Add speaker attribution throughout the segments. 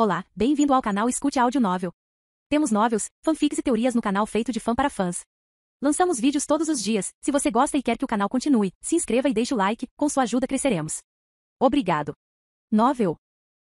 Speaker 1: Olá, bem-vindo ao canal Escute Áudio Novel. Temos novels, fanfics e teorias no canal feito de fã para fãs. Lançamos vídeos todos os dias. Se você gosta e quer que o canal continue, se inscreva e deixe o like, com sua ajuda cresceremos. Obrigado. Novel.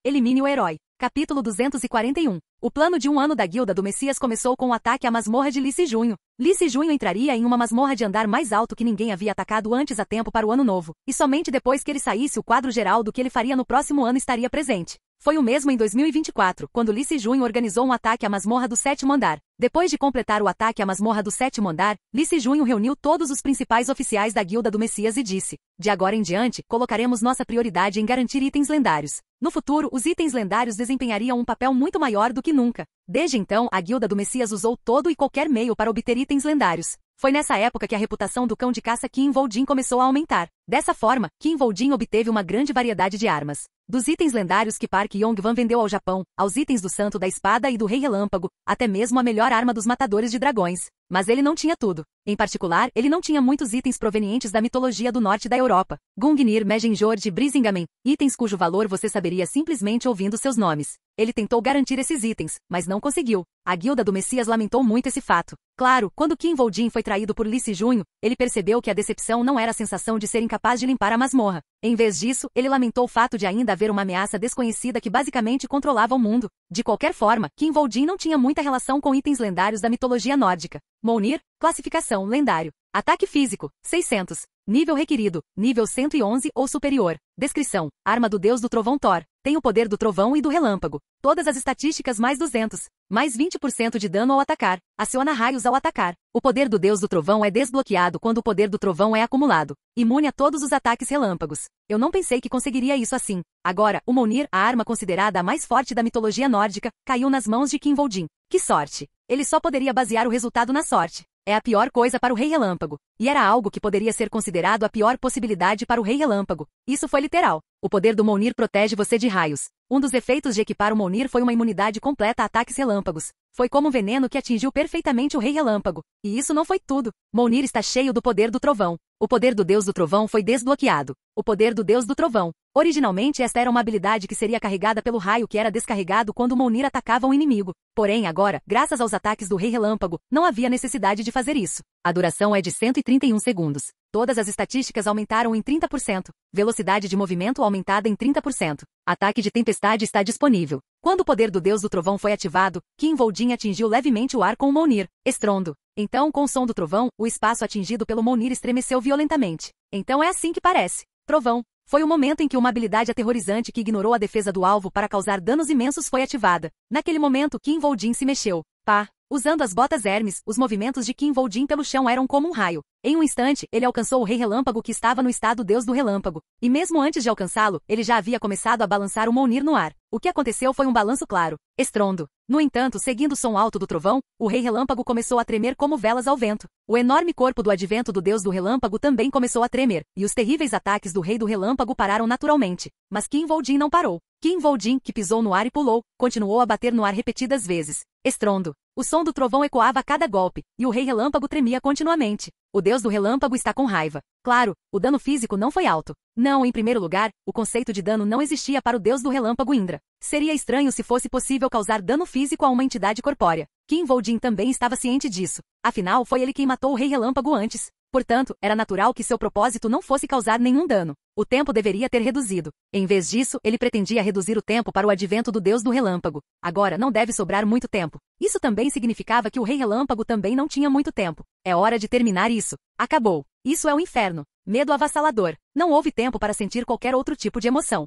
Speaker 1: Elimine o herói. Capítulo 241. O plano de um ano da Guilda do Messias começou com o ataque à masmorra de Lice Junho. Lice Junho entraria em uma masmorra de andar mais alto que ninguém havia atacado antes a tempo para o ano novo, e somente depois que ele saísse o quadro geral do que ele faria no próximo ano estaria presente. Foi o mesmo em 2024, quando Lice Junho organizou um ataque à masmorra do 7º andar. Depois de completar o ataque à masmorra do 7º andar, Lice Junho reuniu todos os principais oficiais da Guilda do Messias e disse: de agora em diante, colocaremos nossa prioridade em garantir itens lendários. No futuro, os itens lendários desempenhariam um papel muito maior do que nunca. Desde então, a Guilda do Messias usou todo e qualquer meio para obter itens lendários. Foi nessa época que a reputação do cão de caça Kim Voldin começou a aumentar. Dessa forma, Kim Voldin obteve uma grande variedade de armas. Dos itens lendários que Park Yong-wan vendeu ao Japão, aos itens do Santo da Espada e do Rei Relâmpago, até mesmo a melhor arma dos matadores de dragões. Mas ele não tinha tudo. Em particular, ele não tinha muitos itens provenientes da mitologia do norte da Europa. Gungnir, Messenjord e Brisingamen, itens cujo valor você saberia simplesmente ouvindo seus nomes. Ele tentou garantir esses itens, mas não conseguiu. A Guilda do Messias lamentou muito esse fato. Claro, quando Kim Voldin foi traído por Lice Junho, ele percebeu que a decepção não era a sensação de ser incapaz de limpar a masmorra. Em vez disso, ele lamentou o fato de ainda haver uma ameaça desconhecida que basicamente controlava o mundo. De qualquer forma, Kim Voldin não tinha muita relação com itens lendários da mitologia nórdica. Mjolnir, classificação, lendário. Ataque físico, 600. Nível requerido, nível 111 ou superior. Descrição, arma do deus do trovão Thor. Tem o poder do trovão e do relâmpago. Todas as estatísticas mais 200. Mais 20% de dano ao atacar. Aciona raios ao atacar. O poder do deus do trovão é desbloqueado quando o poder do trovão é acumulado. Imune a todos os ataques relâmpagos. Eu não pensei que conseguiria isso assim. Agora, o Mjolnir, a arma considerada a mais forte da mitologia nórdica, caiu nas mãos de Kim Voldin. Que sorte! Ele só poderia basear o resultado na sorte. É a pior coisa para o Rei Relâmpago. E era algo que poderia ser considerado a pior possibilidade para o Rei Relâmpago. Isso foi literal. O poder do Mjolnir protege você de raios. Um dos efeitos de equipar o Mjolnir foi uma imunidade completa a ataques relâmpagos. Foi como um veneno que atingiu perfeitamente o Rei Relâmpago. E isso não foi tudo. Mjolnir está cheio do poder do trovão. O poder do Deus do Trovão foi desbloqueado. O poder do Deus do Trovão. Originalmente esta era uma habilidade que seria carregada pelo raio que era descarregado quando o Mjolnir atacava um inimigo. Porém agora, graças aos ataques do Rei Relâmpago, não havia necessidade de fazer isso. A duração é de 131 segundos. Todas as estatísticas aumentaram em 30%. Velocidade de movimento aumentada em 30%. Ataque de tempestade está disponível. Quando o poder do Deus do Trovão foi ativado, Kim Voldin atingiu levemente o ar com o Mjolnir. Estrondo. Então, com o som do trovão, o espaço atingido pelo Mjolnir estremeceu violentamente. Então é assim que parece. Trovão. Foi o momento em que uma habilidade aterrorizante que ignorou a defesa do alvo para causar danos imensos foi ativada. Naquele momento, Kim Voldin se mexeu. Pá! Usando as botas Hermes, os movimentos de Kim Voldin pelo chão eram como um raio. Em um instante, ele alcançou o Rei Relâmpago que estava no estado Deus do Relâmpago. E mesmo antes de alcançá-lo, ele já havia começado a balançar o Mjolnir no ar. O que aconteceu foi um balanço claro. Estrondo. No entanto, seguindo o som alto do trovão, o Rei Relâmpago começou a tremer como velas ao vento. O enorme corpo do advento do Deus do Relâmpago também começou a tremer, e os terríveis ataques do Rei do Relâmpago pararam naturalmente. Mas Kim Voldin não parou. Kim Voldin, que pisou no ar e pulou, continuou a bater no ar repetidas vezes. Estrondo. O som do trovão ecoava a cada golpe, e o Rei Relâmpago tremia continuamente. O Deus do Relâmpago está com raiva. Claro, o dano físico não foi alto. Não, em primeiro lugar, o conceito de dano não existia para o Deus do Relâmpago Indra. Seria estranho se fosse possível causar dano físico a uma entidade corpórea. Kim Voldin também estava ciente disso. Afinal, foi ele quem matou o Rei Relâmpago antes. Portanto, era natural que seu propósito não fosse causar nenhum dano. O tempo deveria ter reduzido. Em vez disso, ele pretendia reduzir o tempo para o advento do Deus do Relâmpago. Agora não deve sobrar muito tempo. Isso também significava que o Rei Relâmpago também não tinha muito tempo. É hora de terminar isso. Acabou. Isso é o inferno. Medo avassalador. Não houve tempo para sentir qualquer outro tipo de emoção.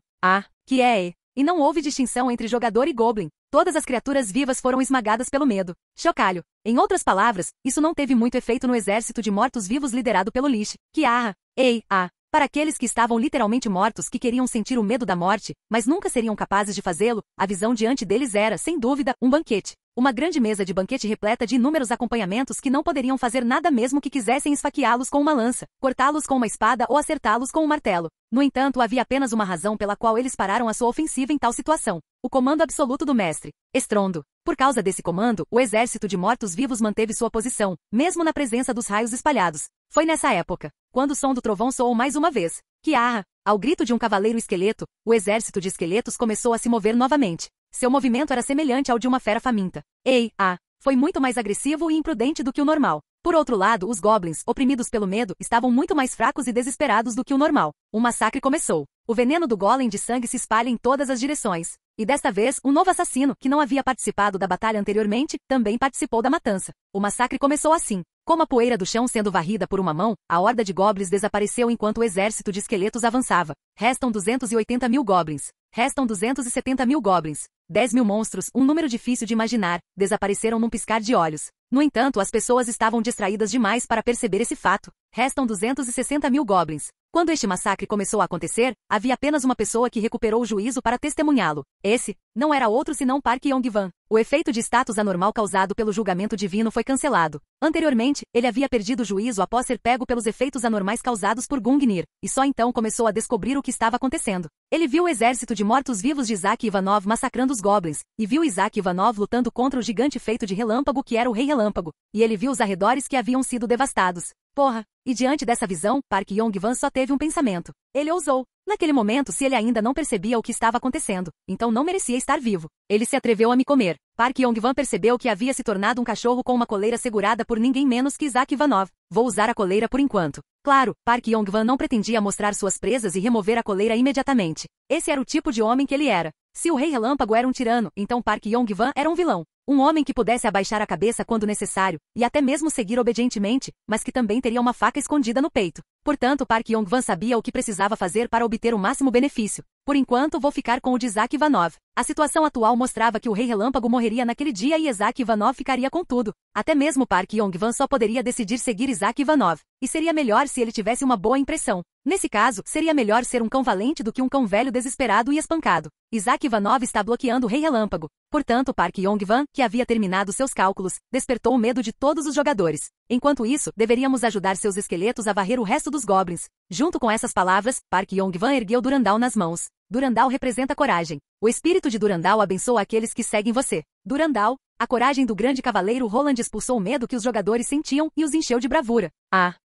Speaker 1: Que é. E não houve distinção entre jogador e goblin. Todas as criaturas vivas foram esmagadas pelo medo. Chocalho. Em outras palavras, isso não teve muito efeito no exército de mortos-vivos liderado pelo Lich. Para aqueles que estavam literalmente mortos que queriam sentir o medo da morte, mas nunca seriam capazes de fazê-lo, a visão diante deles era, sem dúvida, um banquete. Uma grande mesa de banquete repleta de inúmeros acompanhamentos que não poderiam fazer nada mesmo que quisessem esfaqueá-los com uma lança, cortá-los com uma espada ou acertá-los com um martelo. No entanto, havia apenas uma razão pela qual eles pararam a sua ofensiva em tal situação. O comando absoluto do mestre. Estrondo. Por causa desse comando, o exército de mortos-vivos manteve sua posição, mesmo na presença dos raios espalhados. Foi nessa época, quando o som do trovão soou mais uma vez, que ao grito de um cavaleiro esqueleto, o exército de esqueletos começou a se mover novamente. Seu movimento era semelhante ao de uma fera faminta. Foi muito mais agressivo e imprudente do que o normal. Por outro lado, os goblins, oprimidos pelo medo, estavam muito mais fracos e desesperados do que o normal. O massacre começou. O veneno do golem de sangue se espalha em todas as direções. E desta vez, um novo assassino, que não havia participado da batalha anteriormente, também participou da matança. O massacre começou assim. Como a poeira do chão sendo varrida por uma mão, a horda de goblins desapareceu enquanto o exército de esqueletos avançava. Restam 280 mil goblins. Restam 270 mil goblins. 10 mil monstros, um número difícil de imaginar, desapareceram num piscar de olhos. No entanto, as pessoas estavam distraídas demais para perceber esse fato. Restam 260 mil goblins. Quando este massacre começou a acontecer, havia apenas uma pessoa que recuperou o juízo para testemunhá-lo. Esse não era outro senão Park Yong-wan. O efeito de status anormal causado pelo julgamento divino foi cancelado. Anteriormente, ele havia perdido o juízo após ser pego pelos efeitos anormais causados por Gungnir, e só então começou a descobrir o que estava acontecendo. Ele viu o exército de mortos-vivos de Isaac Ivanov massacrando os goblins, e viu Isaac Ivanov lutando contra o gigante feito de relâmpago que era o Rei Relâmpago, e ele viu os arredores que haviam sido devastados. Porra! E diante dessa visão, Park Yong-wan só teve um pensamento. Ele ousou. Naquele momento, se ele ainda não percebia o que estava acontecendo, então não merecia estar vivo. Ele se atreveu a me comer. Park Yong-wan percebeu que havia se tornado um cachorro com uma coleira segurada por ninguém menos que Isaac Ivanov. Vou usar a coleira por enquanto. Claro, Park Yong-wan não pretendia mostrar suas presas e remover a coleira imediatamente. Esse era o tipo de homem que ele era. Se o Rei Relâmpago era um tirano, então Park Yong-wan era um vilão. Um homem que pudesse abaixar a cabeça quando necessário, e até mesmo seguir obedientemente, mas que também teria uma faca escondida no peito. Portanto, Park Yong-wan sabia o que precisava fazer para obter o máximo benefício. Por enquanto, vou ficar com o de Isaac Ivanov. A situação atual mostrava que o Rei Relâmpago morreria naquele dia e Isaac Ivanov ficaria com tudo. Até mesmo Park Yong-wan só poderia decidir seguir Isaac Ivanov. E seria melhor se ele tivesse uma boa impressão. Nesse caso, seria melhor ser um cão valente do que um cão velho desesperado e espancado. Isaac Ivanov está bloqueando o Rei Relâmpago. Portanto, Park Yong-wan, que havia terminado seus cálculos, despertou o medo de todos os jogadores. Enquanto isso, deveríamos ajudar seus esqueletos a varrer o resto dos goblins. Junto com essas palavras, Park Yong-wan ergueu Durandal nas mãos. Durandal representa coragem. O espírito de Durandal abençoa aqueles que seguem você. Durandal, a coragem do grande cavaleiro Roland expulsou o medo que os jogadores sentiam e os encheu de bravura.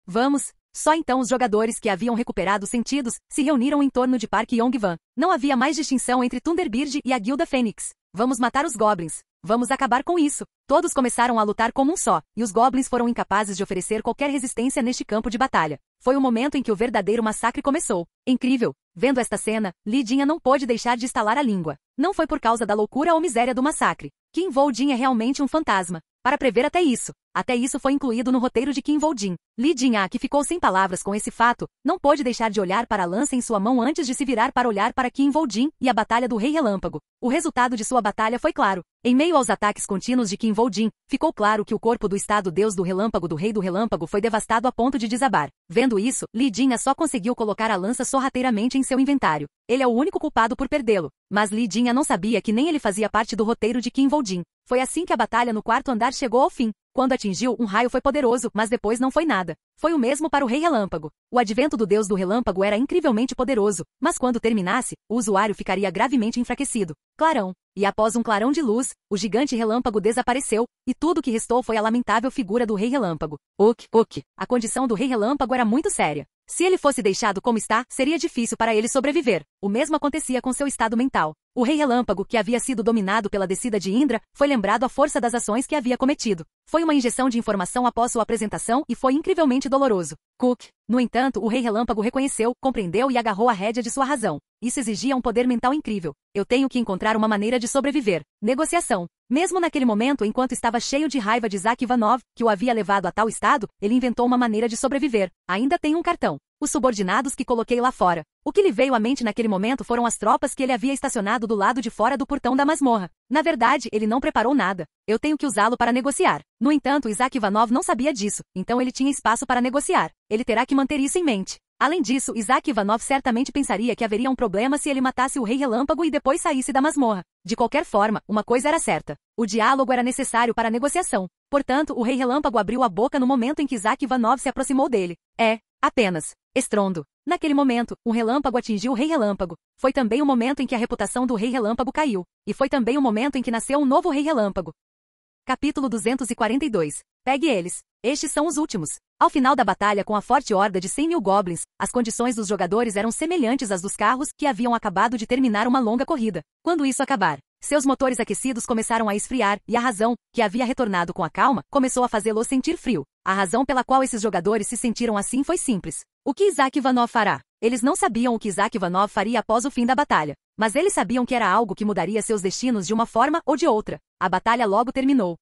Speaker 1: Vamos! Só então os jogadores que haviam recuperado os sentidos se reuniram em torno de Park Yong-wan. Não havia mais distinção entre Thunderbird e a Guilda Fênix. Vamos matar os goblins. Vamos acabar com isso. Todos começaram a lutar como um só, e os goblins foram incapazes de oferecer qualquer resistência neste campo de batalha. Foi o momento em que o verdadeiro massacre começou. Incrível! Vendo esta cena, Lidinha não pôde deixar de estalar a língua. Não foi por causa da loucura ou miséria do massacre. Kim Voldin é realmente um fantasma. Para prever até isso foi incluído no roteiro de Kim Voldin. Lidinha, que ficou sem palavras com esse fato, não pôde deixar de olhar para a lança em sua mão antes de se virar para olhar para Kim Voldin e a batalha do Rei Relâmpago. O resultado de sua batalha foi claro. Em meio aos ataques contínuos de Kim Voldin, ficou claro que o corpo do estado Deus do Relâmpago do Rei do Relâmpago foi devastado a ponto de desabar. Vendo isso, Lidinha só conseguiu colocar a lança sorrateiramente em seu inventário. Ele é o único culpado por perdê-lo. Mas Lidinha não sabia que nem ele fazia parte do roteiro de Kim Voldin. Foi assim que a batalha no quarto andar chegou ao fim. Quando atingiu, um raio foi poderoso, mas depois não foi nada. Foi o mesmo para o Rei Relâmpago. O advento do Deus do Relâmpago era incrivelmente poderoso, mas quando terminasse, o usuário ficaria gravemente enfraquecido. Clarão. E após um clarão de luz, o gigante relâmpago desapareceu, e tudo que restou foi a lamentável figura do Rei Relâmpago. A condição do Rei Relâmpago era muito séria. Se ele fosse deixado como está, seria difícil para ele sobreviver. O mesmo acontecia com seu estado mental. O Rei Relâmpago, que havia sido dominado pela descida de Indra, foi lembrado à força das ações que havia cometido. Foi uma injeção de informação após sua apresentação e foi incrivelmente doloroso. No entanto, o Rei Relâmpago reconheceu, compreendeu e agarrou a rédea de sua razão. Isso exigia um poder mental incrível. Eu tenho que encontrar uma maneira de sobreviver. Negociação. Mesmo naquele momento, enquanto estava cheio de raiva de Isaac Ivanov, que o havia levado a tal estado, ele inventou uma maneira de sobreviver. Ainda tem um cartão. Os subordinados que coloquei lá fora. O que lhe veio à mente naquele momento foram as tropas que ele havia estacionado do lado de fora do portão da masmorra. Na verdade, ele não preparou nada. Eu tenho que usá-lo para negociar. No entanto, Isaac Ivanov não sabia disso, então ele tinha espaço para negociar. Ele terá que manter isso em mente. Além disso, Isaac Ivanov certamente pensaria que haveria um problema se ele matasse o Rei Relâmpago e depois saísse da masmorra. De qualquer forma, uma coisa era certa. O diálogo era necessário para a negociação. Portanto, o Rei Relâmpago abriu a boca no momento em que Isaac Ivanov se aproximou dele. Apenas. Estrondo. Naquele momento, um relâmpago atingiu o Rei Relâmpago. Foi também o momento em que a reputação do Rei Relâmpago caiu. E foi também o momento em que nasceu um novo Rei Relâmpago. Capítulo 242. Pegue eles. Estes são os últimos. Ao final da batalha com a forte horda de 100 mil goblins, as condições dos jogadores eram semelhantes às dos carros que haviam acabado de terminar uma longa corrida. Quando isso acabar, Seus motores aquecidos começaram a esfriar, e a razão, que havia retornado com a calma, começou a fazê-los sentir frio. A razão pela qual esses jogadores se sentiram assim foi simples. O que Isaac Ivanov fará? Eles não sabiam o que Isaac Ivanov faria após o fim da batalha. Mas eles sabiam que era algo que mudaria seus destinos de uma forma ou de outra. A batalha logo terminou.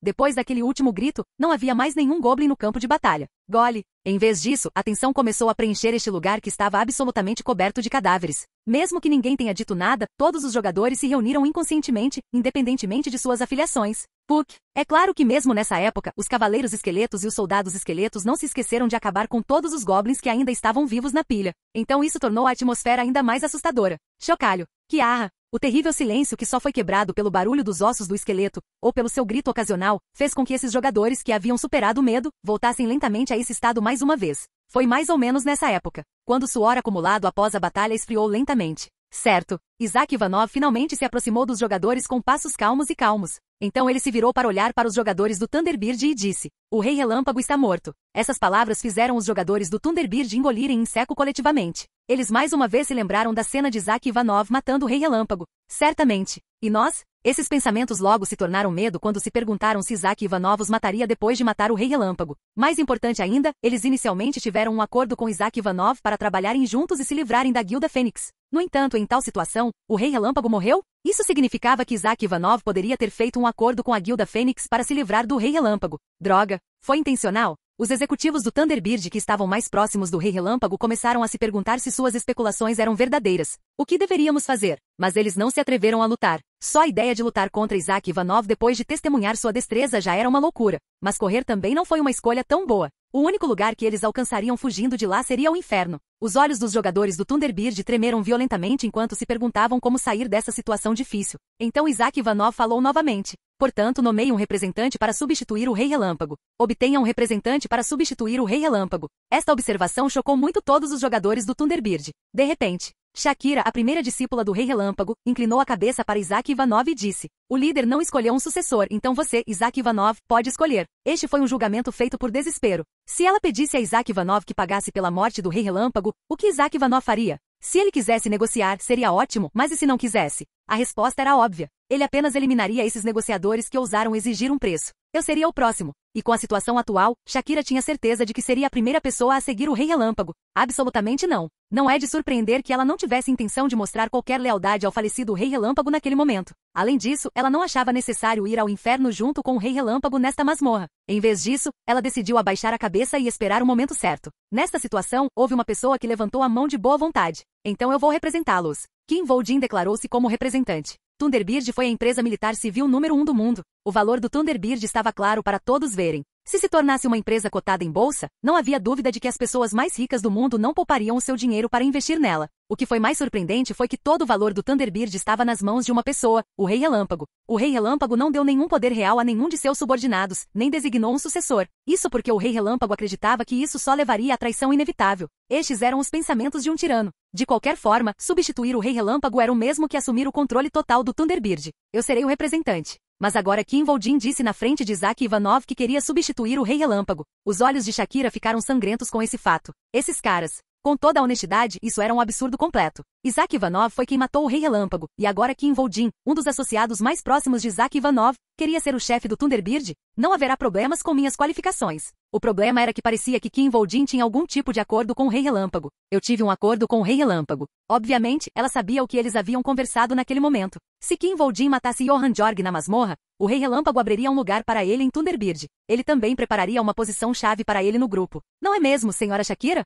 Speaker 1: Depois daquele último grito, não havia mais nenhum Goblin no campo de batalha. Gole. Em vez disso, a tensão começou a preencher este lugar que estava absolutamente coberto de cadáveres. Mesmo que ninguém tenha dito nada, todos os jogadores se reuniram inconscientemente, independentemente de suas afiliações. Puck. É claro que mesmo nessa época, os cavaleiros esqueletos e os soldados esqueletos não se esqueceram de acabar com todos os Goblins que ainda estavam vivos na pilha. Então isso tornou a atmosfera ainda mais assustadora. Chocalho. Kiara. O terrível silêncio que só foi quebrado pelo barulho dos ossos do esqueleto, ou pelo seu grito ocasional, fez com que esses jogadores que haviam superado o medo, voltassem lentamente a esse estado mais uma vez. Foi mais ou menos nessa época, quando o suor acumulado após a batalha esfriou lentamente. Certo, Isaac Ivanov finalmente se aproximou dos jogadores com passos calmos e calmos. Então ele se virou para olhar para os jogadores do Thunderbird e disse: "O Rei Relâmpago está morto." Essas palavras fizeram os jogadores do Thunderbird engolirem em seco coletivamente. Eles mais uma vez se lembraram da cena de Isaac Ivanov matando o Rei Relâmpago. Certamente. E nós? Esses pensamentos logo se tornaram medo quando se perguntaram se Isaac Ivanov os mataria depois de matar o Rei Relâmpago. Mais importante ainda, eles inicialmente tiveram um acordo com Isaac Ivanov para trabalharem juntos e se livrarem da Guilda Fênix. No entanto, em tal situação, o Rei Relâmpago morreu? Isso significava que Isaac Ivanov poderia ter feito um acordo com a Guilda Fênix para se livrar do Rei Relâmpago. Droga! Foi intencional? Os executivos do Thunderbird que estavam mais próximos do Rei Relâmpago começaram a se perguntar se suas especulações eram verdadeiras. O que deveríamos fazer? Mas eles não se atreveram a lutar. Só a ideia de lutar contra Isaac Ivanov depois de testemunhar sua destreza já era uma loucura. Mas correr também não foi uma escolha tão boa. O único lugar que eles alcançariam fugindo de lá seria o inferno. Os olhos dos jogadores do Thunderbird tremeram violentamente enquanto se perguntavam como sair dessa situação difícil. Então Isaac Ivanov falou novamente. Portanto, nomeie um representante para substituir o Rei Relâmpago. Obtenha um representante para substituir o Rei Relâmpago. Esta observação chocou muito todos os jogadores do Thunderbird. De repente, Shakira, a primeira discípula do Rei Relâmpago, inclinou a cabeça para Isaac Ivanov e disse: "O líder não escolheu um sucessor, então você, Isaac Ivanov, pode escolher." Este foi um julgamento feito por desespero. Se ela pedisse a Isaac Ivanov que pagasse pela morte do Rei Relâmpago, o que Isaac Ivanov faria? Se ele quisesse negociar, seria ótimo, mas e se não quisesse? A resposta era óbvia. Ele apenas eliminaria esses negociadores que ousaram exigir um preço. Eu seria o próximo. E com a situação atual, Shakira tinha certeza de que seria a primeira pessoa a seguir o Rei Relâmpago. Absolutamente não. Não é de surpreender que ela não tivesse intenção de mostrar qualquer lealdade ao falecido Rei Relâmpago naquele momento. Além disso, ela não achava necessário ir ao inferno junto com o Rei Relâmpago nesta masmorra. Em vez disso, ela decidiu abaixar a cabeça e esperar o momento certo. Nesta situação, houve uma pessoa que levantou a mão de boa vontade. Então eu vou representá-los. Kim Voldin declarou-se como representante. Thunderbird foi a empresa militar civil número 1 do mundo. O valor do Thunderbird estava claro para todos verem. Se tornasse uma empresa cotada em bolsa, não havia dúvida de que as pessoas mais ricas do mundo não poupariam o seu dinheiro para investir nela. O que foi mais surpreendente foi que todo o valor do Thunderbird estava nas mãos de uma pessoa, o Rei Relâmpago. O Rei Relâmpago não deu nenhum poder real a nenhum de seus subordinados, nem designou um sucessor. Isso porque o Rei Relâmpago acreditava que isso só levaria à traição inevitável. Estes eram os pensamentos de um tirano. De qualquer forma, substituir o Rei Relâmpago era o mesmo que assumir o controle total do Thunderbird. Eu serei o representante. Mas agora Kim Voldin disse na frente de Isaac Ivanov que queria substituir o Rei Relâmpago. Os olhos de Shakira ficaram sangrentos com esse fato. Esses caras. Com toda a honestidade, isso era um absurdo completo. Isaac Ivanov foi quem matou o Rei Relâmpago, e agora Kim Voldin, um dos associados mais próximos de Isaac Ivanov, queria ser o chefe do Thunderbird? Não haverá problemas com minhas qualificações. O problema era que parecia que Kim Voldin tinha algum tipo de acordo com o Rei Relâmpago. Eu tive um acordo com o Rei Relâmpago. Obviamente, ela sabia o que eles haviam conversado naquele momento. Se Kim Voldin matasse Johan Jorg na masmorra, o Rei Relâmpago abriria um lugar para ele em Thunderbird. Ele também prepararia uma posição-chave para ele no grupo. Não é mesmo, senhora Shakira?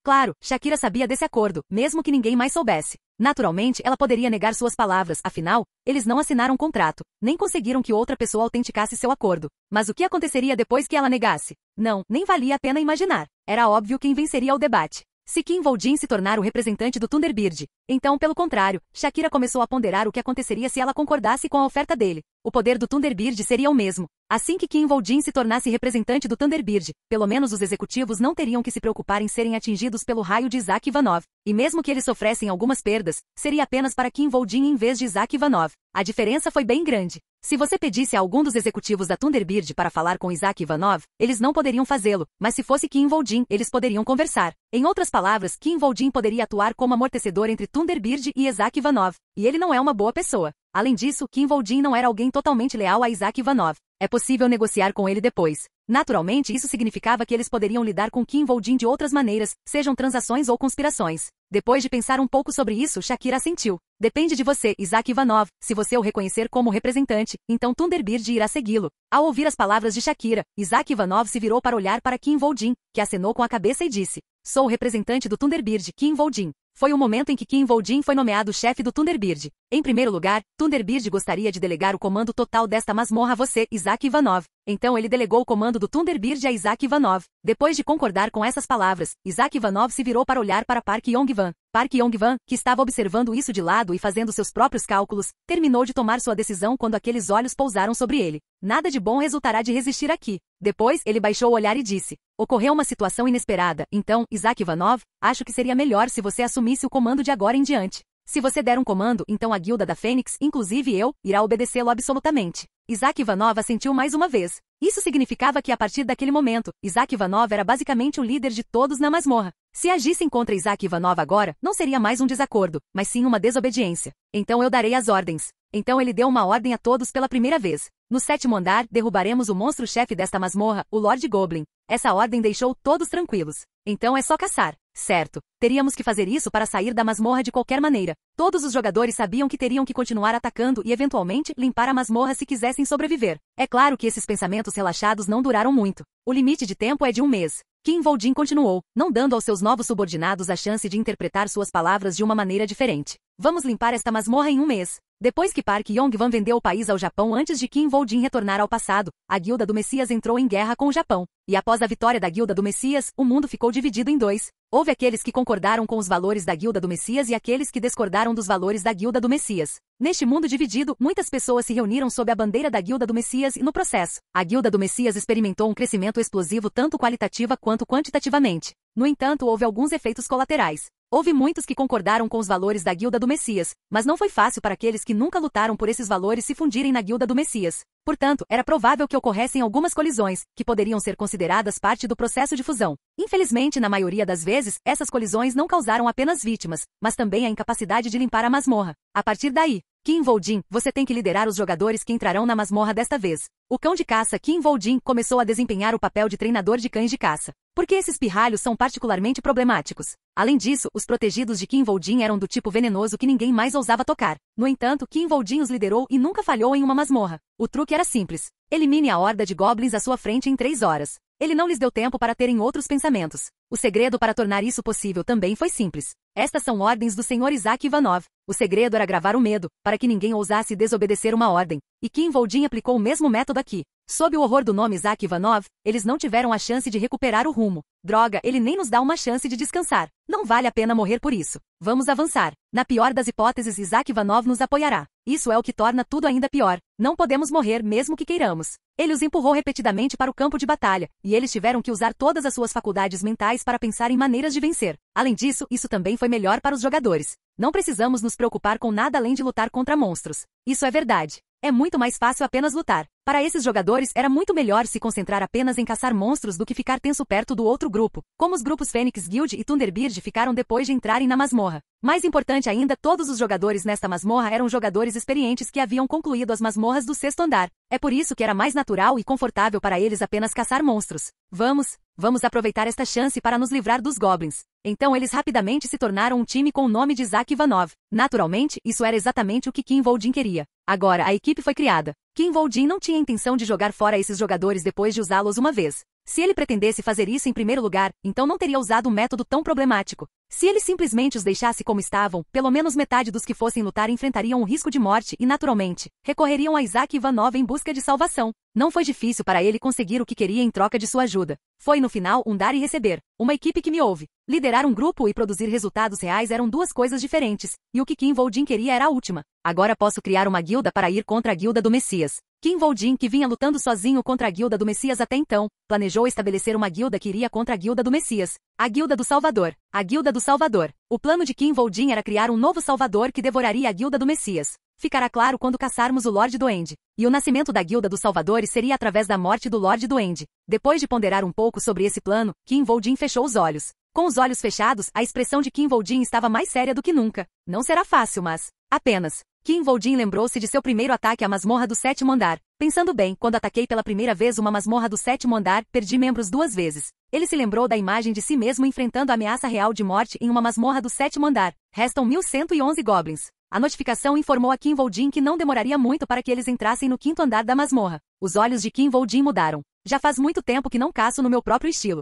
Speaker 1: Claro, Shakira sabia desse acordo, mesmo que ninguém mais soubesse. Naturalmente, ela poderia negar suas palavras, afinal, eles não assinaram um contrato, nem conseguiram que outra pessoa autenticasse seu acordo. Mas o que aconteceria depois que ela negasse? Não, nem valia a pena imaginar. Era óbvio quem venceria o debate. Se Kim Voldin se tornar o representante do Thunderbird, então, pelo contrário, Shakira começou a ponderar o que aconteceria se ela concordasse com a oferta dele. O poder do Thunderbird seria o mesmo. Assim que Kim Voldin se tornasse representante do Thunderbird, pelo menos os executivos não teriam que se preocupar em serem atingidos pelo raio de Isaac Ivanov. E mesmo que eles sofressem algumas perdas, seria apenas para Kim Voldin em vez de Isaac Ivanov. A diferença foi bem grande. Se você pedisse a algum dos executivos da Thunderbird para falar com Isaac Ivanov, eles não poderiam fazê-lo, mas se fosse Kim Voldin, eles poderiam conversar. Em outras palavras, Kim Voldin poderia atuar como amortecedor entre Thunderbird e Isaac Ivanov. E ele não é uma boa pessoa. Além disso, Kim Woo-jin não era alguém totalmente leal a Isaac Ivanov. É possível negociar com ele depois. Naturalmente, isso significava que eles poderiam lidar com Kim Woo-jin de outras maneiras, sejam transações ou conspirações. Depois de pensar um pouco sobre isso, Shakira assentiu. Depende de você, Isaac Ivanov. Se você o reconhecer como representante, então Thunderbird irá segui-lo. Ao ouvir as palavras de Shakira, Isaac Ivanov se virou para olhar para Kim Woo-jin, que acenou com a cabeça e disse: Sou o representante do Thunderbird, Kim Woo-jin. Foi o momento em que Kim Woo-jin foi nomeado chefe do Thunderbird. Em primeiro lugar, Thunderbird gostaria de delegar o comando total desta masmorra a você, Isaac Ivanov. Então ele delegou o comando do Thunderbird a Isaac Ivanov. Depois de concordar com essas palavras, Isaac Ivanov se virou para olhar para Park Yong-wan. Park Yong-wan, que estava observando isso de lado e fazendo seus próprios cálculos, terminou de tomar sua decisão quando aqueles olhos pousaram sobre ele. Nada de bom resultará de resistir aqui. Depois, ele baixou o olhar e disse: Ocorreu uma situação inesperada, então, Isaac Ivanov, acho que seria melhor se você assumisse o comando de agora em diante. Se você der um comando, então a Guilda da Fênix, inclusive eu, irá obedecê-lo absolutamente. Isaac Ivanov assentiu mais uma vez. Isso significava que a partir daquele momento, Isaac Ivanov era basicamente o líder de todos na masmorra. Se agissem contra Isaac Ivanov agora, não seria mais um desacordo, mas sim uma desobediência. Então eu darei as ordens. Então ele deu uma ordem a todos pela primeira vez. No 7º andar, derrubaremos o monstro-chefe desta masmorra, o Lord Goblin. Essa ordem deixou todos tranquilos. Então é só caçar. Certo. Teríamos que fazer isso para sair da masmorra de qualquer maneira. Todos os jogadores sabiam que teriam que continuar atacando e eventualmente limpar a masmorra se quisessem sobreviver. É claro que esses pensamentos relaxados não duraram muito. O limite de tempo é de 1 mês. Kim Woo-jin continuou, não dando aos seus novos subordinados a chance de interpretar suas palavras de uma maneira diferente. Vamos limpar esta masmorra em 1 mês. Depois que Park Yong-wan vendeu o país ao Japão antes de Kim Woo-jin retornar ao passado, a Guilda do Messias entrou em guerra com o Japão. E após a vitória da Guilda do Messias, o mundo ficou dividido em 2. Houve aqueles que concordaram com os valores da Guilda do Messias e aqueles que discordaram dos valores da Guilda do Messias. Neste mundo dividido, muitas pessoas se reuniram sob a bandeira da Guilda do Messias e no processo, a Guilda do Messias experimentou um crescimento explosivo tanto qualitativa quanto quantitativamente. No entanto, houve alguns efeitos colaterais. Houve muitos que concordaram com os valores da Guilda do Messias, mas não foi fácil para aqueles que nunca lutaram por esses valores se fundirem na Guilda do Messias. Portanto, era provável que ocorressem algumas colisões, que poderiam ser consideradas parte do processo de fusão. Infelizmente, na maioria das vezes, essas colisões não causaram apenas vítimas, mas também a incapacidade de limpar a masmorra. A partir daí, Kim Woo-jin, você tem que liderar os jogadores que entrarão na masmorra desta vez. O cão de caça Kim Woo-jin começou a desempenhar o papel de treinador de cães de caça. Porque esses pirralhos são particularmente problemáticos. Além disso, os protegidos de Kim Woo-jin eram do tipo venenoso que ninguém mais ousava tocar. No entanto, Kim Woo-jin os liderou e nunca falhou em uma masmorra. O truque era simples. Elimine a horda de goblins à sua frente em 3 horas. Ele não lhes deu tempo para terem outros pensamentos. O segredo para tornar isso possível também foi simples. Estas são ordens do Sr. Isaac Ivanov. O segredo era gravar o medo, para que ninguém ousasse desobedecer uma ordem. E Kim Woo-jin aplicou o mesmo método aqui. Sob o horror do nome Isaac Ivanov, eles não tiveram a chance de recuperar o rumo. Droga, ele nem nos dá uma chance de descansar. Não vale a pena morrer por isso. Vamos avançar. Na pior das hipóteses, Isaac Ivanov nos apoiará. Isso é o que torna tudo ainda pior. Não podemos morrer mesmo que queiramos. Ele os empurrou repetidamente para o campo de batalha, e eles tiveram que usar todas as suas faculdades mentais para pensar em maneiras de vencer. Além disso, isso também foi melhor para os jogadores. Não precisamos nos preocupar com nada além de lutar contra monstros. Isso é verdade. É muito mais fácil apenas lutar. Para esses jogadores, era muito melhor se concentrar apenas em caçar monstros do que ficar tenso perto do outro grupo, como os grupos Phoenix Guild e Thunderbird ficaram depois de entrarem na masmorra. Mais importante ainda, todos os jogadores nesta masmorra eram jogadores experientes que haviam concluído as masmorras do 6º andar. É por isso que era mais natural e confortável para eles apenas caçar monstros. Vamos aproveitar esta chance para nos livrar dos goblins. Então eles rapidamente se tornaram um time com o nome de Isaac Ivanov. Naturalmente, isso era exatamente o que Kim Woo-jin queria. Agora, a equipe foi criada. Kim Woo-jin não tinha intenção de jogar fora esses jogadores depois de usá-los uma vez. Se ele pretendesse fazer isso em primeiro lugar, então não teria usado um método tão problemático. Se ele simplesmente os deixasse como estavam, pelo menos metade dos que fossem lutar enfrentariam um risco de morte e, naturalmente, recorreriam a Isaac Ivanov em busca de salvação. Não foi difícil para ele conseguir o que queria em troca de sua ajuda. Foi, no final, um dar e receber. Uma equipe que me ouve. Liderar um grupo e produzir resultados reais eram 2 coisas diferentes, e o que Kim Woo-jin queria era a última. Agora posso criar uma guilda para ir contra a Guilda do Messias. Kim Woo-jin, que vinha lutando sozinho contra a Guilda do Messias até então, planejou estabelecer uma guilda que iria contra a Guilda do Messias. A Guilda do Salvador. A Guilda do Salvador. O plano de Kim Woo-jin era criar um novo Salvador que devoraria a Guilda do Messias. Ficará claro quando caçarmos o Lorde Duende. E o nascimento da Guilda dos Salvadores seria através da morte do Lorde Duende. Depois de ponderar um pouco sobre esse plano, Kim Woo-jin fechou os olhos. Com os olhos fechados, a expressão de Kim Woo-jin estava mais séria do que nunca. Não será fácil, mas... apenas. Kim Voldin lembrou-se de seu primeiro ataque à masmorra do 7º andar. Pensando bem, quando ataquei pela primeira vez uma masmorra do 7º andar, perdi membros 2 vezes. Ele se lembrou da imagem de si mesmo enfrentando a ameaça real de morte em uma masmorra do 7º andar. Restam 1111 goblins. A notificação informou a Kim Voldin que não demoraria muito para que eles entrassem no 5º andar da masmorra. Os olhos de Kim Voldin mudaram. Já faz muito tempo que não caço no meu próprio estilo.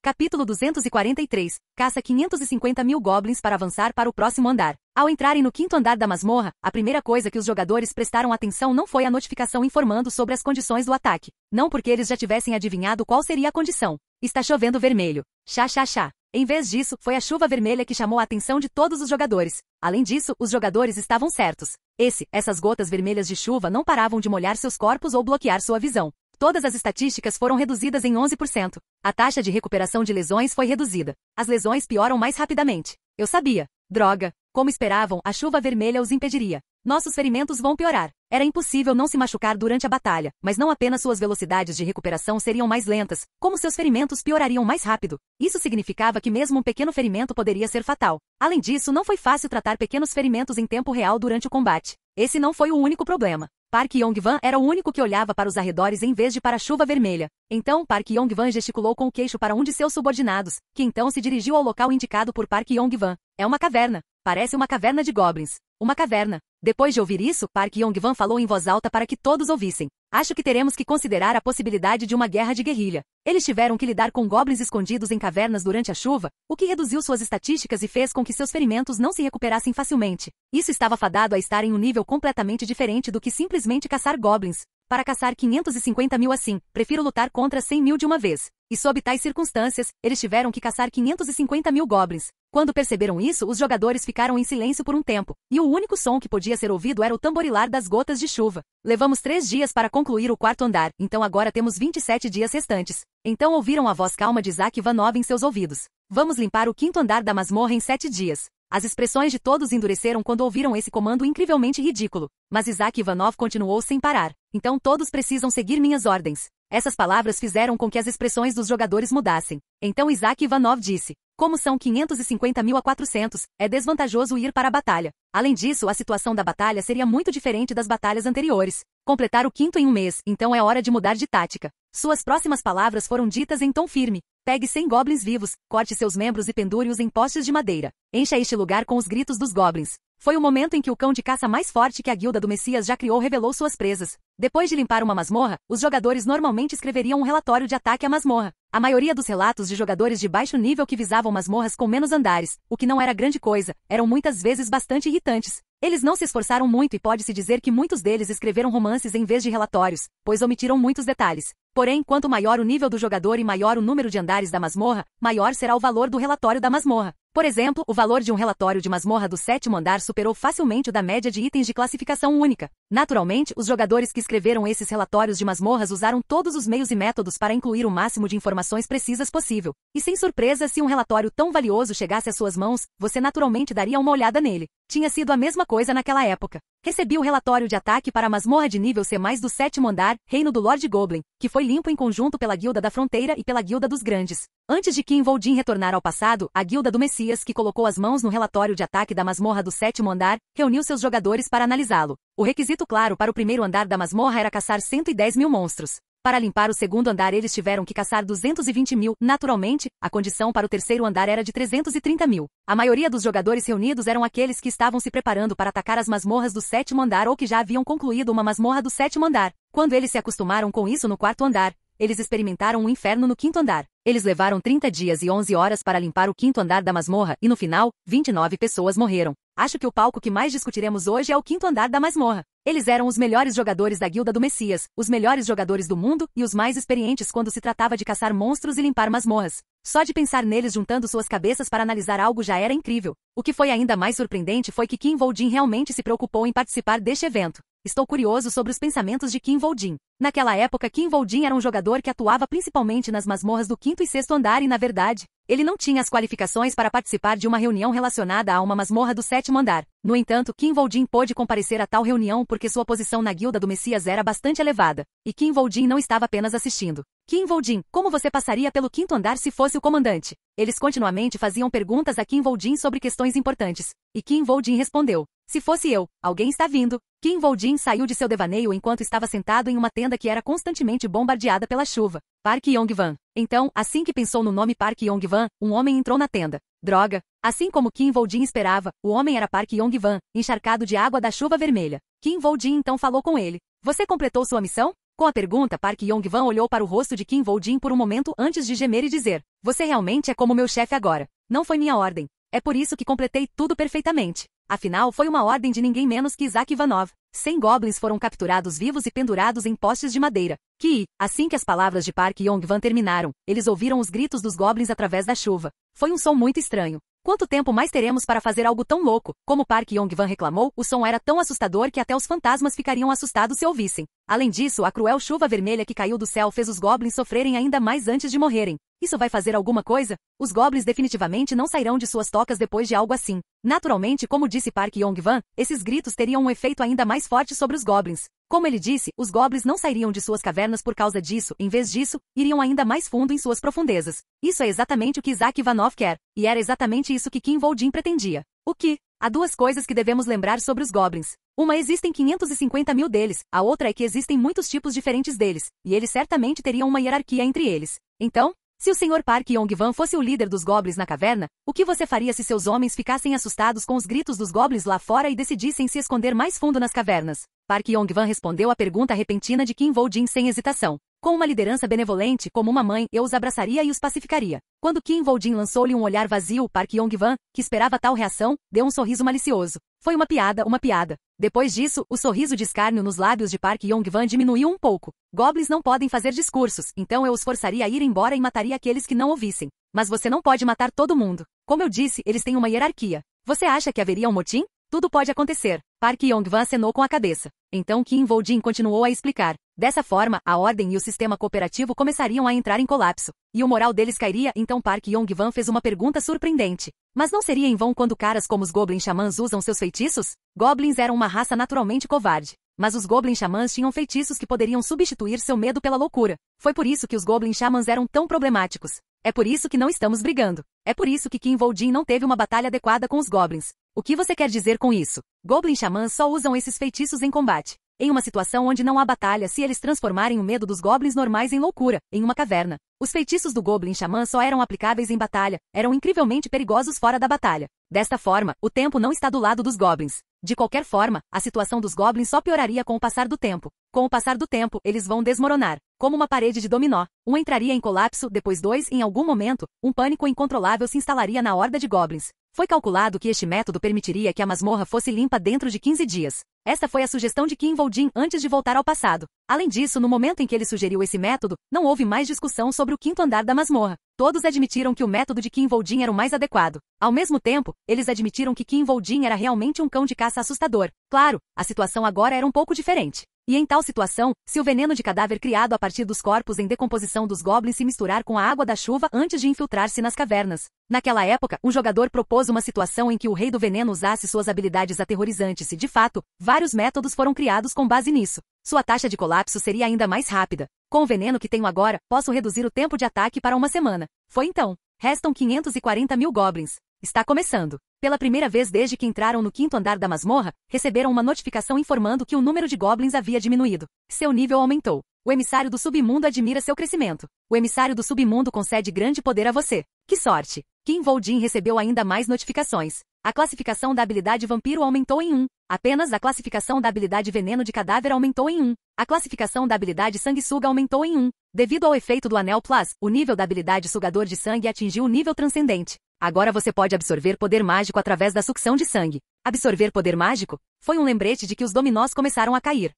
Speaker 1: Capítulo 243. Caça 550.000 goblins para avançar para o próximo andar. Ao entrarem no 5º andar da masmorra, a primeira coisa que os jogadores prestaram atenção não foi a notificação informando sobre as condições do ataque. Não porque eles já tivessem adivinhado qual seria a condição. Está chovendo vermelho. Chá. Em vez disso, foi a chuva vermelha que chamou a atenção de todos os jogadores. Além disso, os jogadores estavam certos. Essas gotas vermelhas de chuva não paravam de molhar seus corpos ou bloquear sua visão. Todas as estatísticas foram reduzidas em 11%. A taxa de recuperação de lesões foi reduzida. As lesões pioram mais rapidamente. Eu sabia. Droga. Como esperavam, a chuva vermelha os impediria. Nossos ferimentos vão piorar. Era impossível não se machucar durante a batalha, mas não apenas suas velocidades de recuperação seriam mais lentas, como seus ferimentos piorariam mais rápido. Isso significava que mesmo um pequeno ferimento poderia ser fatal. Além disso, não foi fácil tratar pequenos ferimentos em tempo real durante o combate. Esse não foi o único problema. Park Yong-wan era o único que olhava para os arredores em vez de para a chuva vermelha. Então Park Yong-wan gesticulou com o queixo para um de seus subordinados, que então se dirigiu ao local indicado por Park Yong-wan. É uma caverna. Parece uma caverna de goblins. Uma caverna. Depois de ouvir isso, Park Yong-wan falou em voz alta para que todos ouvissem. Acho que teremos que considerar a possibilidade de uma guerra de guerrilha. Eles tiveram que lidar com goblins escondidos em cavernas durante a chuva, o que reduziu suas estatísticas e fez com que seus ferimentos não se recuperassem facilmente. Isso estava fadado a estar em um nível completamente diferente do que simplesmente caçar goblins. Para caçar 550.000 assim, prefiro lutar contra 100.000 de uma vez. E sob tais circunstâncias, eles tiveram que caçar 550.000 goblins. Quando perceberam isso, os jogadores ficaram em silêncio por um tempo, e o único som que podia ser ouvido era o tamborilar das gotas de chuva. Levamos 3 dias para concluir o 4º andar, então agora temos 27 dias restantes. Então ouviram a voz calma de Isaac Ivanov em seus ouvidos. Vamos limpar o 5º andar da masmorra em 7 dias. As expressões de todos endureceram quando ouviram esse comando incrivelmente ridículo. Mas Isaac Ivanov continuou sem parar. Então todos precisam seguir minhas ordens. Essas palavras fizeram com que as expressões dos jogadores mudassem. Então Isaac Ivanov disse: como são 550.000 a 400, é desvantajoso ir para a batalha. Além disso, a situação da batalha seria muito diferente das batalhas anteriores. Completar o 5º em um mês, então é hora de mudar de tática. Suas próximas palavras foram ditas em tom firme. Pegue 100 goblins vivos, corte seus membros e pendure-os em postes de madeira. Encha este lugar com os gritos dos goblins. Foi o momento em que o cão de caça mais forte que a guilda do Messias já criou revelou suas presas. Depois de limpar uma masmorra, os jogadores normalmente escreveriam um relatório de ataque à masmorra. A maioria dos relatos de jogadores de baixo nível que visavam masmorras com menos andares, o que não era grande coisa, eram muitas vezes bastante irritantes. Eles não se esforçaram muito e pode-se dizer que muitos deles escreveram romances em vez de relatórios, pois omitiram muitos detalhes. Porém, quanto maior o nível do jogador e maior o número de andares da masmorra, maior será o valor do relatório da masmorra. Por exemplo, o valor de um relatório de masmorra do 7º andar superou facilmente o da média de itens de classificação única. Naturalmente, os jogadores que escreveram esses relatórios de masmorras usaram todos os meios e métodos para incluir o máximo de informações precisas possível. E sem surpresa, se um relatório tão valioso chegasse às suas mãos, você naturalmente daria uma olhada nele. Tinha sido a mesma coisa naquela época. Recebi o relatório de ataque para a masmorra de nível C+, do 7º andar, Reino do Lord Goblin, que foi limpo em conjunto pela Guilda da Fronteira e pela Guilda dos Grandes. Antes de Kim Voldin retornar ao passado, a Guilda do Messias, que colocou as mãos no relatório de ataque da masmorra do 7º andar, reuniu seus jogadores para analisá-lo. O requisito claro para o primeiro andar da masmorra era caçar 110.000 monstros. Para limpar o 2º andar eles tiveram que caçar 220.000. Naturalmente, a condição para o 3º andar era de 330.000. A maioria dos jogadores reunidos eram aqueles que estavam se preparando para atacar as masmorras do 7º andar ou que já haviam concluído uma masmorra do 7º andar. Quando eles se acostumaram com isso no 4º andar, eles experimentaram um inferno no 5º andar. Eles levaram 30 dias e 11 horas para limpar o 5º andar da masmorra e no final, 29 pessoas morreram. Acho que o palco que mais discutiremos hoje é o 5º andar da masmorra. Eles eram os melhores jogadores da Guilda do Messias, os melhores jogadores do mundo e os mais experientes quando se tratava de caçar monstros e limpar masmorras. Só de pensar neles juntando suas cabeças para analisar algo já era incrível. O que foi ainda mais surpreendente foi que Kim Voldin realmente se preocupou em participar deste evento. Estou curioso sobre os pensamentos de Kim Voldin. Naquela época, Kim Voldin era um jogador que atuava principalmente nas masmorras do 5º e 6º andar e, na verdade, ele não tinha as qualificações para participar de uma reunião relacionada a uma masmorra do 7º andar. No entanto, Kim Voldin pôde comparecer a tal reunião porque sua posição na Guilda do Messias era bastante elevada. E Kim Voldin não estava apenas assistindo. Kim Voldin, como você passaria pelo 5º andar se fosse o comandante? Eles continuamente faziam perguntas a Kim Voldin sobre questões importantes. E Kim Voldin respondeu: Se fosse eu, alguém está vindo. Kim Woo-jin saiu de seu devaneio enquanto estava sentado em uma tenda que era constantemente bombardeada pela chuva. Park Yong-wan. Então, assim que pensou no nome Park Yong-wan, um homem entrou na tenda. Droga! Assim como Kim Woo-jin esperava, o homem era Park Yong-wan, encharcado de água da chuva vermelha. Kim Woo-jin então falou com ele. Você completou sua missão? Com a pergunta, Park Yong-wan olhou para o rosto de Kim Woo-jin por um momento antes de gemer e dizer: Você realmente é como meu chefe agora. Não foi minha ordem. É por isso que completei tudo perfeitamente. Afinal, foi uma ordem de ninguém menos que Isaac Ivanov. 100 goblins foram capturados vivos e pendurados em postes de madeira. Assim que as palavras de Park Yong-wan terminaram, eles ouviram os gritos dos goblins através da chuva. Foi um som muito estranho. Quanto tempo mais teremos para fazer algo tão louco? Como Park Yong-wan reclamou, o som era tão assustador que até os fantasmas ficariam assustados se ouvissem. Além disso, a cruel chuva vermelha que caiu do céu fez os goblins sofrerem ainda mais antes de morrerem. Isso vai fazer alguma coisa? Os goblins definitivamente não sairão de suas tocas depois de algo assim. Naturalmente, como disse Park Yong-wan, esses gritos teriam um efeito ainda mais forte sobre os goblins. Como ele disse, os goblins não sairiam de suas cavernas por causa disso, em vez disso, iriam ainda mais fundo em suas profundezas. Isso é exatamente o que Isaac Ivanov quer, e era exatamente isso que Kim Woo-jin pretendia. O que? Há duas coisas que devemos lembrar sobre os goblins. Uma, existem 550 mil deles, a outra é que existem muitos tipos diferentes deles, e eles certamente teriam uma hierarquia entre eles. Então, se o Sr. Park Yong-wan fosse o líder dos goblins na caverna, o que você faria se seus homens ficassem assustados com os gritos dos goblins lá fora e decidissem se esconder mais fundo nas cavernas? Park Yong-wan respondeu à pergunta repentina de Kim Woo-jin sem hesitação. Com uma liderança benevolente como uma mãe, eu os abraçaria e os pacificaria. Quando Kim Woo-jin lançou-lhe um olhar vazio, Park Yong-wan, que esperava tal reação, deu um sorriso malicioso. Foi uma piada, uma piada. Depois disso, o sorriso de escárnio nos lábios de Park Yong-wan diminuiu um pouco. Goblins não podem fazer discursos, então eu os forçaria a ir embora e mataria aqueles que não ouvissem. Mas você não pode matar todo mundo. Como eu disse, eles têm uma hierarquia. Você acha que haveria um motim? Tudo pode acontecer. Park Yong-wan acenou com a cabeça. Então Kim Woo-jin continuou a explicar. Dessa forma, a ordem e o sistema cooperativo começariam a entrar em colapso. E o moral deles cairia, então Park Yong-wan fez uma pergunta surpreendente. Mas não seria em vão quando caras como os Goblin Xamãs usam seus feitiços? Goblins eram uma raça naturalmente covarde. Mas os Goblin Xamãs tinham feitiços que poderiam substituir seu medo pela loucura. Foi por isso que os Goblin Xamãs eram tão problemáticos. É por isso que não estamos brigando. É por isso que Kim Woo-jin não teve uma batalha adequada com os Goblins. O que você quer dizer com isso? Goblin Xamãs só usam esses feitiços em combate. Em uma situação onde não há batalha, se eles transformarem o medo dos Goblins normais em loucura, em uma caverna. Os feitiços do Goblin Xamã só eram aplicáveis em batalha, eram incrivelmente perigosos fora da batalha. Desta forma, o tempo não está do lado dos Goblins. De qualquer forma, a situação dos Goblins só pioraria com o passar do tempo. Com o passar do tempo, eles vão desmoronar. Como uma parede de dominó. Um entraria em colapso, depois dois, em algum momento, um pânico incontrolável se instalaria na horda de Goblins. Foi calculado que este método permitiria que a masmorra fosse limpa dentro de 15 dias. Essa foi a sugestão de Kim Woo-jin antes de voltar ao passado. Além disso, no momento em que ele sugeriu esse método, não houve mais discussão sobre o quinto andar da masmorra. Todos admitiram que o método de Kim Woo-jin era o mais adequado. Ao mesmo tempo, eles admitiram que Kim Woo-jin era realmente um cão de caça assustador. Claro, a situação agora era um pouco diferente. E em tal situação, se o veneno de cadáver criado a partir dos corpos em decomposição dos goblins se misturar com a água da chuva antes de infiltrar-se nas cavernas. Naquela época, um jogador propôs uma situação em que o rei do veneno usasse suas habilidades aterrorizantes e, de fato, vários métodos foram criados com base nisso. Sua taxa de colapso seria ainda mais rápida. Com o veneno que tenho agora, posso reduzir o tempo de ataque para uma semana. Foi então. Restam 540 mil goblins. Está começando. Pela primeira vez desde que entraram no quinto andar da masmorra, receberam uma notificação informando que o número de goblins havia diminuído. Seu nível aumentou. O emissário do submundo admira seu crescimento. O emissário do submundo concede grande poder a você. Que sorte! Kim Woo-jin recebeu ainda mais notificações. A classificação da habilidade vampiro aumentou em 1. Apenas a classificação da habilidade veneno de cadáver aumentou em 1. A classificação da habilidade sanguessuga aumentou em 1. Devido ao efeito do Anel Plus, o nível da habilidade sugador de sangue atingiu o nível transcendente. Agora você pode absorver poder mágico através da sucção de sangue. Absorver poder mágico? Foi um lembrete de que os dominós começaram a cair.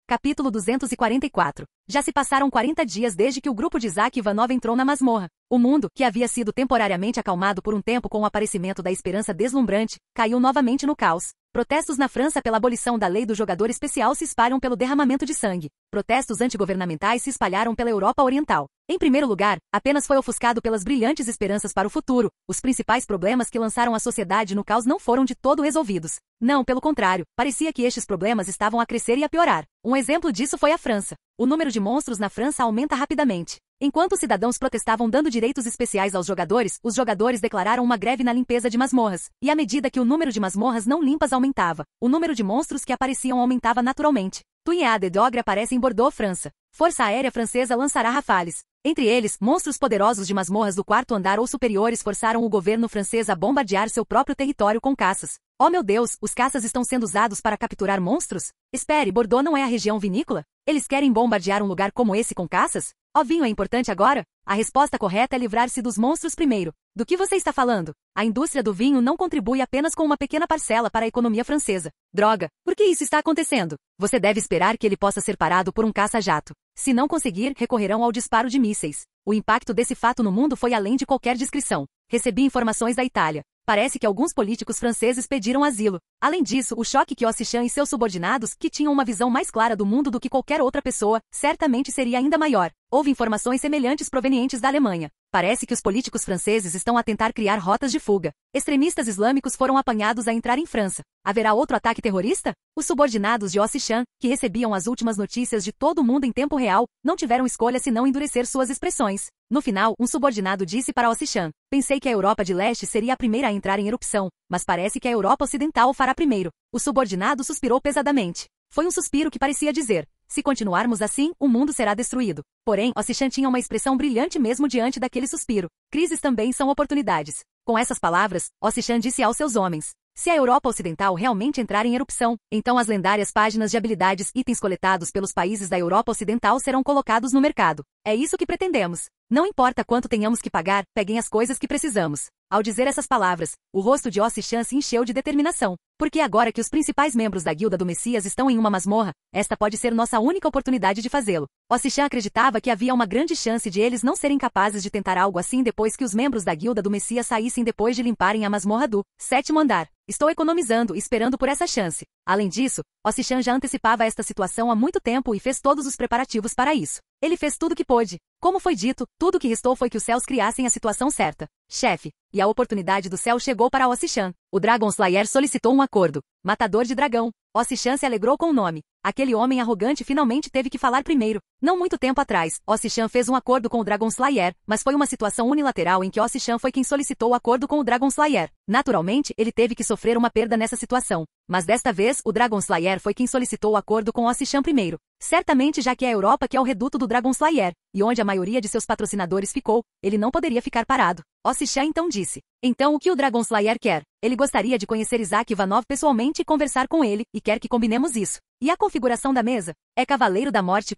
Speaker 1: Capítulo 244. Já se passaram 40 dias desde que o grupo de Isaac Ivanov entrou na masmorra. O mundo, que havia sido temporariamente acalmado por um tempo com o aparecimento da esperança deslumbrante, caiu novamente no caos. Protestos na França pela abolição da lei do jogador especial se espalham pelo derramamento de sangue. Protestos antigovernamentais se espalharam pela Europa Oriental. Em primeiro lugar, apenas foi ofuscado pelas brilhantes esperanças para o futuro. Os principais problemas que lançaram a sociedade no caos não foram de todo resolvidos. Não, pelo contrário, parecia que estes problemas estavam a crescer e a piorar. Um exemplo disso foi a França. O número de monstros na França aumenta rapidamente. Enquanto os cidadãos protestavam dando direitos especiais aos jogadores, os jogadores declararam uma greve na limpeza de masmorras. E à medida que o número de masmorras não limpas aumentava, o número de monstros que apareciam aumentava naturalmente. Tunha de Dogre aparece em Bordeaux, França. Força Aérea Francesa lançará Rafales. Entre eles, monstros poderosos de masmorras do quarto andar ou superiores forçaram o governo francês a bombardear seu próprio território com caças. Oh meu Deus, os caças estão sendo usados para capturar monstros? Espere, Bordeaux não é a região vinícola? Eles querem bombardear um lugar como esse com caças? O vinho é importante agora? A resposta correta é livrar-se dos monstros primeiro. Do que você está falando? A indústria do vinho não contribui apenas com uma pequena parcela para a economia francesa. Droga, por que isso está acontecendo? Você deve esperar que ele possa ser parado por um caça-jato. Se não conseguir, recorrerão ao disparo de mísseis. O impacto desse fato no mundo foi além de qualquer descrição. Recebi informações da Itália. Parece que alguns políticos franceses pediram asilo. Além disso, o choque que Ossichan e seus subordinados, que tinham uma visão mais clara do mundo do que qualquer outra pessoa, certamente seria ainda maior. Houve informações semelhantes provenientes da Alemanha. Parece que os políticos franceses estão a tentar criar rotas de fuga. Extremistas islâmicos foram apanhados a entrar em França. Haverá outro ataque terrorista? Os subordinados de Ossichan, que recebiam as últimas notícias de todo o mundo em tempo real, não tiveram escolha senão endurecer suas expressões. No final, um subordinado disse para Ossichan: "Pensei que a Europa de Leste seria a primeira a entrar em erupção, mas parece que a Europa Ocidental o fará primeiro." O subordinado suspirou pesadamente. Foi um suspiro que parecia dizer: "Se continuarmos assim, o mundo será destruído." Porém, Ossichan tinha uma expressão brilhante mesmo diante daquele suspiro. Crises também são oportunidades. Com essas palavras, Ossichan disse aos seus homens: "Se a Europa Ocidental realmente entrar em erupção, então as lendárias páginas de habilidades itens coletados pelos países da Europa Ocidental serão colocados no mercado. É isso que pretendemos. Não importa quanto tenhamos que pagar, peguem as coisas que precisamos." Ao dizer essas palavras, o rosto de Ossichan se encheu de determinação. Porque agora que os principais membros da Guilda do Messias estão em uma masmorra, esta pode ser nossa única oportunidade de fazê-lo. Ossichan acreditava que havia uma grande chance de eles não serem capazes de tentar algo assim depois que os membros da Guilda do Messias saíssem depois de limparem a masmorra do 7º andar. Estou economizando e esperando por essa chance. Além disso, Ossichan já antecipava esta situação há muito tempo e fez todos os preparativos para isso. Ele fez tudo o que pôde. Como foi dito, tudo o que restou foi que os céus criassem a situação certa. Chefe. E a oportunidade do céu chegou para Ossichan. O Dragon Slayer solicitou um acordo. Matador de dragão. Ossichan se alegrou com o nome. Aquele homem arrogante finalmente teve que falar primeiro. Não muito tempo atrás, Ossichan fez um acordo com o Dragon Slayer, mas foi uma situação unilateral em que Ossichan foi quem solicitou o acordo com o Dragon Slayer. Naturalmente, ele teve que sofrer uma perda nessa situação. Mas desta vez, o Dragon Slayer foi quem solicitou o acordo com Ossichan primeiro. Certamente, já que é a Europa que é o reduto do Dragon Slayer, e onde a maioria de seus patrocinadores ficou, ele não poderia ficar parado. Ossichan então disse: "Então o que o Dragon Slayer quer? Ele gostaria de conhecer Isaac Ivanov pessoalmente e conversar com ele, e quer que combinemos isso. E a configuração da mesa? É Cavaleiro da Morte.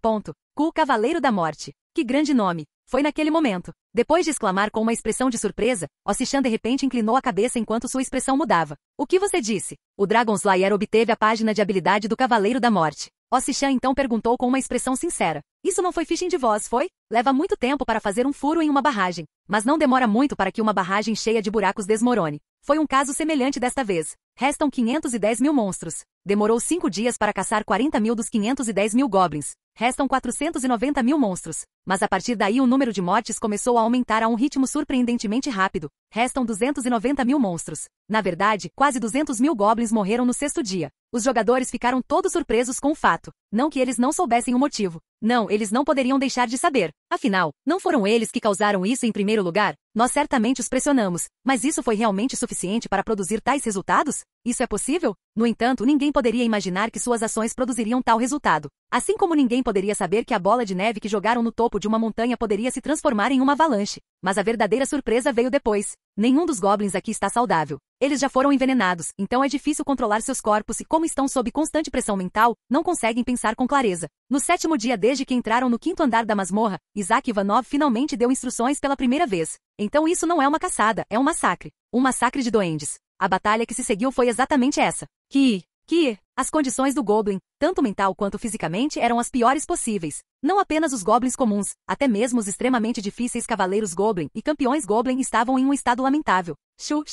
Speaker 1: Cavaleiro da Morte. Que grande nome!" Foi naquele momento. Depois de exclamar com uma expressão de surpresa, Ossichan de repente inclinou a cabeça enquanto sua expressão mudava. "O que você disse?" O Dragon Slayer obteve a página de habilidade do Cavaleiro da Morte. Ossichan então perguntou com uma expressão sincera: "Isso não foi phishing de voz, foi? Leva muito tempo para fazer um furo em uma barragem, mas não demora muito para que uma barragem cheia de buracos desmorone. Foi um caso semelhante desta vez. Restam 510 mil monstros. Demorou 5 dias para caçar 40 mil dos 510 mil goblins. Restam 490 mil monstros. Mas a partir daí o número de mortes começou a aumentar a um ritmo surpreendentemente rápido. Restam 290 mil monstros. Na verdade, quase 200 mil goblins morreram no 6º dia. Os jogadores ficaram todos surpresos com o fato. Não que eles não soubessem o motivo. Não, eles não poderiam deixar de saber. Afinal, não foram eles que causaram isso em primeiro lugar? Nós certamente os pressionamos. Mas isso foi realmente suficiente para produzir tais resultados? Isso é possível? No entanto, ninguém poderia imaginar que suas ações produziriam tal resultado. Assim como ninguém poderia saber que a bola de neve que jogaram no topo de uma montanha poderia se transformar em uma avalanche. Mas a verdadeira surpresa veio depois. Nenhum dos goblins aqui está saudável. Eles já foram envenenados, então é difícil controlar seus corpos e, como estão sob constante pressão mental, não conseguem pensar com clareza. No 7º dia desde que entraram no 5º andar da masmorra, Isaac Ivanov finalmente deu instruções pela primeira vez. Então isso não é uma caçada, é um massacre. Um massacre de duendes. A batalha que se seguiu foi exatamente essa. As condições do Goblin, tanto mental quanto fisicamente, eram as piores possíveis. Não apenas os Goblins comuns, até mesmo os extremamente difíceis Cavaleiros Goblin e Campeões Goblin estavam em um estado lamentável. Chu.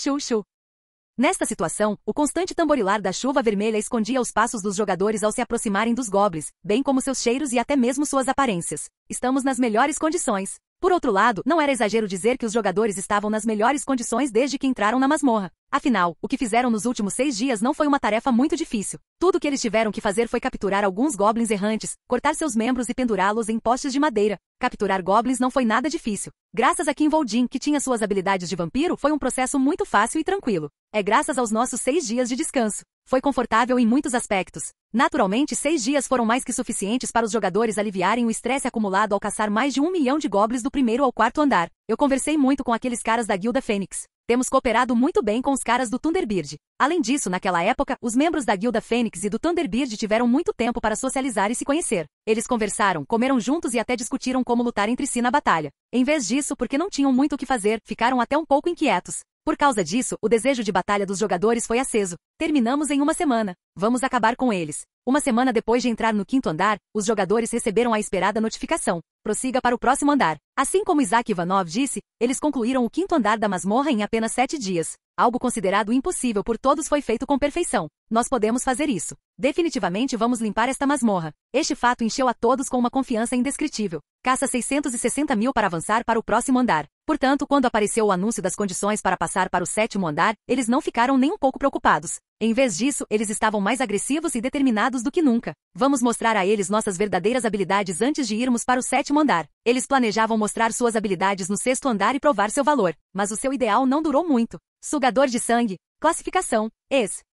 Speaker 1: Nesta situação, o constante tamborilar da chuva vermelha escondia os passos dos jogadores ao se aproximarem dos Goblins, bem como seus cheiros e até mesmo suas aparências. Estamos nas melhores condições. Por outro lado, não era exagero dizer que os jogadores estavam nas melhores condições desde que entraram na masmorra. Afinal, o que fizeram nos últimos 6 dias não foi uma tarefa muito difícil. Tudo o que eles tiveram que fazer foi capturar alguns goblins errantes, cortar seus membros e pendurá-los em postes de madeira. Capturar goblins não foi nada difícil. Graças a Kim Vol'jin, que tinha suas habilidades de vampiro, foi um processo muito fácil e tranquilo. É graças aos nossos 6 dias de descanso. Foi confortável em muitos aspectos. Naturalmente, 6 dias foram mais que suficientes para os jogadores aliviarem o estresse acumulado ao caçar mais de 1 milhão de goblins do primeiro ao 4º andar. Eu conversei muito com aqueles caras da Guilda Fênix. Temos cooperado muito bem com os caras do Thunderbird. Além disso, naquela época, os membros da Guilda Fênix e do Thunderbird tiveram muito tempo para socializar e se conhecer. Eles conversaram, comeram juntos e até discutiram como lutar entre si na batalha. Em vez disso, porque não tinham muito o que fazer, ficaram até um pouco inquietos. Por causa disso, o desejo de batalha dos jogadores foi aceso. Terminamos em uma semana. Vamos acabar com eles. Uma semana depois de entrar no 5º andar, os jogadores receberam a esperada notificação. Prossiga para o próximo andar. Assim como Isaac Ivanov disse, eles concluíram o 5º andar da masmorra em apenas 7 dias. Algo considerado impossível por todos foi feito com perfeição. Nós podemos fazer isso. Definitivamente vamos limpar esta masmorra. Este fato encheu a todos com uma confiança indescritível. Caça 660 mil para avançar para o próximo andar. Portanto, quando apareceu o anúncio das condições para passar para o 7º andar, eles não ficaram nem um pouco preocupados. Em vez disso, eles estavam mais agressivos e determinados do que nunca. Vamos mostrar a eles nossas verdadeiras habilidades antes de irmos para o 7º andar. Eles planejavam mostrar suas habilidades no 6º andar e provar seu valor. Mas o seu ideal não durou muito. Sugador de sangue. Classificação.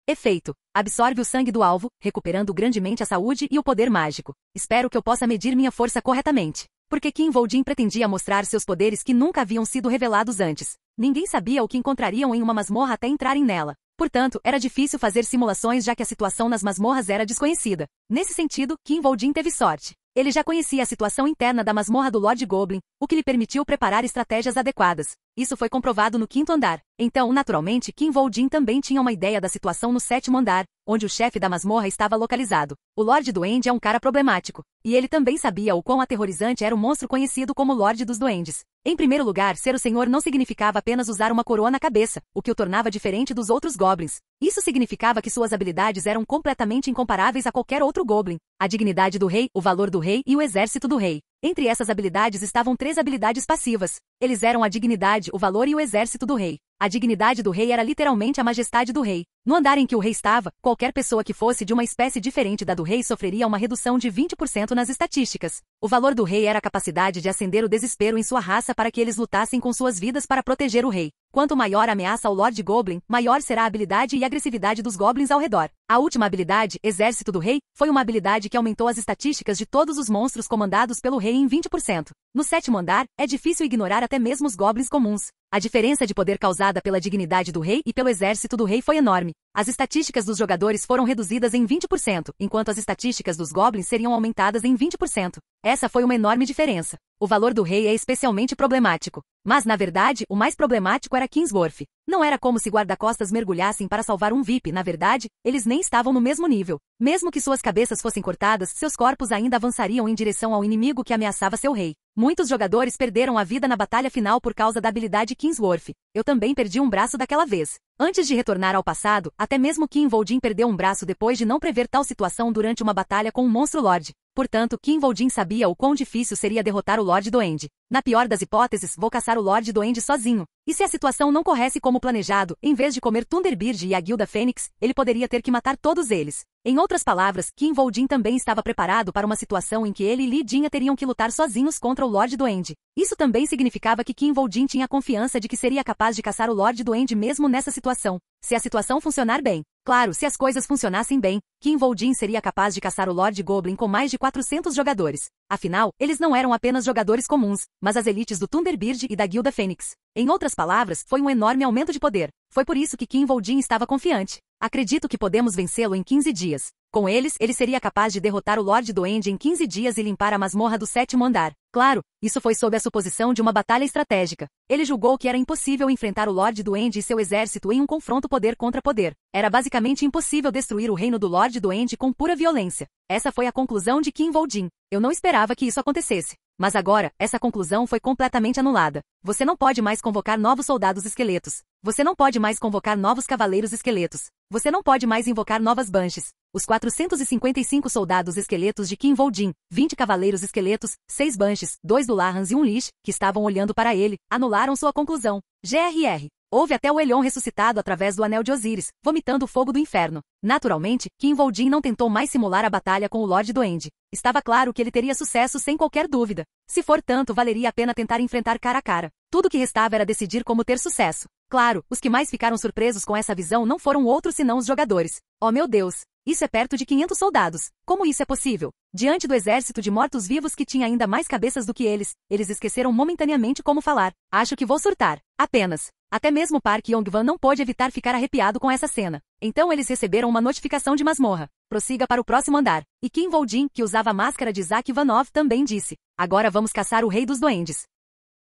Speaker 1: Efeito. Absorve o sangue do alvo, recuperando grandemente a saúde e o poder mágico. Espero que eu possa medir minha força corretamente. Porque Kim Vol'jin pretendia mostrar seus poderes que nunca haviam sido revelados antes. Ninguém sabia o que encontrariam em uma masmorra até entrarem nela. Portanto, era difícil fazer simulações já que a situação nas masmorras era desconhecida. Nesse sentido, Kim Vol'jin teve sorte. Ele já conhecia a situação interna da masmorra do Lord Goblin, o que lhe permitiu preparar estratégias adequadas. Isso foi comprovado no 5º andar. Então, naturalmente, Kim Vol'jin também tinha uma ideia da situação no 7º andar, onde o chefe da masmorra estava localizado. O Lorde Duende é um cara problemático. E ele também sabia o quão aterrorizante era o monstro conhecido como Lorde dos Duendes. Em primeiro lugar, ser o senhor não significava apenas usar uma coroa na cabeça, o que o tornava diferente dos outros goblins. Isso significava que suas habilidades eram completamente incomparáveis a qualquer outro goblin. A dignidade do rei, o valor do rei e o exército do rei. Entre essas habilidades estavam 3 habilidades passivas. Eles eram a dignidade, o valor e o exército do rei. A dignidade do rei era literalmente a majestade do rei. No andar em que o rei estava, qualquer pessoa que fosse de uma espécie diferente da do rei sofreria uma redução de 20% nas estatísticas. O valor do rei era a capacidade de acender o desespero em sua raça para que eles lutassem com suas vidas para proteger o rei. Quanto maior a ameaça ao Lord Goblin, maior será a habilidade e agressividade dos goblins ao redor. A última habilidade, Exército do Rei, foi uma habilidade que aumentou as estatísticas de todos os monstros comandados pelo rei em 20%. No 7º andar, é difícil ignorar até mesmo os goblins comuns. A diferença de poder causada pela dignidade do rei e pelo exército do rei foi enorme. As estatísticas dos jogadores foram reduzidas em 20%, enquanto as estatísticas dos goblins seriam aumentadas em 20%. Essa foi uma enorme diferença. O valor do rei é especialmente problemático. Mas, na verdade, o mais problemático era Kingsworth. Não era como se guarda-costas mergulhassem para salvar um VIP, na verdade, eles nem estavam no mesmo nível. Mesmo que suas cabeças fossem cortadas, seus corpos ainda avançariam em direção ao inimigo que ameaçava seu rei. Muitos jogadores perderam a vida na batalha final por causa da habilidade Kingsworth. Eu também perdi um braço daquela vez. Antes de retornar ao passado, até mesmo Kim Vol'jin perdeu um braço depois de não prever tal situação durante uma batalha com um monstro Lorde. Portanto, Kim Vol'jin sabia o quão difícil seria derrotar o Lorde Duende. Na pior das hipóteses, vou caçar o Lorde Duende sozinho. E se a situação não corresse como planejado, em vez de comer Thunderbird e a Guilda Fênix, ele poderia ter que matar todos eles. Em outras palavras, Kim Vol'jin também estava preparado para uma situação em que ele e Li Jinha teriam que lutar sozinhos contra o Lorde Duende. Isso também significava que Kim Vol'jin tinha confiança de que seria capaz de caçar o Lorde Duende mesmo nessa situação. Se a situação funcionar bem. Claro, se as coisas funcionassem bem, Kim Vol'jin seria capaz de caçar o Lord Goblin com mais de 400 jogadores. Afinal, eles não eram apenas jogadores comuns, mas as elites do Thunderbird e da Guilda Fênix. Em outras palavras, foi um enorme aumento de poder. Foi por isso que Kim Vol'jin estava confiante. Acredito que podemos vencê-lo em 15 dias. Com eles, ele seria capaz de derrotar o Lorde Duende em 15 dias e limpar a masmorra do 7º andar. Claro, isso foi sob a suposição de uma batalha estratégica. Ele julgou que era impossível enfrentar o Lorde Duende e seu exército em um confronto poder contra poder. Era basicamente impossível destruir o reino do Lorde Duende com pura violência. Essa foi a conclusão de Kim Vol'jin. Eu não esperava que isso acontecesse. Mas agora, essa conclusão foi completamente anulada. Você não pode mais convocar novos soldados esqueletos. Você não pode mais convocar novos cavaleiros esqueletos. Você não pode mais invocar novas Banshees. Os 455 soldados esqueletos de Kim Vol-jin, 20 cavaleiros esqueletos, 6 Banshees, 2 Dullahans e um Lich, que estavam olhando para ele, anularam sua conclusão. GRR. Houve até o Elyon ressuscitado através do Anel de Osíris, vomitando o fogo do inferno. Naturalmente, Kim Vol-jin não tentou mais simular a batalha com o Lorde Duende. Estava claro que ele teria sucesso sem qualquer dúvida. Se for tanto, valeria a pena tentar enfrentar cara a cara. Tudo o que restava era decidir como ter sucesso. Claro, os que mais ficaram surpresos com essa visão não foram outros senão os jogadores. Oh meu Deus! Isso é perto de 500 soldados. Como isso é possível? Diante do exército de mortos-vivos que tinha ainda mais cabeças do que eles esqueceram momentaneamente como falar. Acho que vou surtar. Apenas. Até mesmo Park Yong-wan não pôde evitar ficar arrepiado com essa cena. Então eles receberam uma notificação de masmorra. Prossiga para o próximo andar. E Kim Vol-jin, que usava a máscara de Isaac Ivanov, também disse. Agora vamos caçar o Rei dos Duendes.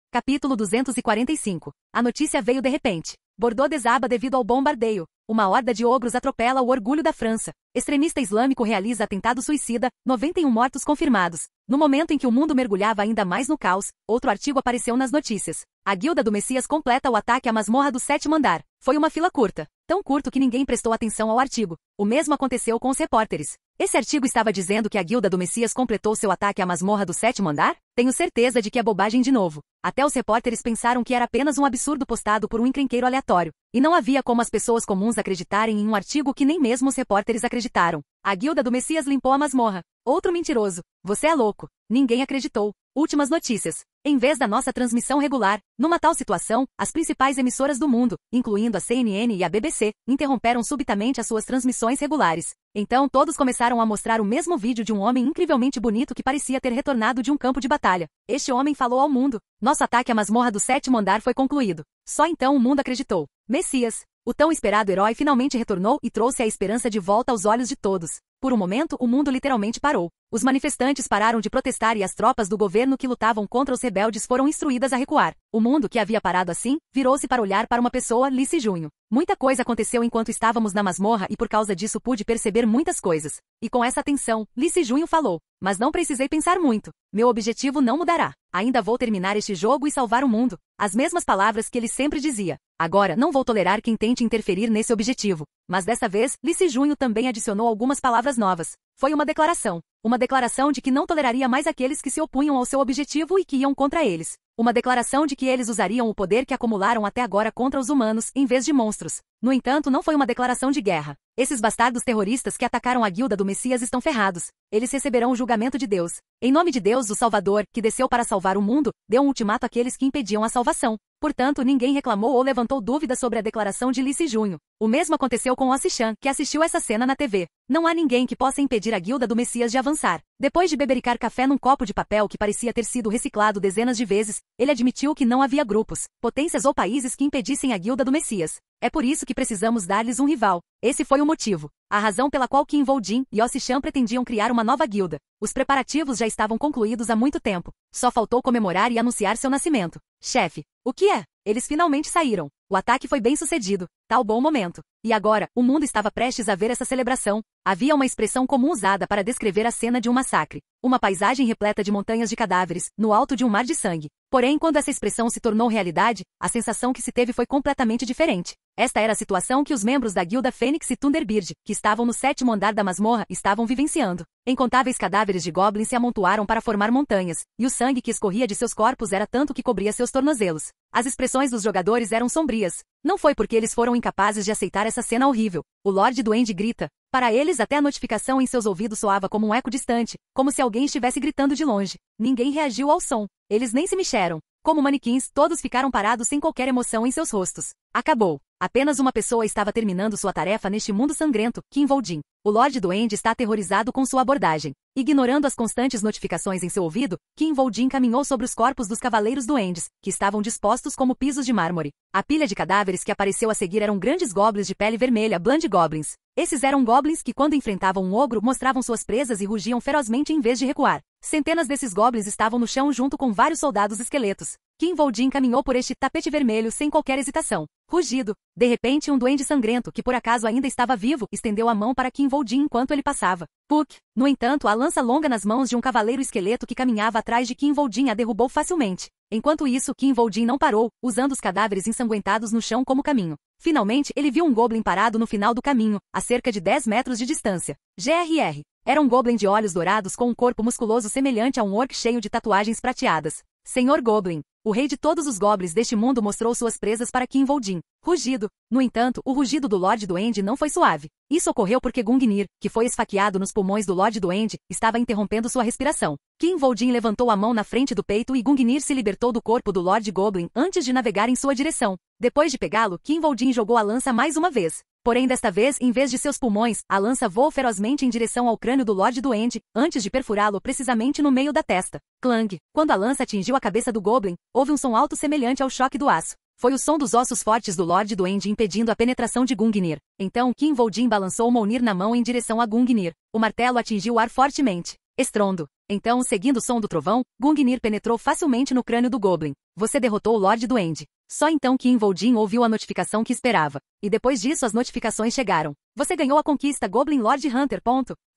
Speaker 1: Capítulo 245. A notícia veio de repente. Bordeaux desaba devido ao bombardeio. Uma horda de ogros atropela o orgulho da França. Extremista islâmico realiza atentado suicida, 91 mortos confirmados. No momento em que o mundo mergulhava ainda mais no caos, outro artigo apareceu nas notícias. A Guilda do Messias completa o ataque à masmorra do 7º andar. Foi uma fila curta. Tão curto que ninguém prestou atenção ao artigo. O mesmo aconteceu com os repórteres. Esse artigo estava dizendo que a Guilda do Messias completou seu ataque à masmorra do 7º andar? Tenho certeza de que é bobagem de novo. Até os repórteres pensaram que era apenas um absurdo postado por um encrenqueiro aleatório. E não havia como as pessoas comuns acreditarem em um artigo que nem mesmo os repórteres acreditaram. A Guilda do Messias limpou a masmorra. Outro mentiroso. Você é louco. Ninguém acreditou. Últimas notícias. Em vez da nossa transmissão regular, numa tal situação, as principais emissoras do mundo, incluindo a CNN e a BBC, interromperam subitamente as suas transmissões regulares. Então todos começaram a mostrar o mesmo vídeo de um homem incrivelmente bonito que parecia ter retornado de um campo de batalha. Este homem falou ao mundo. Nosso ataque à masmorra do 7º andar foi concluído. Só então o mundo acreditou. Messias. O tão esperado herói finalmente retornou e trouxe a esperança de volta aos olhos de todos. Por um momento, o mundo literalmente parou. Os manifestantes pararam de protestar e as tropas do governo que lutavam contra os rebeldes foram instruídas a recuar. O mundo, que havia parado assim, virou-se para olhar para uma pessoa, Lee Se-junho. Muita coisa aconteceu enquanto estávamos na masmorra e por causa disso pude perceber muitas coisas. E com essa atenção, Lee Se-junho falou. Mas não precisei pensar muito. Meu objetivo não mudará. Ainda vou terminar este jogo e salvar o mundo. As mesmas palavras que ele sempre dizia. Agora, não vou tolerar quem tente interferir nesse objetivo. Mas dessa vez, Lee Se-junho também adicionou algumas palavras novas. Foi uma declaração. Uma declaração de que não toleraria mais aqueles que se opunham ao seu objetivo e que iam contra eles. Uma declaração de que eles usariam o poder que acumularam até agora contra os humanos, em vez de monstros. No entanto, não foi uma declaração de guerra. Esses bastardos terroristas que atacaram a Guilda do Messias estão ferrados. Eles receberão o julgamento de Deus. Em nome de Deus, o Salvador, que desceu para salvar o mundo, deu um ultimato àqueles que impediam a salvação. Portanto, ninguém reclamou ou levantou dúvidas sobre a declaração de Lee Se-junho. O mesmo aconteceu com Ossi-chan, que assistiu essa cena na TV. Não há ninguém que possa impedir a Guilda do Messias de avançar. Depois de bebericar café num copo de papel que parecia ter sido reciclado dezenas de vezes, ele admitiu que não havia grupos, potências ou países que impedissem a Guilda do Messias. É por isso que precisamos dar-lhes um rival. Esse foi o motivo. A razão pela qual Kim Vol-jin e Ossi-chan pretendiam criar uma nova guilda. Os preparativos já estavam concluídos há muito tempo. Só faltou comemorar e anunciar seu nascimento. Chefe, o que é? Eles finalmente saíram. O ataque foi bem sucedido. Tal bom momento. E agora, o mundo estava prestes a ver essa celebração. Havia uma expressão comum usada para descrever a cena de um massacre. Uma paisagem repleta de montanhas de cadáveres, no alto de um mar de sangue. Porém, quando essa expressão se tornou realidade, a sensação que se teve foi completamente diferente. Esta era a situação que os membros da Guilda Fênix e Thunderbird, que estavam no 7º andar da masmorra, estavam vivenciando. Incontáveis cadáveres de goblins se amontoaram para formar montanhas, e o sangue que escorria de seus corpos era tanto que cobria seus tornozelos. As expressões dos jogadores eram sombrias. Não foi porque eles foram incapazes de aceitar essa cena horrível. O Lorde Duende grita. Para eles, até a notificação em seus ouvidos soava como um eco distante, como se alguém estivesse gritando de longe. Ninguém reagiu ao som. Eles nem se mexeram. Como manequins, todos ficaram parados sem qualquer emoção em seus rostos. Acabou. Apenas uma pessoa estava terminando sua tarefa neste mundo sangrento, Kim Vol-jin. O Lorde Duende está aterrorizado com sua abordagem. Ignorando as constantes notificações em seu ouvido, Kim Vol-jin caminhou sobre os corpos dos cavaleiros duendes, que estavam dispostos como pisos de mármore. A pilha de cadáveres que apareceu a seguir eram grandes goblins de pele vermelha, Blood Goblins. Esses eram goblins que, quando enfrentavam um ogro, mostravam suas presas e rugiam ferozmente em vez de recuar. Centenas desses goblins estavam no chão junto com vários soldados esqueletos. Kim Vol-jin caminhou por este tapete vermelho sem qualquer hesitação. Rugido. De repente, um duende sangrento, que por acaso ainda estava vivo, estendeu a mão para Kim Vol-jin enquanto ele passava. Puck! No entanto, a lança longa nas mãos de um cavaleiro esqueleto que caminhava atrás de Kim Vol-jin a derrubou facilmente. Enquanto isso, Kim Vol-jin não parou, usando os cadáveres ensanguentados no chão como caminho. Finalmente, ele viu um goblin parado no final do caminho, a cerca de 10 metros de distância. GRR. Era um goblin de olhos dourados com um corpo musculoso semelhante a um orc cheio de tatuagens prateadas. Senhor Goblin. O rei de todos os goblins deste mundo mostrou suas presas para Kim Vol-jin. Rugido. No entanto, o rugido do Lorde Duende não foi suave. Isso ocorreu porque Gungnir, que foi esfaqueado nos pulmões do Lorde Duende, estava interrompendo sua respiração. Kim Vol-jin levantou a mão na frente do peito e Gungnir se libertou do corpo do Lorde Goblin antes de navegar em sua direção. Depois de pegá-lo, Kim Vol-jin jogou a lança mais uma vez. Porém, desta vez, em vez de seus pulmões, a lança voou ferozmente em direção ao crânio do Lorde Duende, antes de perfurá-lo precisamente no meio da testa. Clang! Quando a lança atingiu a cabeça do Goblin, houve um som alto semelhante ao choque do aço. Foi o som dos ossos fortes do Lorde Duende impedindo a penetração de Gungnir. Então, Kim Vol-jin balançou o Mjolnir na mão em direção a Gungnir. O martelo atingiu o ar fortemente. Estrondo. Então, seguindo o som do trovão, Gungnir penetrou facilmente no crânio do Goblin. Você derrotou o Lorde Duende. Só então Kim Vol-jin ouviu a notificação que esperava. E depois disso as notificações chegaram. Você ganhou a conquista Goblin Lord Hunter.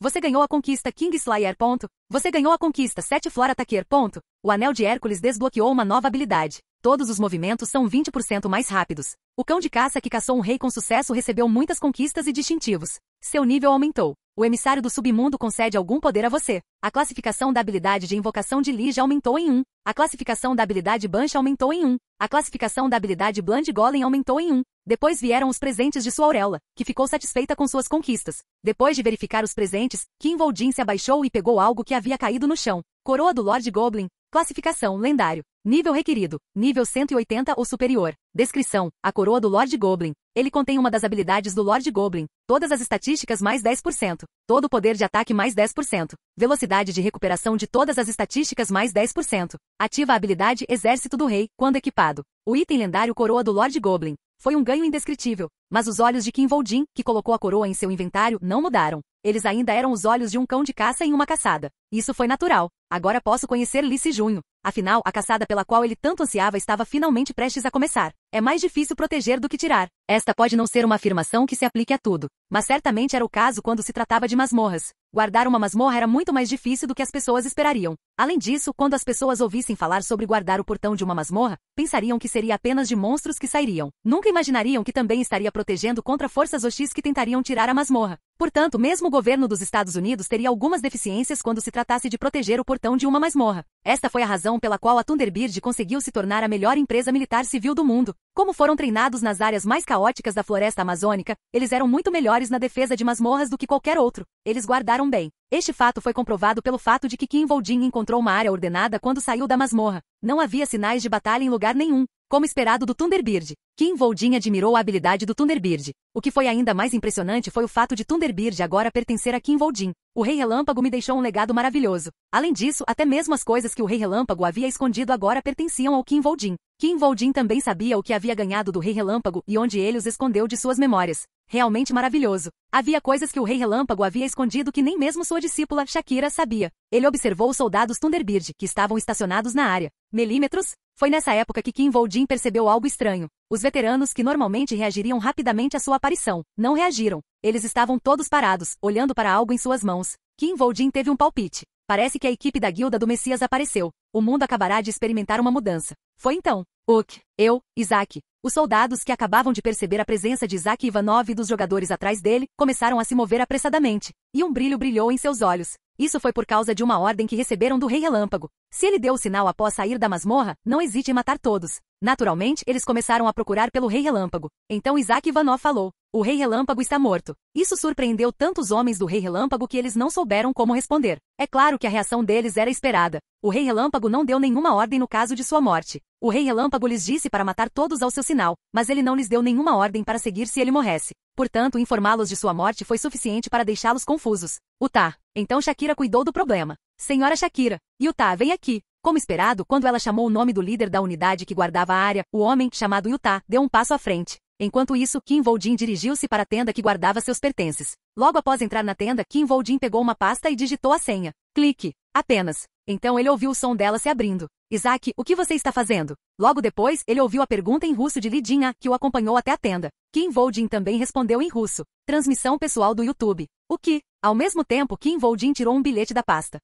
Speaker 1: Você ganhou a conquista King Slayer. Você ganhou a conquista 7 Flor Attacker. O Anel de Hércules desbloqueou uma nova habilidade. Todos os movimentos são 20% mais rápidos. O cão de caça que caçou um rei com sucesso recebeu muitas conquistas e distintivos. Seu nível aumentou. O emissário do submundo concede algum poder a você. A classificação da habilidade de invocação de Lige aumentou em 1. A classificação da habilidade Banshee aumentou em 1. A classificação da habilidade Blind Golem aumentou em 1. Depois vieram os presentes de sua auréola, que ficou satisfeita com suas conquistas. Depois de verificar os presentes, Kim Vol-jin se abaixou e pegou algo que havia caído no chão. Coroa do Lorde Goblin. Classificação lendário. Nível requerido. Nível 180 ou superior. Descrição. A coroa do Lorde Goblin. Ele contém uma das habilidades do Lorde Goblin. Todas as estatísticas mais 10%. Todo o poder de ataque mais 10%. Velocidade de recuperação de todas as estatísticas mais 10%. Ativa a habilidade Exército do Rei, quando equipado. O item lendário Coroa do Lorde Goblin. Foi um ganho indescritível. Mas os olhos de Kim Vol-jin, que colocou a coroa em seu inventário, não mudaram. Eles ainda eram os olhos de um cão de caça em uma caçada. Isso foi natural. Agora posso conhecer Lice Junho. Afinal, a caçada pela qual ele tanto ansiava estava finalmente prestes a começar. É mais difícil proteger do que tirar. Esta pode não ser uma afirmação que se aplique a tudo, mas certamente era o caso quando se tratava de masmorras. Guardar uma masmorra era muito mais difícil do que as pessoas esperariam. Além disso, quando as pessoas ouvissem falar sobre guardar o portão de uma masmorra, pensariam que seria apenas de monstros que sairiam. Nunca imaginariam que também estaria protegendo contra forças hostis que tentariam tirar a masmorra. Portanto, mesmo o governo dos Estados Unidos teria algumas deficiências quando se tratasse de proteger o portão de uma masmorra. Esta foi a razão pela qual a Thunderbird conseguiu se tornar a melhor empresa militar civil do mundo. Como foram treinados nas áreas mais caóticas da floresta amazônica, eles eram muito melhores na defesa de masmorras do que qualquer outro. Eles guardaram bem. Este fato foi comprovado pelo fato de que Kim Vol-jin encontrou uma área ordenada quando saiu da masmorra. Não havia sinais de batalha em lugar nenhum, como esperado do Thunderbird. Kim Vol-jin admirou a habilidade do Thunderbird. O que foi ainda mais impressionante foi o fato de Thunderbird agora pertencer a Kim Vol-jin. O Rei Relâmpago me deixou um legado maravilhoso. Além disso, até mesmo as coisas que o Rei Relâmpago havia escondido agora pertenciam ao Kim Vol-jin. Kim Vol-jin também sabia o que havia ganhado do Rei Relâmpago e onde ele os escondeu de suas memórias. Realmente maravilhoso. Havia coisas que o Rei Relâmpago havia escondido que nem mesmo sua discípula, Shakira, sabia. Ele observou os soldados Thunderbird, que estavam estacionados na área. Milímetros? Foi nessa época que Kim Vol-jin percebeu algo estranho. Os veteranos que normalmente reagiriam rapidamente à sua aparição, não reagiram. Eles estavam todos parados, olhando para algo em suas mãos. Kim Vol-jin teve um palpite. Parece que a equipe da Guilda do Messias apareceu. O mundo acabará de experimentar uma mudança. Foi então. Uck, eu, Isaac. Os soldados que acabavam de perceber a presença de Isaac Ivanov e dos jogadores atrás dele, começaram a se mover apressadamente. E um brilho brilhou em seus olhos. Isso foi por causa de uma ordem que receberam do Rei Relâmpago. Se ele deu o sinal após sair da masmorra, não hesite em matar todos. Naturalmente, eles começaram a procurar pelo Rei Relâmpago. Então Isaac Ivanov falou: o Rei Relâmpago está morto. Isso surpreendeu tanto os homens do Rei Relâmpago que eles não souberam como responder. É claro que a reação deles era esperada. O Rei Relâmpago não deu nenhuma ordem no caso de sua morte. O Rei Relâmpago lhes disse para matar todos ao seu sinal, mas ele não lhes deu nenhuma ordem para seguir se ele morresse. Portanto, informá-los de sua morte foi suficiente para deixá-los confusos. Utah. Então Shakira cuidou do problema. Senhora Shakira. Utah, vem aqui. Como esperado, quando ela chamou o nome do líder da unidade que guardava a área, o homem, chamado Utah, deu um passo à frente. Enquanto isso, Kim Vol-jin dirigiu-se para a tenda que guardava seus pertences. Logo após entrar na tenda, Kim Vol-jin pegou uma pasta e digitou a senha. Clique. Apenas. Então ele ouviu o som dela se abrindo. Isaac, o que você está fazendo? Logo depois, ele ouviu a pergunta em russo de Li Jin-a, que o acompanhou até a tenda. Kim Vol-jin também respondeu em russo. Transmissão pessoal do YouTube. O que? Ao mesmo tempo, Kim Vol-jin tirou um bilhete da pasta.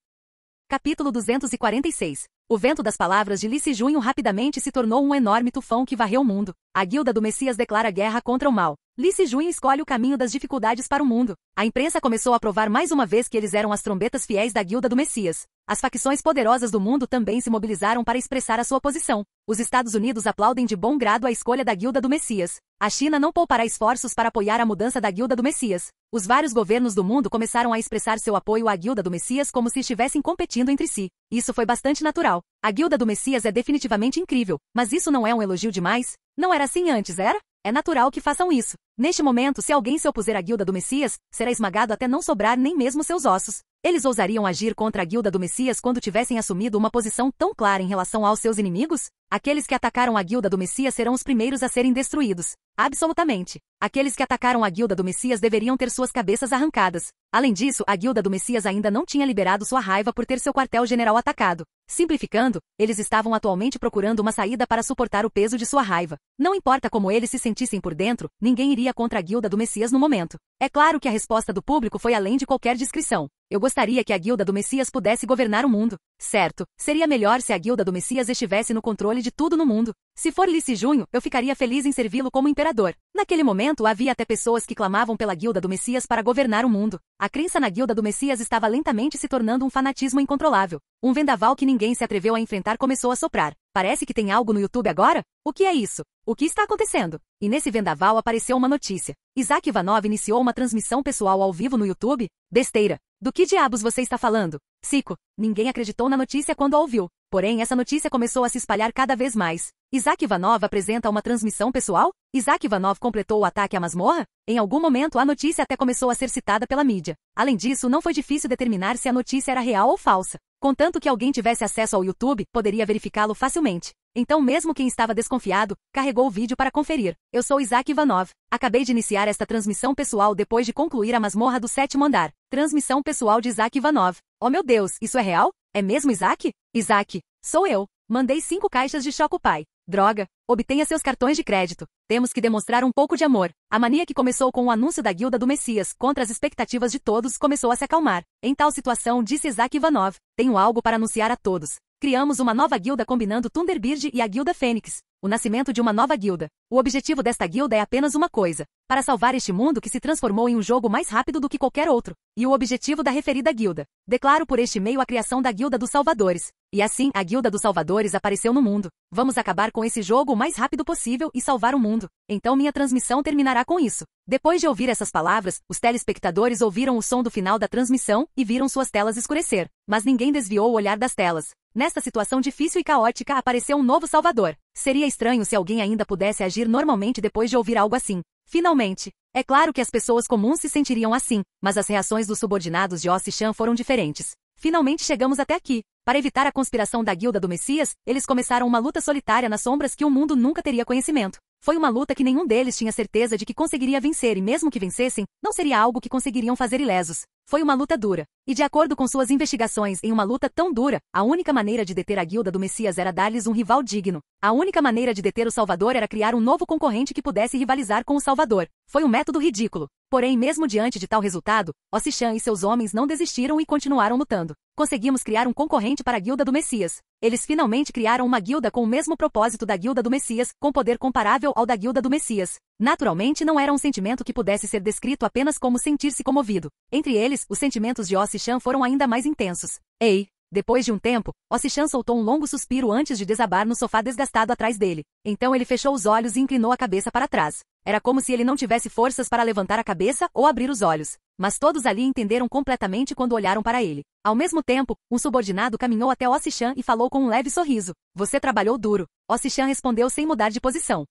Speaker 1: Capítulo 246. O vento das palavras de Lee Se-junho rapidamente se tornou um enorme tufão que varreu o mundo. A Guilda do Messias declara guerra contra o mal. Lee Se-junho escolhe o caminho das dificuldades para o mundo. A imprensa começou a provar mais uma vez que eles eram as trombetas fiéis da Guilda do Messias. As facções poderosas do mundo também se mobilizaram para expressar a sua posição. Os Estados Unidos aplaudem de bom grado a escolha da Guilda do Messias. A China não poupará esforços para apoiar a mudança da Guilda do Messias. Os vários governos do mundo começaram a expressar seu apoio à Guilda do Messias como se estivessem competindo entre si. Isso foi bastante natural. A Guilda do Messias é definitivamente incrível, mas isso não é um elogio demais? Não era assim antes, era? É natural que façam isso. Neste momento, se alguém se opuser à Guilda do Messias, será esmagado até não sobrar nem mesmo seus ossos. Eles ousariam agir contra a Guilda do Messias quando tivessem assumido uma posição tão clara em relação aos seus inimigos? Aqueles que atacaram a Guilda do Messias serão os primeiros a serem destruídos. Absolutamente. Aqueles que atacaram a Guilda do Messias deveriam ter suas cabeças arrancadas. Além disso, a Guilda do Messias ainda não tinha liberado sua raiva por ter seu quartel-general atacado. Simplificando, eles estavam atualmente procurando uma saída para suportar o peso de sua raiva. Não importa como eles se sentissem por dentro, ninguém iria contra a Guilda do Messias no momento. É claro que a resposta do público foi além de qualquer descrição. Eu gostaria que a Guilda do Messias pudesse governar o mundo. Certo, seria melhor se a Guilda do Messias estivesse no controle de tudo no mundo. Se for Lee Se-junho, eu ficaria feliz em servi-lo como imperador. Naquele momento, havia até pessoas que clamavam pela Guilda do Messias para governar o mundo. A crença na Guilda do Messias estava lentamente se tornando um fanatismo incontrolável. Um vendaval que ninguém se atreveu a enfrentar começou a soprar. Parece que tem algo no YouTube agora? O que é isso? O que está acontecendo? E nesse vendaval apareceu uma notícia. Isaac Ivanov iniciou uma transmissão pessoal ao vivo no YouTube? Besteira. Do que diabos você está falando? Cico, ninguém acreditou na notícia quando a ouviu. Porém, essa notícia começou a se espalhar cada vez mais. Isaac Ivanov apresenta uma transmissão pessoal? Isaac Ivanov completou o ataque à masmorra? Em algum momento, a notícia até começou a ser citada pela mídia. Além disso, não foi difícil determinar se a notícia era real ou falsa. Contanto que alguém tivesse acesso ao YouTube, poderia verificá-lo facilmente. Então, mesmo quem estava desconfiado, carregou o vídeo para conferir. Eu sou Isaac Ivanov. Acabei de iniciar esta transmissão pessoal depois de concluir a masmorra do 7º andar. Transmissão pessoal de Isaac Ivanov. Oh meu Deus, isso é real? É mesmo Isaac? Isaac, sou eu. Mandei 5 caixas de Chocopai. Droga, obtenha seus cartões de crédito. Temos que demonstrar um pouco de amor. A mania que começou com o anúncio da Guilda do Messias, contra as expectativas de todos, começou a se acalmar. Em tal situação, disse Isaac Ivanov, tenho algo para anunciar a todos. Criamos uma nova guilda combinando Thunderbird e a Guilda Fênix. O nascimento de uma nova guilda. O objetivo desta guilda é apenas uma coisa. Para salvar este mundo que se transformou em um jogo mais rápido do que qualquer outro. E o objetivo da referida guilda. Declaro por este meio a criação da Guilda dos Salvadores. E assim, a Guilda dos Salvadores apareceu no mundo. Vamos acabar com esse jogo o mais rápido possível e salvar o mundo. Então minha transmissão terminará com isso. Depois de ouvir essas palavras, os telespectadores ouviram o som do final da transmissão e viram suas telas escurecer. Mas ninguém desviou o olhar das telas. Nesta situação difícil e caótica apareceu um novo salvador. Seria estranho se alguém ainda pudesse agir normalmente depois de ouvir algo assim. Finalmente. É claro que as pessoas comuns se sentiriam assim, mas as reações dos subordinados de Osi-chan foram diferentes. Finalmente chegamos até aqui. Para evitar a conspiração da Guilda do Messias, eles começaram uma luta solitária nas sombras que o mundo nunca teria conhecimento. Foi uma luta que nenhum deles tinha certeza de que conseguiria vencer e mesmo que vencessem, não seria algo que conseguiriam fazer ilesos. Foi uma luta dura. E de acordo com suas investigações, em uma luta tão dura, a única maneira de deter a Guilda do Messias era dar-lhes um rival digno. A única maneira de deter o Salvador era criar um novo concorrente que pudesse rivalizar com o Salvador. Foi um método ridículo. Porém, mesmo diante de tal resultado, Osi-chan e seus homens não desistiram e continuaram lutando. Conseguimos criar um concorrente para a Guilda do Messias. Eles finalmente criaram uma guilda com o mesmo propósito da Guilda do Messias, com poder comparável ao da Guilda do Messias. Naturalmente não era um sentimento que pudesse ser descrito apenas como sentir-se comovido. Entre eles, os sentimentos de Osi-chan foram ainda mais intensos. Ei! Depois de um tempo, Osi-chan soltou um longo suspiro antes de desabar no sofá desgastado atrás dele. Então ele fechou os olhos e inclinou a cabeça para trás. Era como se ele não tivesse forças para levantar a cabeça ou abrir os olhos. Mas todos ali entenderam completamente quando olharam para ele. Ao mesmo tempo, um subordinado caminhou até Osi-chan e falou com um leve sorriso. Você trabalhou duro. Osi-chan respondeu sem mudar de posição.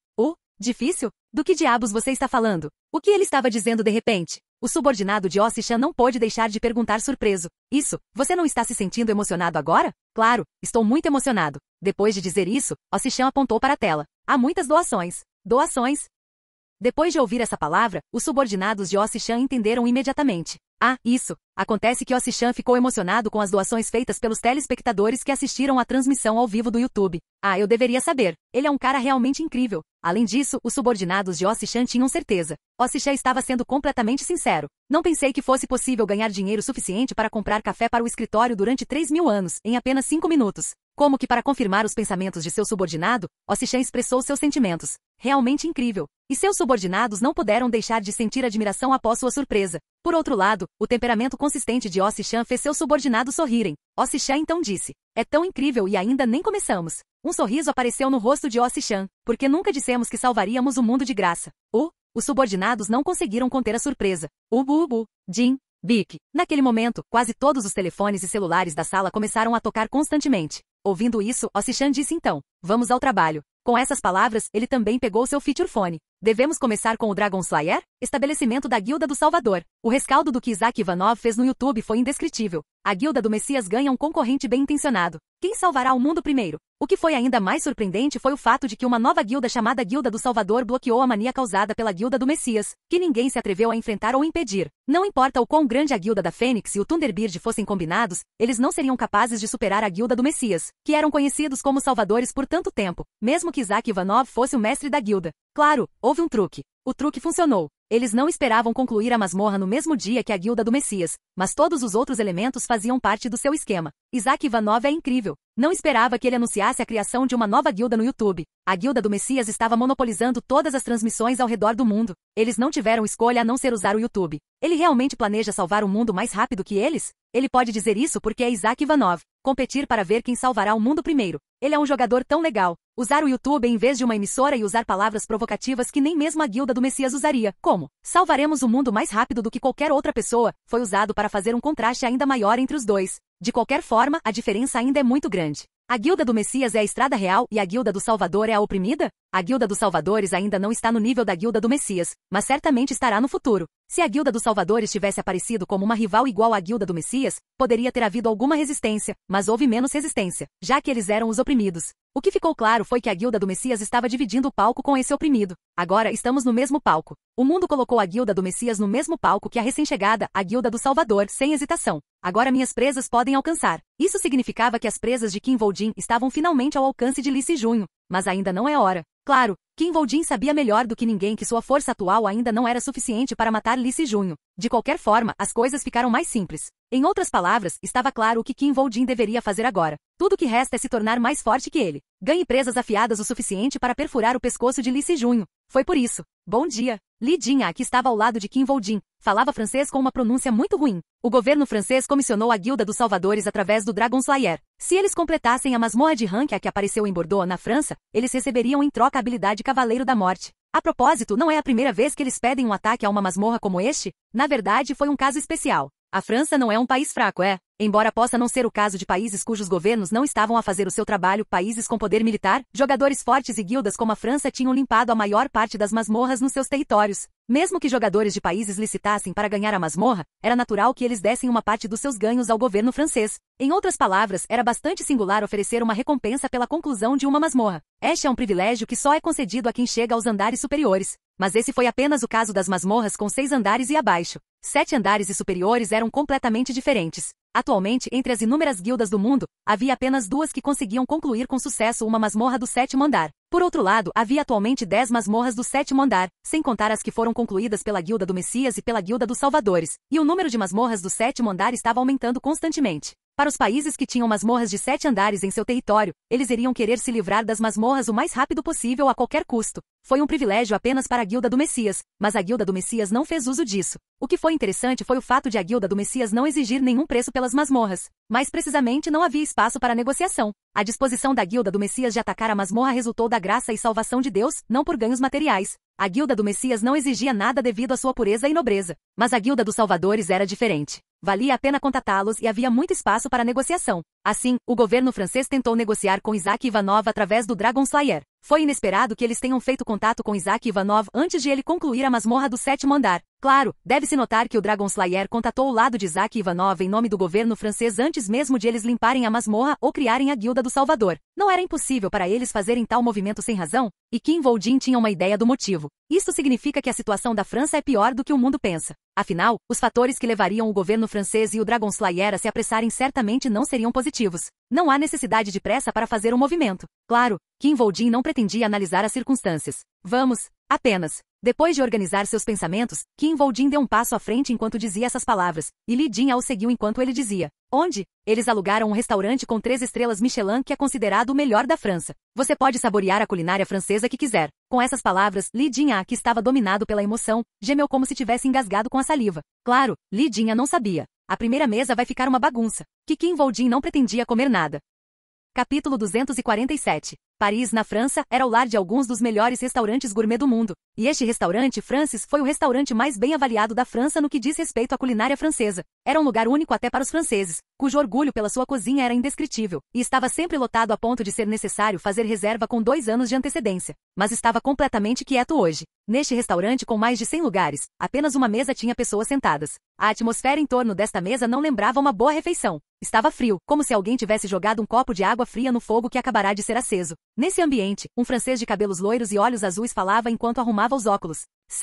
Speaker 1: Difícil? Do que diabos você está falando? O que ele estava dizendo de repente? O subordinado de Osi-chan não pôde deixar de perguntar surpreso. Isso, você não está se sentindo emocionado agora? Claro, estou muito emocionado. Depois de dizer isso, Osi-chan apontou para a tela. Há muitas doações. Doações? Depois de ouvir essa palavra, os subordinados de Osi-chan entenderam imediatamente. Ah, isso. Acontece que Osi-chan ficou emocionado com as doações feitas pelos telespectadores que assistiram à transmissão ao vivo do YouTube. Ah, eu deveria saber. Ele é um cara realmente incrível. Além disso, os subordinados de Osi-chan tinham certeza. Osi-chan estava sendo completamente sincero. Não pensei que fosse possível ganhar dinheiro suficiente para comprar café para o escritório durante 3.000 anos, em apenas 5 minutos. Como que para confirmar os pensamentos de seu subordinado, Ossichan expressou seus sentimentos. Realmente incrível. E seus subordinados não puderam deixar de sentir admiração após sua surpresa. Por outro lado, o temperamento consistente de Ossichan fez seus subordinados sorrirem. Ossichan então disse: é tão incrível e ainda nem começamos. Um sorriso apareceu no rosto de Ossichan, porque nunca dissemos que salvaríamos o mundo de graça. Os subordinados não conseguiram conter a surpresa. Jim, Bic. Naquele momento, quase todos os telefones e celulares da sala começaram a tocar constantemente. Ouvindo isso, Ossichan disse então: vamos ao trabalho. Com essas palavras, ele também pegou seu feature phone. Devemos começar com o Dragon Slayer? Estabelecimento da Guilda do Salvador. O rescaldo do que Isaac Ivanov fez no YouTube foi indescritível. A Guilda do Messias ganha um concorrente bem intencionado. Quem salvará o mundo primeiro? O que foi ainda mais surpreendente foi o fato de que uma nova guilda chamada Guilda do Salvador bloqueou a mania causada pela Guilda do Messias, que ninguém se atreveu a enfrentar ou impedir. Não importa o quão grande a Guilda da Fênix e o Thunderbird fossem combinados, eles não seriam capazes de superar a Guilda do Messias, que eram conhecidos como salvadores por tanto tempo, mesmo que Isaac Ivanov fosse o mestre da guilda. Claro, houve um truque. O truque funcionou. Eles não esperavam concluir a masmorra no mesmo dia que a Guilda do Messias, mas todos os outros elementos faziam parte do seu esquema. Isaac Ivanov é incrível. Não esperava que ele anunciasse a criação de uma nova guilda no YouTube. A Guilda do Messias estava monopolizando todas as transmissões ao redor do mundo. Eles não tiveram escolha a não ser usar o YouTube. Ele realmente planeja salvar o mundo mais rápido que eles? Ele pode dizer isso porque é Isaac Ivanov. Competir para ver quem salvará o mundo primeiro. Ele é um jogador tão legal. Usar o YouTube em vez de uma emissora e usar palavras provocativas que nem mesmo a Guilda do Messias usaria, como salvaremos o mundo mais rápido do que qualquer outra pessoa, foi usado para fazer um contraste ainda maior entre os dois. De qualquer forma, a diferença ainda é muito grande. A Guilda do Messias é a estrada real e a Guilda do Salvador é a oprimida? A Guilda dos Salvadores ainda não está no nível da Guilda do Messias, mas certamente estará no futuro. Se a Guilda dos Salvadores tivesse aparecido como uma rival igual à Guilda do Messias, poderia ter havido alguma resistência, mas houve menos resistência, já que eles eram os oprimidos. O que ficou claro foi que a Guilda do Messias estava dividindo o palco com esse oprimido. Agora estamos no mesmo palco. O mundo colocou a Guilda do Messias no mesmo palco que a recém-chegada, a Guilda do Salvador, sem hesitação. Agora minhas presas podem alcançar. Isso significava que as presas de Kim Voldin estavam finalmente ao alcance de Lee Se-junho. Mas ainda não é hora. Claro, Kim Voldin sabia melhor do que ninguém que sua força atual ainda não era suficiente para matar Lee Se-junho. De qualquer forma, as coisas ficaram mais simples. Em outras palavras, estava claro o que Kim Voldin deveria fazer agora. Tudo o que resta é se tornar mais forte que ele. Ganhe presas afiadas o suficiente para perfurar o pescoço de Lee Se-junho. Foi por isso. Bom dia. Li Jin, que estava ao lado de Kim Voldin, falava francês com uma pronúncia muito ruim. O governo francês comissionou a Guilda dos Salvadores através do Dragon Slayer. Se eles completassem a masmorra de Rankia que apareceu em Bordeaux, na França, eles receberiam em troca a habilidade Cavaleiro da Morte. A propósito, não é a primeira vez que eles pedem um ataque a uma masmorra como este? Na verdade, foi um caso especial. A França não é um país fraco, Embora possa não ser o caso de países cujos governos não estavam a fazer o seu trabalho, países com poder militar, jogadores fortes e guildas como a França tinham limpado a maior parte das masmorras nos seus territórios. Mesmo que jogadores de países licitassem para ganhar a masmorra, era natural que eles dessem uma parte dos seus ganhos ao governo francês. Em outras palavras, era bastante singular oferecer uma recompensa pela conclusão de uma masmorra. Este é um privilégio que só é concedido a quem chega aos andares superiores. Mas esse foi apenas o caso das masmorras com 6 andares e abaixo. 7 andares e superiores eram completamente diferentes. Atualmente, entre as inúmeras guildas do mundo, havia apenas 2 que conseguiam concluir com sucesso uma masmorra do 7º andar. Por outro lado, havia atualmente 10 masmorras do 7º andar, sem contar as que foram concluídas pela Guilda do Messias e pela Guilda dos Salvadores, e o número de masmorras do 7º andar estava aumentando constantemente. Para os países que tinham masmorras de 7 andares em seu território, eles iriam querer se livrar das masmorras o mais rápido possível a qualquer custo. Foi um privilégio apenas para a Guilda do Messias, mas a Guilda do Messias não fez uso disso. O que foi interessante foi o fato de a Guilda do Messias não exigir nenhum preço pelas masmorras. Mais precisamente, não havia espaço para negociação. A disposição da Guilda do Messias de atacar a masmorra resultou da graça e salvação de Deus, não por ganhos materiais. A Guilda do Messias não exigia nada devido à sua pureza e nobreza. Mas a Guilda dos Salvadores era diferente. Valia a pena contatá-los e havia muito espaço para negociação. Assim, o governo francês tentou negociar com Isaac Ivanov através do Dragon Slayer. Foi inesperado que eles tenham feito contato com Isaac Ivanov antes de ele concluir a masmorra do 7º andar. Claro, deve-se notar que o Dragon Slayer contatou o lado de Isaac Ivanov em nome do governo francês antes mesmo de eles limparem a masmorra ou criarem a Guilda do Salvador. Não era impossível para eles fazerem tal movimento sem razão? E Kim Voldin tinha uma ideia do motivo. Isto significa que a situação da França é pior do que o mundo pensa. Afinal, os fatores que levariam o governo francês e o Dragon Slayer a se apressarem certamente não seriam positivos. Não há necessidade de pressa para fazer um movimento. Claro, Kim Voldin não pretendia analisar as circunstâncias. Vamos, apenas, Depois de organizar seus pensamentos, Qin Voljin deu um passo à frente enquanto dizia essas palavras, e Li Jin o seguiu enquanto ele dizia. Onde? Eles alugaram um restaurante com 3 estrelas Michelin que é considerado o melhor da França. Você pode saborear a culinária francesa que quiser. Com essas palavras, Li Jin, que estava dominado pela emoção, gemeu como se tivesse engasgado com a saliva. Claro, Li Jin não sabia. A primeira mesa vai ficar uma bagunça. Que Qin Voljin não pretendia comer nada. Capítulo 247. Paris, na França, era o lar de alguns dos melhores restaurantes gourmet do mundo. E este restaurante, Francis, foi o restaurante mais bem avaliado da França no que diz respeito à culinária francesa. Era um lugar único até para os franceses, cujo orgulho pela sua cozinha era indescritível, e estava sempre lotado a ponto de ser necessário fazer reserva com 2 anos de antecedência. Mas estava completamente quieto hoje. Neste restaurante com mais de 100 lugares, apenas uma mesa tinha pessoas sentadas. A atmosfera em torno desta mesa não lembrava uma boa refeição. Estava frio, como se alguém tivesse jogado um copo de água fria no fogo que acabará de ser aceso. Nesse ambiente, um francês de cabelos loiros e olhos azuis falava enquanto arrumava os óculos.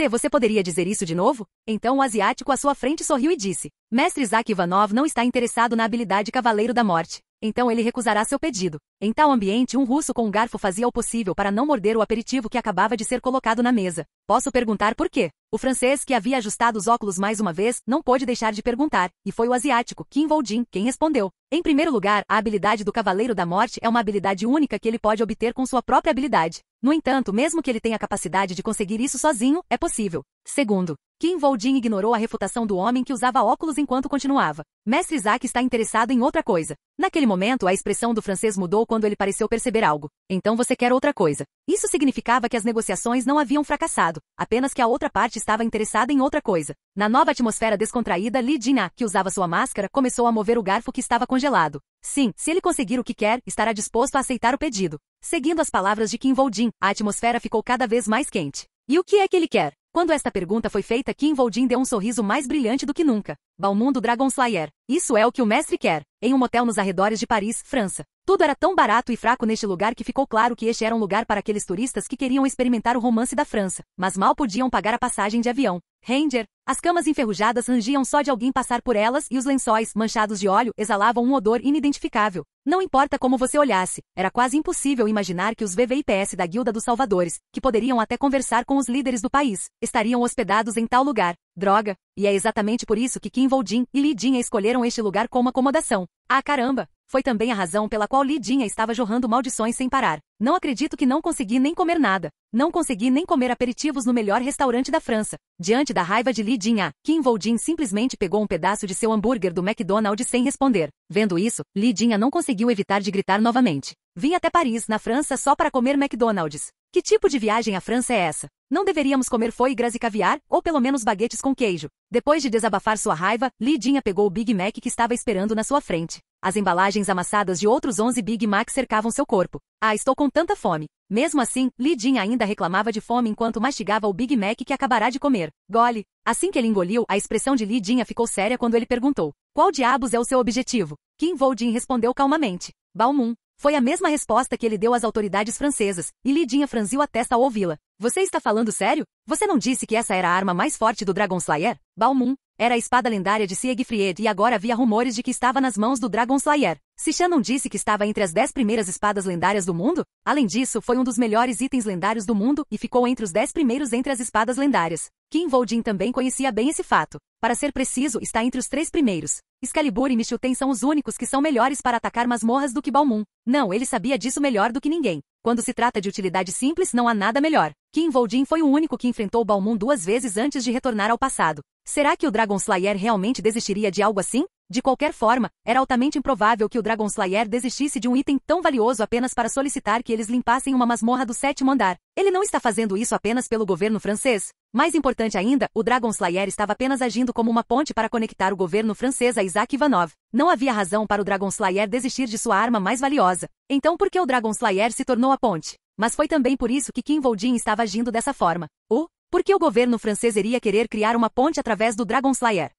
Speaker 1: Você poderia dizer isso de novo? Então o asiático à sua frente sorriu e disse. Mestre Isaac Ivanov não está interessado na habilidade Cavaleiro da Morte. Então ele recusará seu pedido. Em tal ambiente, um russo com um garfo fazia o possível para não morder o aperitivo que acabava de ser colocado na mesa. Posso perguntar por quê? O francês, que havia ajustado os óculos mais uma vez, não pôde deixar de perguntar, e foi o asiático, Qin Voljin, quem respondeu. Em primeiro lugar, a habilidade do Cavaleiro da Morte é uma habilidade única que ele pode obter com sua própria habilidade. No entanto, mesmo que ele tenha a capacidade de conseguir isso sozinho, é possível. Segundo, Qin Voljin ignorou a refutação do homem que usava óculos enquanto continuava. Mestre Isaac está interessado em outra coisa. Naquele momento, a expressão do francês mudou quando ele pareceu perceber algo. Então você quer outra coisa. Isso significava que as negociações não haviam fracassado, apenas que a outra parte estava interessada em outra coisa. Na nova atmosfera descontraída, Li Jin, que usava sua máscara, começou a mover o garfo que estava congelado. Sim, se ele conseguir o que quer, estará disposto a aceitar o pedido. Seguindo as palavras de Qin Voljin, a atmosfera ficou cada vez mais quente. E o que é que ele quer? Quando esta pergunta foi feita, Qin Voljin deu um sorriso mais brilhante do que nunca. Balmundo Dragon Slayer. Isso é o que o mestre quer. Em um motel nos arredores de Paris, França. Tudo era tão barato e fraco neste lugar que ficou claro que este era um lugar para aqueles turistas que queriam experimentar o romance da França, mas mal podiam pagar a passagem de avião. Ranger. As camas enferrujadas rangiam só de alguém passar por elas e os lençóis, manchados de óleo, exalavam um odor inidentificável. Não importa como você olhasse, era quase impossível imaginar que os VVIPs da Guilda dos Salvadores, que poderiam até conversar com os líderes do país, estariam hospedados em tal lugar. Droga! E é exatamente por isso que Qin Voljin e Li Jin escolheram este lugar como acomodação. Ah, caramba! Foi também a razão pela qual Li Jin estava jorrando maldições sem parar. Não acredito que não consegui nem comer nada. Não consegui nem comer aperitivos no melhor restaurante da França. Diante da raiva de Li Jin, Qin Voljin simplesmente pegou um pedaço de seu hambúrguer do McDonald's sem responder. Vendo isso, Li Jin não conseguiu evitar de gritar novamente. Vim até Paris, na França, só para comer McDonald's. Que tipo de viagem à França é essa? Não deveríamos comer foie gras e caviar, ou pelo menos baguetes com queijo. Depois de desabafar sua raiva, Li Jin pegou o Big Mac que estava esperando na sua frente. As embalagens amassadas de outros 11 Big Mac cercavam seu corpo. Ah, estou com tanta fome. Mesmo assim, Li Jin ainda reclamava de fome enquanto mastigava o Big Mac que acabará de comer. Gole. Assim que ele engoliu, a expressão de Li Jin ficou séria quando ele perguntou. Qual diabos é o seu objetivo? Qin Voljin respondeu calmamente. Balmum. Foi a mesma resposta que ele deu às autoridades francesas, e Li Jin franziu a testa ao ouvi-la. Você está falando sério? Você não disse que essa era a arma mais forte do Dragon Slayer? Balmum. Era a espada lendária de Siegfried e agora havia rumores de que estava nas mãos do Dragon Slayer. Se Shannon disse que estava entre as 10 primeiras espadas lendárias do mundo, além disso, foi um dos melhores itens lendários do mundo e ficou entre os 10 primeiros entre as espadas lendárias. Qin Voljin também conhecia bem esse fato. Para ser preciso, está entre os 3 primeiros. Excalibur e Michiuten são os únicos que são melhores para atacar masmorras do que Balmum. Não, ele sabia disso melhor do que ninguém. Quando se trata de utilidade simples, não há nada melhor. Qin Voljin foi o único que enfrentou Balmum 2 vezes antes de retornar ao passado. Será que o Dragon Slayer realmente desistiria de algo assim? De qualquer forma, era altamente improvável que o Dragon Slayer desistisse de um item tão valioso apenas para solicitar que eles limpassem uma masmorra do 7º andar. Ele não está fazendo isso apenas pelo governo francês. Mais importante ainda, o Dragon Slayer estava apenas agindo como uma ponte para conectar o governo francês a Isaac Ivanov. Não havia razão para o Dragon Slayer desistir de sua arma mais valiosa. Então por que o Dragon Slayer se tornou a ponte? Mas foi também por isso que Qin Voljin estava agindo dessa forma. Por que o governo francês iria querer criar uma ponte através do Dragon Slayer?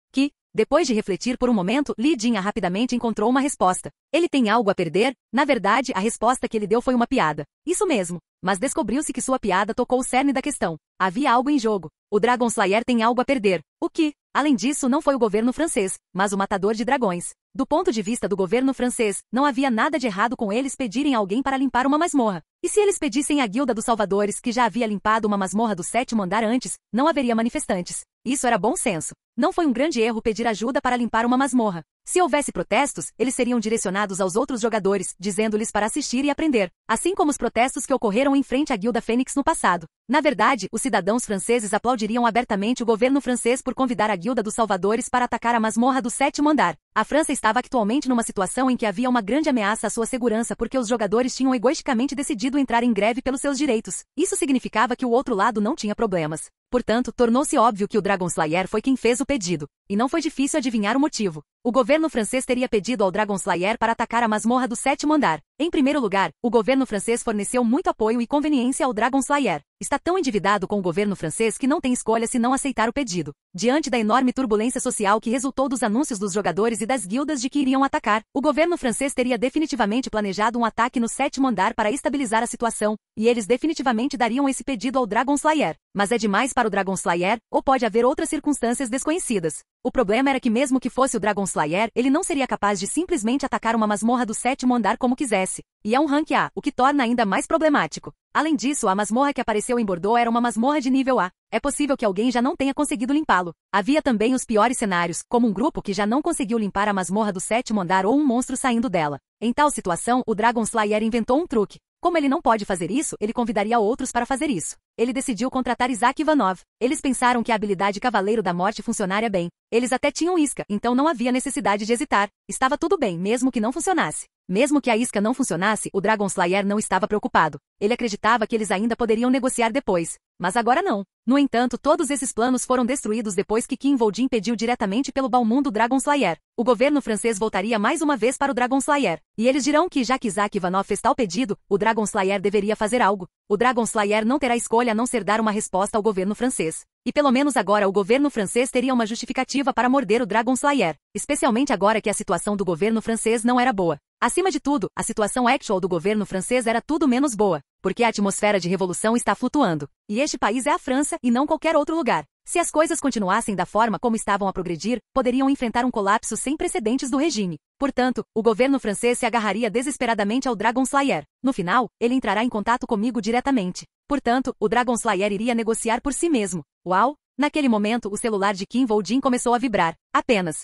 Speaker 1: Depois de refletir por um momento, Li Jin rapidamente encontrou uma resposta. Ele tem algo a perder? Na verdade, a resposta que ele deu foi uma piada. Isso mesmo. Mas descobriu-se que sua piada tocou o cerne da questão. Havia algo em jogo. O Dragon Slayer tem algo a perder. O que? Além disso, não foi o governo francês, mas o matador de dragões. Do ponto de vista do governo francês, não havia nada de errado com eles pedirem alguém para limpar uma masmorra. E se eles pedissem à Guilda dos Salvadores, que já havia limpado uma masmorra do 7º andar antes, não haveria manifestantes. Isso era bom senso. Não foi um grande erro pedir ajuda para limpar uma masmorra. Se houvesse protestos, eles seriam direcionados aos outros jogadores, dizendo-lhes para assistir e aprender, assim como os protestos que ocorreram em frente à Guilda Fênix no passado. Na verdade, os cidadãos franceses aplaudiriam abertamente o governo francês por convidar a Guilda dos Salvadores para atacar a masmorra do 7º andar. A França estava atualmente numa situação em que havia uma grande ameaça à sua segurança porque os jogadores tinham egoisticamente decidido entrar em greve pelos seus direitos. Isso significava que o outro lado não tinha problemas. Portanto, tornou-se óbvio que o Dragon Slayer foi quem fez o pedido. E não foi difícil adivinhar o motivo. O governo francês teria pedido ao Dragon Slayer para atacar a masmorra do 7º andar. Em primeiro lugar, o governo francês forneceu muito apoio e conveniência ao Dragon Slayer. Está tão endividado com o governo francês que não tem escolha senão aceitar o pedido. Diante da enorme turbulência social que resultou dos anúncios dos jogadores e das guildas de que iriam atacar, o governo francês teria definitivamente planejado um ataque no 7º andar para estabilizar a situação, e eles definitivamente dariam esse pedido ao Dragon Slayer. Mas é demais para o Dragon Slayer, ou pode haver outras circunstâncias desconhecidas. O problema era que mesmo que fosse o Dragon Slayer, ele não seria capaz de simplesmente atacar uma masmorra do 7º andar como quisesse. E é um rank A, o que torna ainda mais problemático. Além disso, a masmorra que apareceu em Bordeaux era uma masmorra de nível A. É possível que alguém já não tenha conseguido limpá-lo. Havia também os piores cenários, como um grupo que já não conseguiu limpar a masmorra do 7º andar ou um monstro saindo dela. Em tal situação, o Dragon Slayer inventou um truque. Como ele não pode fazer isso, ele convidaria outros para fazer isso. Ele decidiu contratar Isaac Ivanov. Eles pensaram que a habilidade Cavaleiro da Morte funcionaria bem. Eles até tinham isca, então não havia necessidade de hesitar. Estava tudo bem, mesmo que não funcionasse. Mesmo que a isca não funcionasse, o Dragon Slayer não estava preocupado. Ele acreditava que eles ainda poderiam negociar depois. Mas agora não. No entanto, todos esses planos foram destruídos depois que Kim Voldin pediu diretamente pelo Balmum do Dragon Slayer. O governo francês voltaria mais uma vez para o Dragon Slayer. E eles dirão que já que Isaac Ivanov fez tal pedido, o Dragon Slayer deveria fazer algo. O Dragon Slayer não terá escolha a não ser dar uma resposta ao governo francês. E pelo menos agora o governo francês teria uma justificativa para morder o Dragon Slayer. Especialmente agora que a situação do governo francês não era boa. Acima de tudo, a situação actual do governo francês era tudo menos boa, porque a atmosfera de revolução está flutuando. E este país é a França e não qualquer outro lugar. Se as coisas continuassem da forma como estavam a progredir, poderiam enfrentar um colapso sem precedentes do regime. Portanto, o governo francês se agarraria desesperadamente ao Dragon Slayer. No final, ele entrará em contato comigo diretamente. Portanto, o Dragon Slayer iria negociar por si mesmo. Uau! Naquele momento, o celular de Kim Voldin começou a vibrar. Apenas.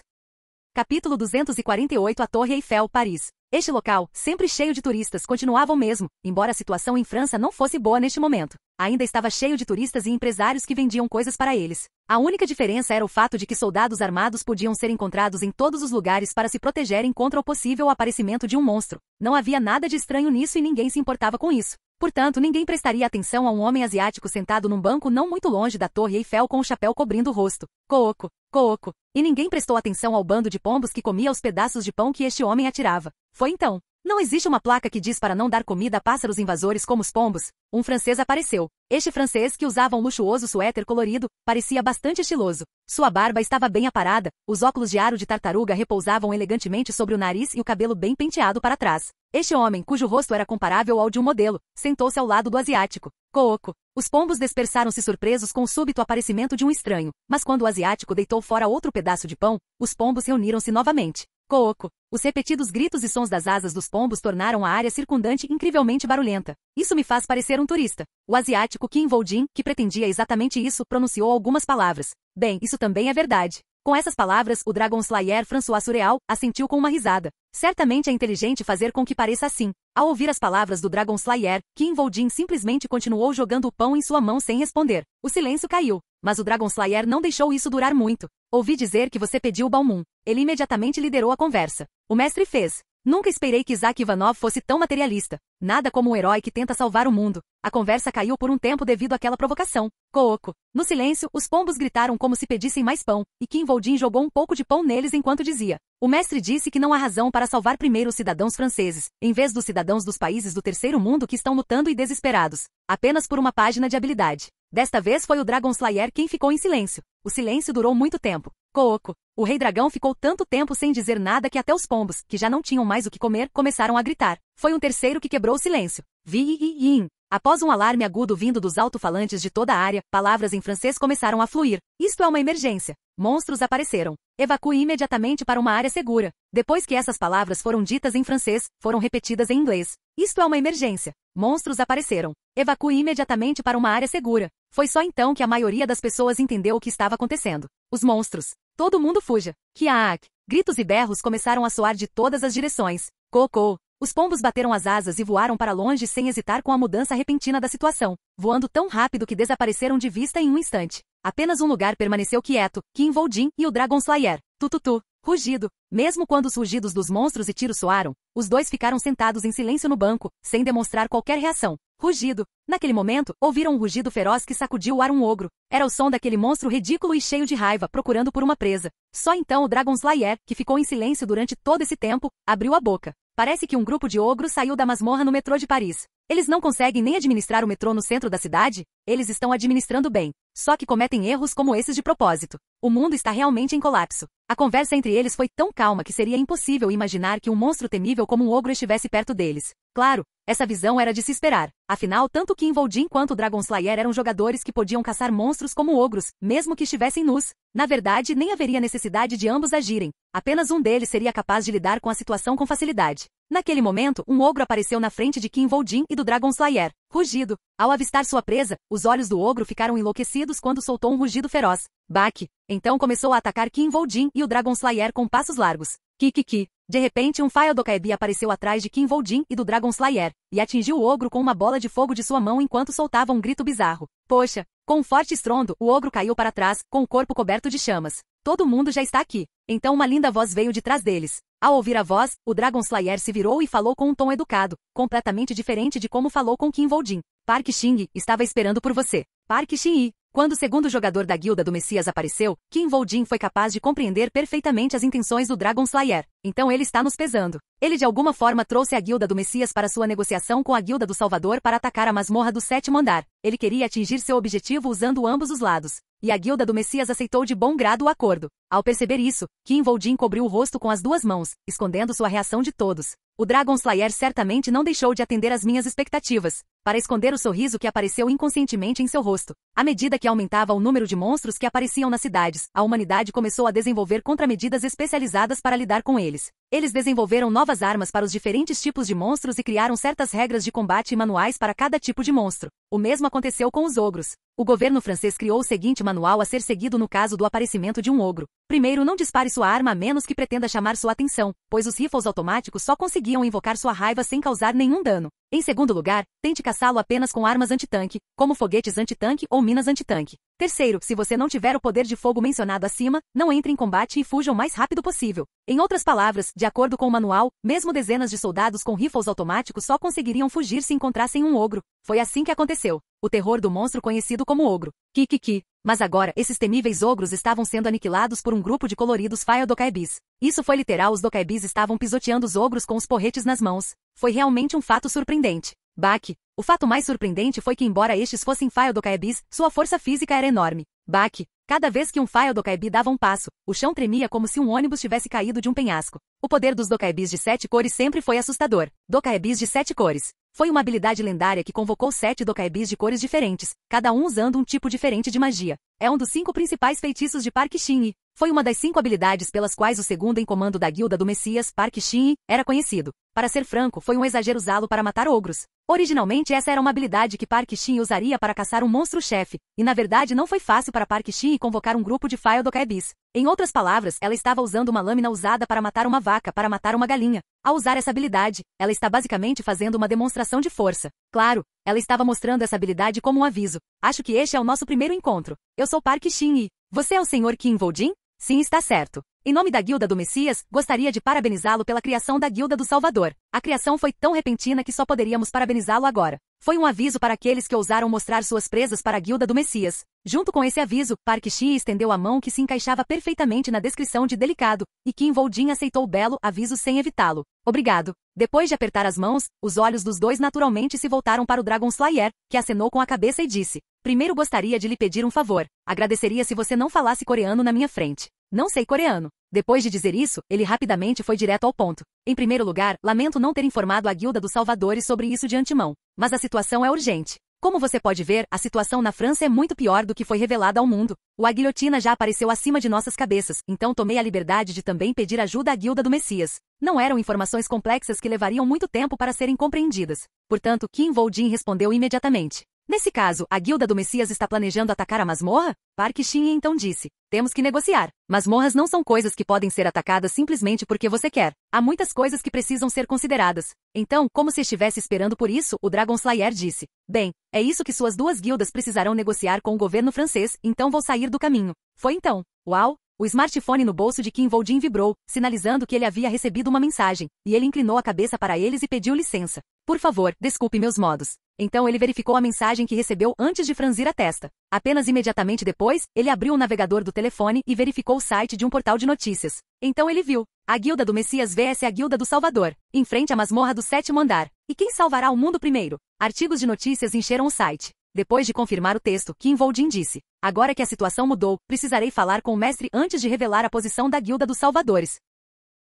Speaker 1: Capítulo 248 A Torre Eiffel, Paris. Este local, sempre cheio de turistas, continuava o mesmo, embora a situação em França não fosse boa neste momento. Ainda estava cheio de turistas e empresários que vendiam coisas para eles. A única diferença era o fato de que soldados armados podiam ser encontrados em todos os lugares para se protegerem contra o possível aparecimento de um monstro. Não havia nada de estranho nisso e ninguém se importava com isso. Portanto, ninguém prestaria atenção a um homem asiático sentado num banco não muito longe da Torre Eiffel com o chapéu cobrindo o rosto. Cooco, cooco. E ninguém prestou atenção ao bando de pombos que comia os pedaços de pão que este homem atirava. Foi então. Não existe uma placa que diz para não dar comida a pássaros invasores como os pombos. Um francês apareceu. Este francês, que usava um luxuoso suéter colorido, parecia bastante estiloso. Sua barba estava bem aparada, os óculos de aro de tartaruga repousavam elegantemente sobre o nariz e o cabelo bem penteado para trás. Este homem, cujo rosto era comparável ao de um modelo, sentou-se ao lado do asiático. Cooco. Os pombos dispersaram-se surpresos com o súbito aparecimento de um estranho, mas quando o asiático deitou fora outro pedaço de pão, os pombos reuniram-se novamente. Cooco. Os repetidos gritos e sons das asas dos pombos tornaram a área circundante incrivelmente barulhenta. Isso me faz parecer um turista. O asiático Kim Voldin, que pretendia exatamente isso, pronunciou algumas palavras. Bem, isso também é verdade. Com essas palavras, o Dragon Slayer François Surreal assentiu com uma risada. Certamente é inteligente fazer com que pareça assim. Ao ouvir as palavras do Dragon Slayer, Kim Voldin simplesmente continuou jogando o pão em sua mão sem responder. O silêncio caiu. Mas o Dragon Slayer não deixou isso durar muito. Ouvi dizer que você pediu o Balmum. Ele imediatamente liderou a conversa. O mestre fez. Nunca esperei que Isaac Ivanov fosse tão materialista. Nada como um herói que tenta salvar o mundo. A conversa caiu por um tempo devido àquela provocação. Cooco. No silêncio, os pombos gritaram como se pedissem mais pão, e Kim Voldin jogou um pouco de pão neles enquanto dizia. O mestre disse que não há razão para salvar primeiro os cidadãos franceses, em vez dos cidadãos dos países do terceiro mundo que estão lutando e desesperados. Apenas por uma página de habilidade. Desta vez foi o Dragon Slayer quem ficou em silêncio. O silêncio durou muito tempo. Coco. O rei dragão ficou tanto tempo sem dizer nada que até os pombos, que já não tinham mais o que comer, começaram a gritar. Foi um terceiro que quebrou o silêncio. Vi-in. Após um alarme agudo vindo dos alto-falantes de toda a área, palavras em francês começaram a fluir. Isto é uma emergência. Monstros apareceram. Evacue imediatamente para uma área segura. Depois que essas palavras foram ditas em francês, foram repetidas em inglês. Isto é uma emergência. Monstros apareceram. Evacue imediatamente para uma área segura. Foi só então que a maioria das pessoas entendeu o que estava acontecendo. Os monstros. Todo mundo fuja. Kiak. Gritos e berros começaram a soar de todas as direções. Cocô. Os pombos bateram as asas e voaram para longe sem hesitar com a mudança repentina da situação, voando tão rápido que desapareceram de vista em um instante. Apenas um lugar permaneceu quieto, Kinvoldin e o Dragon Slayer. Tututu. Rugido. Mesmo quando os rugidos dos monstros e tiros soaram, os dois ficaram sentados em silêncio no banco, sem demonstrar qualquer reação. Rugido. Naquele momento, ouviram um rugido feroz que sacudiu o ar um ogro. Era o som daquele monstro ridículo e cheio de raiva, procurando por uma presa. Só então o Dragon Slayer, que ficou em silêncio durante todo esse tempo, abriu a boca. Parece que um grupo de ogros saiu da masmorra no metrô de Paris. Eles não conseguem nem administrar o metrô no centro da cidade? Eles estão administrando bem. Só que cometem erros como esses de propósito. O mundo está realmente em colapso. A conversa entre eles foi tão calma que seria impossível imaginar que um monstro temível como um ogro estivesse perto deles. Claro, essa visão era de se esperar. Afinal, tanto Kinvoldin quanto o Dragon Slayer eram jogadores que podiam caçar monstros como ogros, mesmo que estivessem nus. Na verdade, nem haveria necessidade de ambos agirem. Apenas um deles seria capaz de lidar com a situação com facilidade. Naquele momento, um ogro apareceu na frente de Kinvoldin e do Dragon Slayer. Rugido. Ao avistar sua presa, os olhos do ogro ficaram enlouquecidos quando soltou um rugido feroz. Baque. Então começou a atacar Kinvoldin e o Dragon Slayer com passos largos. Kikiki. De repente um Faeldokaebi apareceu atrás de Kinvoldin e do Dragon Slayer, e atingiu o ogro com uma bola de fogo de sua mão enquanto soltava um grito bizarro. Poxa! Com um forte estrondo, o ogro caiu para trás, com o corpo coberto de chamas. Todo mundo já está aqui. Então uma linda voz veio de trás deles. Ao ouvir a voz, o Dragon Slayer se virou e falou com um tom educado, completamente diferente de como falou com Kinvoldin. Park Shin estava esperando por você. Park Shin. Quando o segundo jogador da guilda do Messias apareceu, Kinvoldin foi capaz de compreender perfeitamente as intenções do Dragon Slayer. Então ele está nos pesando. Ele de alguma forma trouxe a guilda do Messias para sua negociação com a guilda do Salvador para atacar a masmorra do 7º andar. Ele queria atingir seu objetivo usando ambos os lados. E a guilda do Messias aceitou de bom grado o acordo. Ao perceber isso, Kinvoldin cobriu o rosto com as duas mãos, escondendo sua reação de todos. O Dragon Slayer certamente não deixou de atender às minhas expectativas, para esconder o sorriso que apareceu inconscientemente em seu rosto. À medida que aumentava o número de monstros que apareciam nas cidades, a humanidade começou a desenvolver contramedidas especializadas para lidar com eles. Eles desenvolveram novas armas para os diferentes tipos de monstros e criaram certas regras de combate e manuais para cada tipo de monstro. O mesmo aconteceu com os ogros. O governo francês criou o seguinte manual a ser seguido no caso do aparecimento de um ogro. Primeiro, não dispare sua arma a menos que pretenda chamar sua atenção, pois os rifles automáticos só conseguiam invocar sua raiva sem causar nenhum dano. Em segundo lugar, tente caçá-lo apenas com armas antitanque, como foguetes antitanque ou minas antitanque. Terceiro, se você não tiver o poder de fogo mencionado acima, não entre em combate e fuja o mais rápido possível. Em outras palavras, de acordo com o manual, mesmo dezenas de soldados com rifles automáticos só conseguiriam fugir se encontrassem um ogro. Foi assim que aconteceu. O terror do monstro conhecido como ogro. Kikiki. Mas agora, esses temíveis ogros estavam sendo aniquilados por um grupo de coloridos Faeldokaebis. Isso foi literal, os Dokaebis estavam pisoteando os ogros com os porretes nas mãos. Foi realmente um fato surpreendente. Baque. O fato mais surpreendente foi que embora estes fossem Faeldokaebis, sua força física era enorme. Baque. Cada vez que um Faeldokaebi dava um passo, o chão tremia como se um ônibus tivesse caído de um penhasco. O poder dos Dokaebis de 7 cores sempre foi assustador. Dokaebis de 7 cores. Foi uma habilidade lendária que convocou 7 Dokaebis de cores diferentes, cada um usando um tipo diferente de magia. É um dos 5 principais feitiços de Park Shin. Foi uma das 5 habilidades pelas quais o segundo em comando da guilda do Messias, Park Shin, era conhecido. Para ser franco, foi um exagero usá-lo para matar ogros. Originalmente essa era uma habilidade que Park Shin usaria para caçar um monstro-chefe, e na verdade não foi fácil para Park Shin convocar um grupo de Faeldokaebis. Em outras palavras, ela estava usando uma lâmina usada para matar uma vaca para matar uma galinha. Ao usar essa habilidade, ela está basicamente fazendo uma demonstração de força. Claro, ela estava mostrando essa habilidade como um aviso. Acho que este é o nosso primeiro encontro. Eu sou Park Shin e... Você é o Sr. Kinvoldin? Sim, está certo. Em nome da Guilda do Messias, gostaria de parabenizá-lo pela criação da Guilda do Salvador. A criação foi tão repentina que só poderíamos parabenizá-lo agora. Foi um aviso para aqueles que ousaram mostrar suas presas para a Guilda do Messias. Junto com esse aviso, Park Shin estendeu a mão que se encaixava perfeitamente na descrição de delicado, e Kinvoldin aceitou o belo aviso sem evitá-lo. Obrigado. Depois de apertar as mãos, os olhos dos dois naturalmente se voltaram para o Dragon Slayer, que acenou com a cabeça e disse: Primeiro gostaria de lhe pedir um favor. Agradeceria se você não falasse coreano na minha frente. Não sei coreano. Depois de dizer isso, ele rapidamente foi direto ao ponto. Em primeiro lugar, lamento não ter informado a Guilda dos Salvadores sobre isso de antemão. Mas a situação é urgente. Como você pode ver, a situação na França é muito pior do que foi revelada ao mundo. A guilhotina já apareceu acima de nossas cabeças, então tomei a liberdade de também pedir ajuda à Guilda do Messias. Não eram informações complexas que levariam muito tempo para serem compreendidas. Portanto, Kim Woo-jin respondeu imediatamente. Nesse caso, a Guilda do Messias está planejando atacar a masmorra? Park Shin-hye então disse. Temos que negociar. Masmorras não são coisas que podem ser atacadas simplesmente porque você quer. Há muitas coisas que precisam ser consideradas. Então, como se estivesse esperando por isso, o Dragon Slayer disse. Bem, é isso que suas duas guildas precisarão negociar com o governo francês, então vou sair do caminho. Foi então. Uau! O smartphone no bolso de Kim Woo-jin vibrou, sinalizando que ele havia recebido uma mensagem, e ele inclinou a cabeça para eles e pediu licença. Por favor, desculpe meus modos. Então ele verificou a mensagem que recebeu antes de franzir a testa. Apenas imediatamente depois, ele abriu o navegador do telefone e verificou o site de um portal de notícias. Então ele viu. A Guilda do Messias vs a Guilda do Salvador, em frente à masmorra do 7º andar. E quem salvará o mundo primeiro? Artigos de notícias encheram o site. Depois de confirmar o texto, Kim Woo-jin disse. Agora que a situação mudou, precisarei falar com o mestre antes de revelar a posição da Guilda dos Salvadores.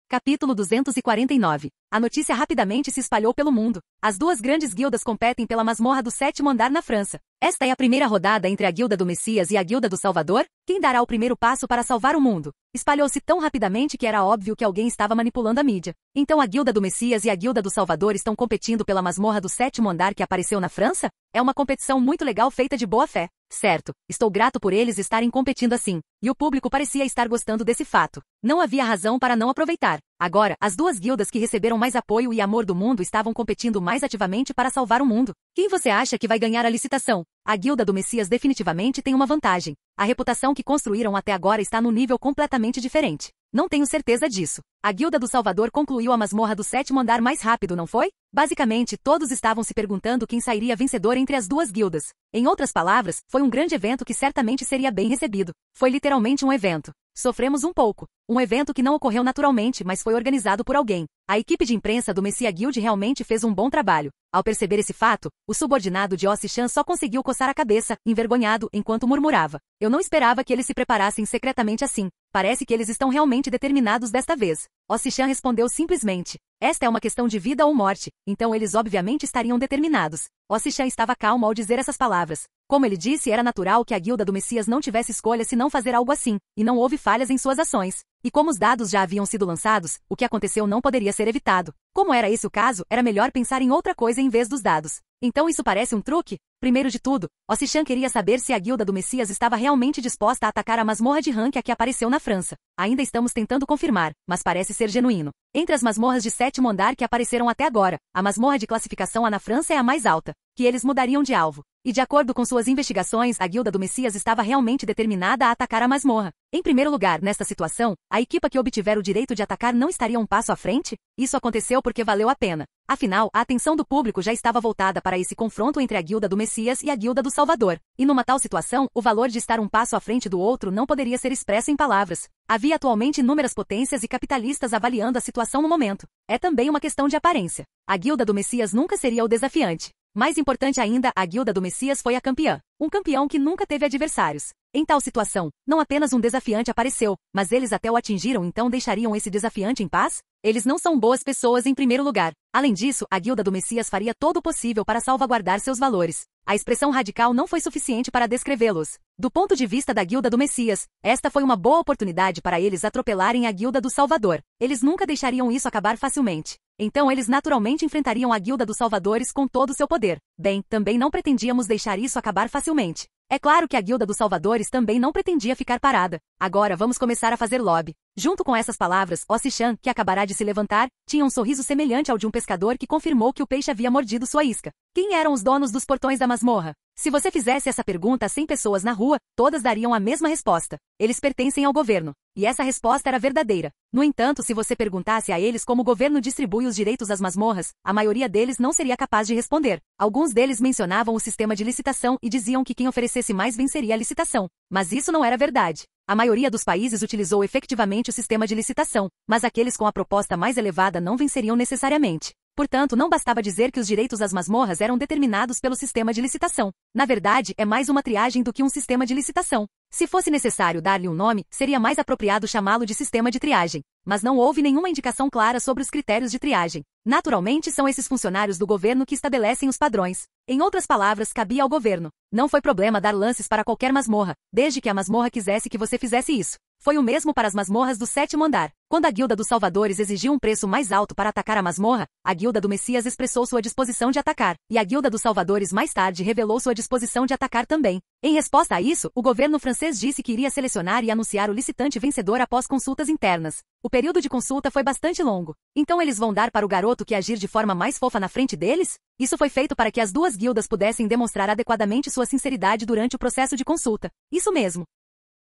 Speaker 1: Capítulo 249. A notícia rapidamente se espalhou pelo mundo. As duas grandes guildas competem pela masmorra do 7º andar na França. Esta é a primeira rodada entre a Guilda do Messias e a Guilda do Salvador? Quem dará o primeiro passo para salvar o mundo? Espalhou-se tão rapidamente que era óbvio que alguém estava manipulando a mídia. Então a Guilda do Messias e a Guilda do Salvador estão competindo pela masmorra do 7º andar que apareceu na França? É uma competição muito legal feita de boa fé. Certo, estou grato por eles estarem competindo assim. E o público parecia estar gostando desse fato. Não havia razão para não aproveitar. Agora, as duas guildas que receberam mais apoio e amor do mundo estavam competindo mais ativamente para salvar o mundo. Quem você acha que vai ganhar a licitação? A Guilda do Messias definitivamente tem uma vantagem. A reputação que construíram até agora está num nível completamente diferente. Não tenho certeza disso. A Guilda do Salvador concluiu a masmorra do 7º andar mais rápido, não foi? Basicamente, todos estavam se perguntando quem sairia vencedor entre as duas guildas. Em outras palavras, foi um grande evento que certamente seria bem recebido. Foi literalmente um evento. Sofremos um pouco. Um evento que não ocorreu naturalmente, mas foi organizado por alguém. A equipe de imprensa do Messia Guild realmente fez um bom trabalho. Ao perceber esse fato, o subordinado de Osi-chan só conseguiu coçar a cabeça, envergonhado, enquanto murmurava. Eu não esperava que eles se preparassem secretamente assim. Parece que eles estão realmente determinados desta vez. Osi-chan respondeu simplesmente. Esta é uma questão de vida ou morte, então eles obviamente estariam determinados. Osi-chan estava calmo ao dizer essas palavras. Como ele disse, era natural que a Guilda do Messias não tivesse escolha se não fazer algo assim, e não houve falhas em suas ações. E como os dados já haviam sido lançados, o que aconteceu não poderia ser evitado. Como era esse o caso, era melhor pensar em outra coisa em vez dos dados. Então isso parece um truque? Primeiro de tudo, Osi-chan queria saber se a Guilda do Messias estava realmente disposta a atacar a masmorra de Rankia que apareceu na França. Ainda estamos tentando confirmar, mas parece ser genuíno. Entre as masmorras de 7º andar que apareceram até agora, a masmorra de classificação A na França é a mais alta, que eles mudariam de alvo. E de acordo com suas investigações, a Guilda do Messias estava realmente determinada a atacar a masmorra. Em primeiro lugar, nesta situação, a equipa que obtiver o direito de atacar não estaria um passo à frente? Isso aconteceu porque valeu a pena. Afinal, a atenção do público já estava voltada para esse confronto entre a Guilda do Messias e a Guilda do Salvador. E numa tal situação, o valor de estar um passo à frente do outro não poderia ser expresso em palavras. Havia atualmente inúmeras potências e capitalistas avaliando a situação no momento. É também uma questão de aparência. A Guilda do Messias nunca seria o desafiante. Mais importante ainda, a Guilda do Messias foi a campeã. Um campeão que nunca teve adversários. Em tal situação, não apenas um desafiante apareceu, mas eles até o atingiram, então deixariam esse desafiante em paz? Eles não são boas pessoas em primeiro lugar. Além disso, a Guilda do Messias faria todo o possível para salvaguardar seus valores. A expressão radical não foi suficiente para descrevê-los. Do ponto de vista da Guilda do Messias, esta foi uma boa oportunidade para eles atropelarem a Guilda do Salvador. Eles nunca deixariam isso acabar facilmente. Então eles naturalmente enfrentariam a Guilda dos Salvadores com todo o seu poder. Bem, também não pretendíamos deixar isso acabar facilmente. É claro que a Guilda dos Salvadores também não pretendia ficar parada. Agora vamos começar a fazer lobby. Junto com essas palavras, Osi-chan, que acabará de se levantar, tinha um sorriso semelhante ao de um pescador que confirmou que o peixe havia mordido sua isca. Quem eram os donos dos portões da masmorra? Se você fizesse essa pergunta a 100 pessoas na rua, todas dariam a mesma resposta. Eles pertencem ao governo. E essa resposta era verdadeira. No entanto, se você perguntasse a eles como o governo distribui os direitos às masmorras, a maioria deles não seria capaz de responder. Alguns deles mencionavam o sistema de licitação e diziam que quem oferecesse mais venceria a licitação. Mas isso não era verdade. A maioria dos países utilizou efetivamente o sistema de licitação, mas aqueles com a proposta mais elevada não venceriam necessariamente. Portanto, não bastava dizer que os direitos das masmorras eram determinados pelo sistema de licitação. Na verdade, é mais uma triagem do que um sistema de licitação. Se fosse necessário dar-lhe um nome, seria mais apropriado chamá-lo de sistema de triagem. Mas não houve nenhuma indicação clara sobre os critérios de triagem. Naturalmente, são esses funcionários do governo que estabelecem os padrões. Em outras palavras, cabia ao governo. Não foi problema dar lances para qualquer masmorra, desde que a masmorra quisesse que você fizesse isso. Foi o mesmo para as masmorras do 7º andar. Quando a Guilda dos Salvadores exigiu um preço mais alto para atacar a masmorra, a Guilda do Messias expressou sua disposição de atacar, e a Guilda dos Salvadores mais tarde revelou sua disposição de atacar também. Em resposta a isso, o governo francês disse que iria selecionar e anunciar o licitante vencedor após consultas internas. O período de consulta foi bastante longo. Então eles vão dar para o garoto que agir de forma mais fofa na frente deles? Isso foi feito para que as duas guildas pudessem demonstrar adequadamente sua sinceridade durante o processo de consulta. Isso mesmo.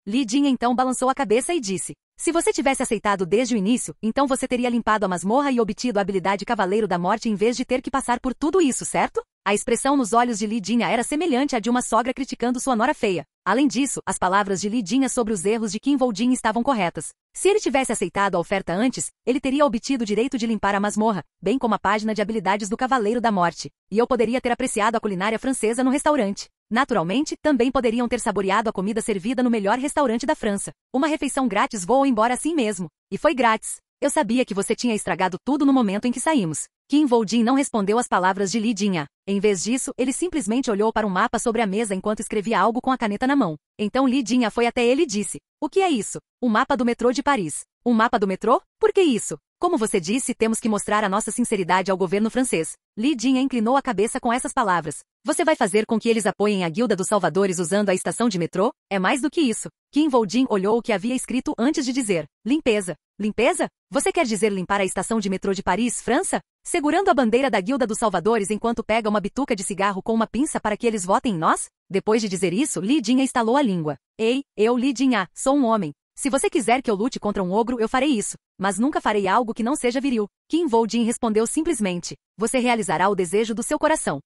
Speaker 1: Li Jin então balançou a cabeça e disse: se você tivesse aceitado desde o início, então você teria limpado a masmorra e obtido a habilidade Cavaleiro da Morte em vez de ter que passar por tudo isso, certo? A expressão nos olhos de Li Jin era semelhante à de uma sogra criticando sua nora feia. Além disso, as palavras de Li Jin sobre os erros de Qin Voljin estavam corretas. Se ele tivesse aceitado a oferta antes, ele teria obtido o direito de limpar a masmorra, bem como a página de habilidades do Cavaleiro da Morte. E eu poderia ter apreciado a culinária francesa no restaurante. Naturalmente, também poderiam ter saboreado a comida servida no melhor restaurante da França. Uma refeição grátis voou embora assim mesmo. E foi grátis. Eu sabia que você tinha estragado tudo no momento em que saímos. Qin Voljin não respondeu às palavras de Li Jin. Em vez disso, ele simplesmente olhou para um mapa sobre a mesa enquanto escrevia algo com a caneta na mão. Então Li Jin foi até ele e disse: o que é isso? Um mapa do metrô de Paris. Um mapa do metrô? Por que isso? Como você disse, temos que mostrar a nossa sinceridade ao governo francês. Li Jin inclinou a cabeça com essas palavras. Você vai fazer com que eles apoiem a Guilda dos Salvadores usando a estação de metrô? É mais do que isso. Qin Voljin olhou o que havia escrito antes de dizer: limpeza. Limpeza? Você quer dizer limpar a estação de metrô de Paris, França? Segurando a bandeira da Guilda dos Salvadores enquanto pega uma bituca de cigarro com uma pinça para que eles votem em nós? Depois de dizer isso, Li Jin estalou a língua. Ei, eu Li Jin, sou um homem. Se você quiser que eu lute contra um ogro, eu farei isso. Mas nunca farei algo que não seja viril. Qin Voljin respondeu simplesmente: você realizará o desejo do seu coração.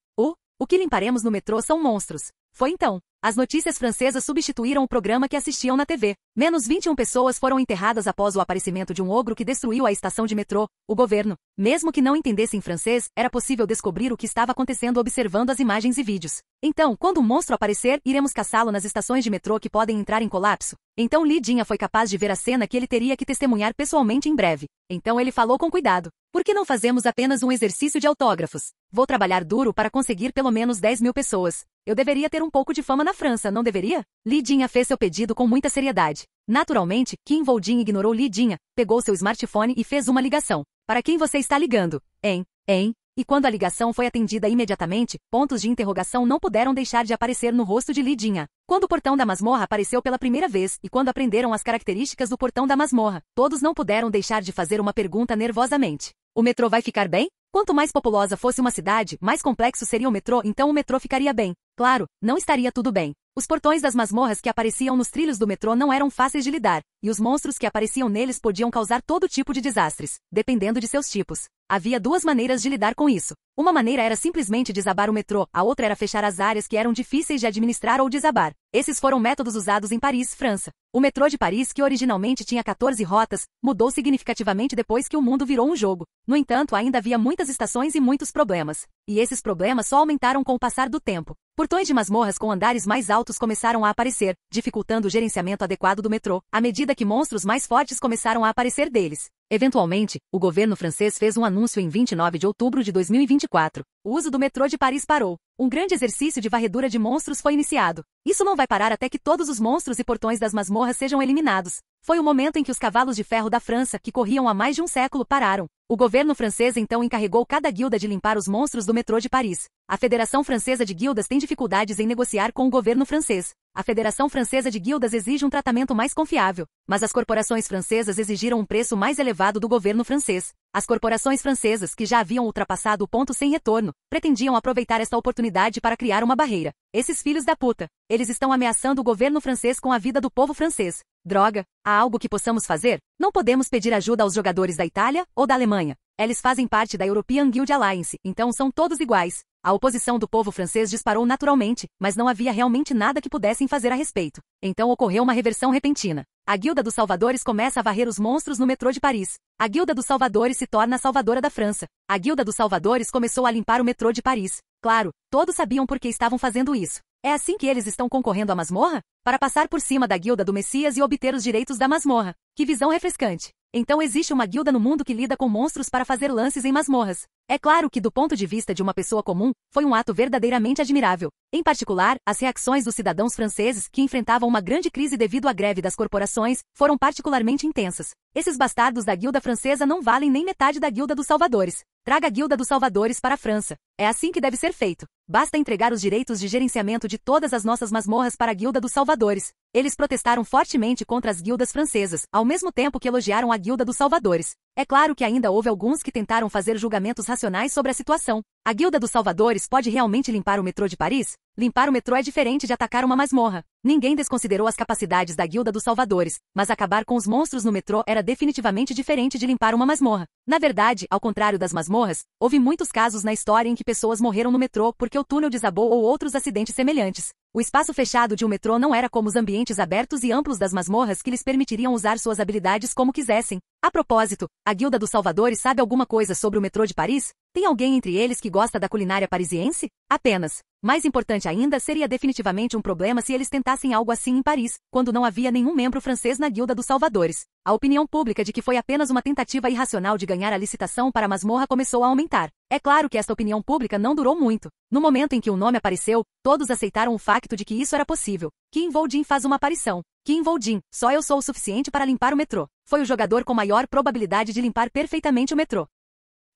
Speaker 1: O que limparemos no metrô são monstros. Foi então. As notícias francesas substituíram o programa que assistiam na TV. Menos 21 pessoas foram enterradas após o aparecimento de um ogro que destruiu a estação de metrô. O governo, mesmo que não entendessem francês, era possível descobrir o que estava acontecendo observando as imagens e vídeos. Então, quando o monstro aparecer, iremos caçá-lo nas estações de metrô que podem entrar em colapso. Então Li Jin foi capaz de ver a cena que ele teria que testemunhar pessoalmente em breve. Então ele falou com cuidado. Por que não fazemos apenas um exercício de autógrafos? Vou trabalhar duro para conseguir pelo menos 10.000 pessoas. Eu deveria ter um pouco de fama na França, não deveria? Li Jin fez seu pedido com muita seriedade. Naturalmente, Qin Voljin ignorou Li Jin, pegou seu smartphone e fez uma ligação. Para quem você está ligando? Hein? E quando a ligação foi atendida imediatamente, pontos de interrogação não puderam deixar de aparecer no rosto de Li Jin. Quando o portão da masmorra apareceu pela primeira vez e quando aprenderam as características do portão da masmorra, todos não puderam deixar de fazer uma pergunta nervosamente. O metrô vai ficar bem? Quanto mais populosa fosse uma cidade, mais complexo seria o metrô, então o metrô ficaria bem. Claro, não estaria tudo bem. Os portões das masmorras que apareciam nos trilhos do metrô não eram fáceis de lidar, e os monstros que apareciam neles podiam causar todo tipo de desastres, dependendo de seus tipos. Havia duas maneiras de lidar com isso. Uma maneira era simplesmente desabar o metrô, a outra era fechar as áreas que eram difíceis de administrar ou desabar. Esses foram métodos usados em Paris, França. O metrô de Paris, que originalmente tinha 14 rotas, mudou significativamente depois que o mundo virou um jogo. No entanto, ainda havia muitas estações e muitos problemas. E esses problemas só aumentaram com o passar do tempo. Portões de masmorras com andares mais altos começaram a aparecer, dificultando o gerenciamento adequado do metrô, à medida que monstros mais fortes começaram a aparecer deles. Eventualmente, o governo francês fez um anúncio em 29 de outubro de 2024. O uso do metrô de Paris parou. Um grande exercício de varredura de monstros foi iniciado. Isso não vai parar até que todos os monstros e portões das masmorras sejam eliminados. Foi o momento em que os cavalos de ferro da França, que corriam há mais de um século, pararam. O governo francês então encarregou cada guilda de limpar os monstros do metrô de Paris. A Federação Francesa de Guildas tem dificuldades em negociar com o governo francês. A Federação Francesa de Guildas exige um tratamento mais confiável, mas as corporações francesas exigiram um preço mais elevado do governo francês. As corporações francesas, que já haviam ultrapassado o ponto sem retorno, pretendiam aproveitar esta oportunidade para criar uma barreira. Esses filhos da puta, eles estão ameaçando o governo francês com a vida do povo francês. Droga, há algo que possamos fazer? Não podemos pedir ajuda aos jogadores da Itália ou da Alemanha. Eles fazem parte da European Guild Alliance, então são todos iguais. A oposição do povo francês disparou naturalmente, mas não havia realmente nada que pudessem fazer a respeito. Então ocorreu uma reversão repentina. A Guilda dos Salvadores começa a varrer os monstros no metrô de Paris. A Guilda dos Salvadores se torna a salvadora da França. A Guilda dos Salvadores começou a limpar o metrô de Paris. Claro, todos sabiam por que estavam fazendo isso. É assim que eles estão concorrendo à masmorra? Para passar por cima da Guilda do Messias e obter os direitos da masmorra. Que visão refrescante. Então existe uma guilda no mundo que lida com monstros para fazer lances em masmorras. É claro que, do ponto de vista de uma pessoa comum, foi um ato verdadeiramente admirável. Em particular, as reações dos cidadãos franceses, que enfrentavam uma grande crise devido à greve das corporações, foram particularmente intensas. Esses bastardos da guilda francesa não valem nem metade da Guilda dos Salvadores. Traga a Guilda dos Salvadores para a França. É assim que deve ser feito. Basta entregar os direitos de gerenciamento de todas as nossas masmorras para a Guilda dos Salvadores. Eles protestaram fortemente contra as guildas francesas, ao mesmo tempo que elogiaram a Guilda dos Salvadores. É claro que ainda houve alguns que tentaram fazer julgamentos racionais sobre a situação. A Guilda dos Salvadores pode realmente limpar o metrô de Paris? Limpar o metrô é diferente de atacar uma masmorra. Ninguém desconsiderou as capacidades da Guilda dos Salvadores, mas acabar com os monstros no metrô era definitivamente diferente de limpar uma masmorra. Na verdade, ao contrário das masmorras, houve muitos casos na história em que pessoas morreram no metrô porque o túnel desabou ou outros acidentes semelhantes. O espaço fechado de um metrô não era como os ambientes abertos e amplos das masmorras que lhes permitiriam usar suas habilidades como quisessem. A propósito, a Guilda dos Salvadores sabe alguma coisa sobre o metrô de Paris? Tem alguém entre eles que gosta da culinária parisiense? Apenas. Mais importante ainda, seria definitivamente um problema se eles tentassem algo assim em Paris, quando não havia nenhum membro francês na Guilda dos Salvadores. A opinião pública de que foi apenas uma tentativa irracional de ganhar a licitação para a masmorra começou a aumentar. É claro que esta opinião pública não durou muito. No momento em que o nome apareceu, todos aceitaram o facto de que isso era possível. Kim Voldin faz uma aparição. Kim Voldin, só eu sou o suficiente para limpar o metrô. Foi o jogador com maior probabilidade de limpar perfeitamente o metrô.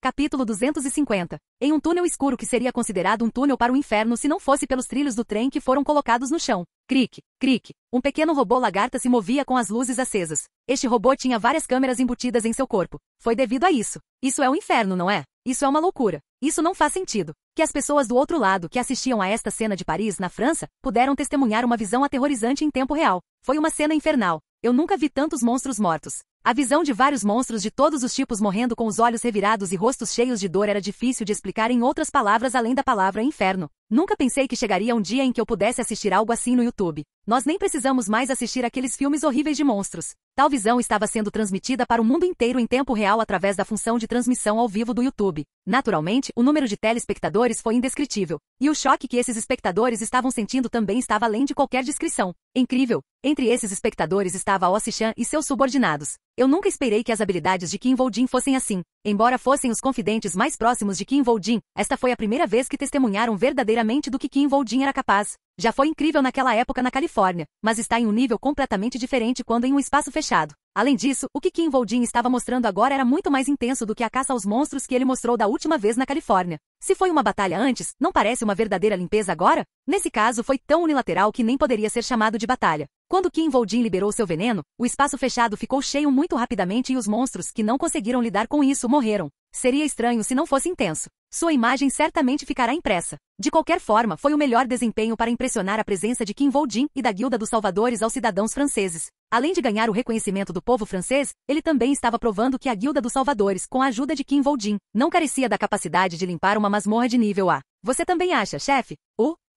Speaker 1: Capítulo 250. Em um túnel escuro que seria considerado um túnel para o inferno se não fosse pelos trilhos do trem que foram colocados no chão. Cric, cric. Um pequeno robô lagarta se movia com as luzes acesas. Este robô tinha várias câmeras embutidas em seu corpo. Foi devido a isso. Isso é o inferno, não é? Isso é uma loucura. Isso não faz sentido. Que as pessoas do outro lado que assistiam a esta cena de Paris, na França, puderam testemunhar uma visão aterrorizante em tempo real. Foi uma cena infernal. Eu nunca vi tantos monstros mortos. A visão de vários monstros de todos os tipos morrendo com os olhos revirados e rostos cheios de dor era difícil de explicar em outras palavras além da palavra inferno. Nunca pensei que chegaria um dia em que eu pudesse assistir algo assim no YouTube. Nós nem precisamos mais assistir aqueles filmes horríveis de monstros. Tal visão estava sendo transmitida para o mundo inteiro em tempo real através da função de transmissão ao vivo do YouTube. Naturalmente, o número de telespectadores foi indescritível. E o choque que esses espectadores estavam sentindo também estava além de qualquer descrição. Incrível! Entre esses espectadores estava Ossichan e seus subordinados. Eu nunca esperei que as habilidades de Kim Voldin fossem assim. Embora fossem os confidentes mais próximos de Kim Voldin, esta foi a primeira vez que testemunharam verdadeiramente do que Kim Voldin era capaz. Já foi incrível naquela época na Califórnia, mas está em um nível completamente diferente quando em um espaço fechado. Além disso, o que Kim Voldin estava mostrando agora era muito mais intenso do que a caça aos monstros que ele mostrou da última vez na Califórnia. Se foi uma batalha antes, não parece uma verdadeira limpeza agora? Nesse caso foi tão unilateral que nem poderia ser chamado de batalha. Quando Kim Voldin liberou seu veneno, o espaço fechado ficou cheio muito rapidamente e os monstros que não conseguiram lidar com isso morreram. Seria estranho se não fosse intenso. Sua imagem certamente ficará impressa. De qualquer forma, foi o melhor desempenho para impressionar a presença de Kim Voldin e da Guilda dos Salvadores aos cidadãos franceses. Além de ganhar o reconhecimento do povo francês, ele também estava provando que a Guilda dos Salvadores, com a ajuda de Kim Voldin, não carecia da capacidade de limpar uma masmorra de nível A. Você também acha, chefe?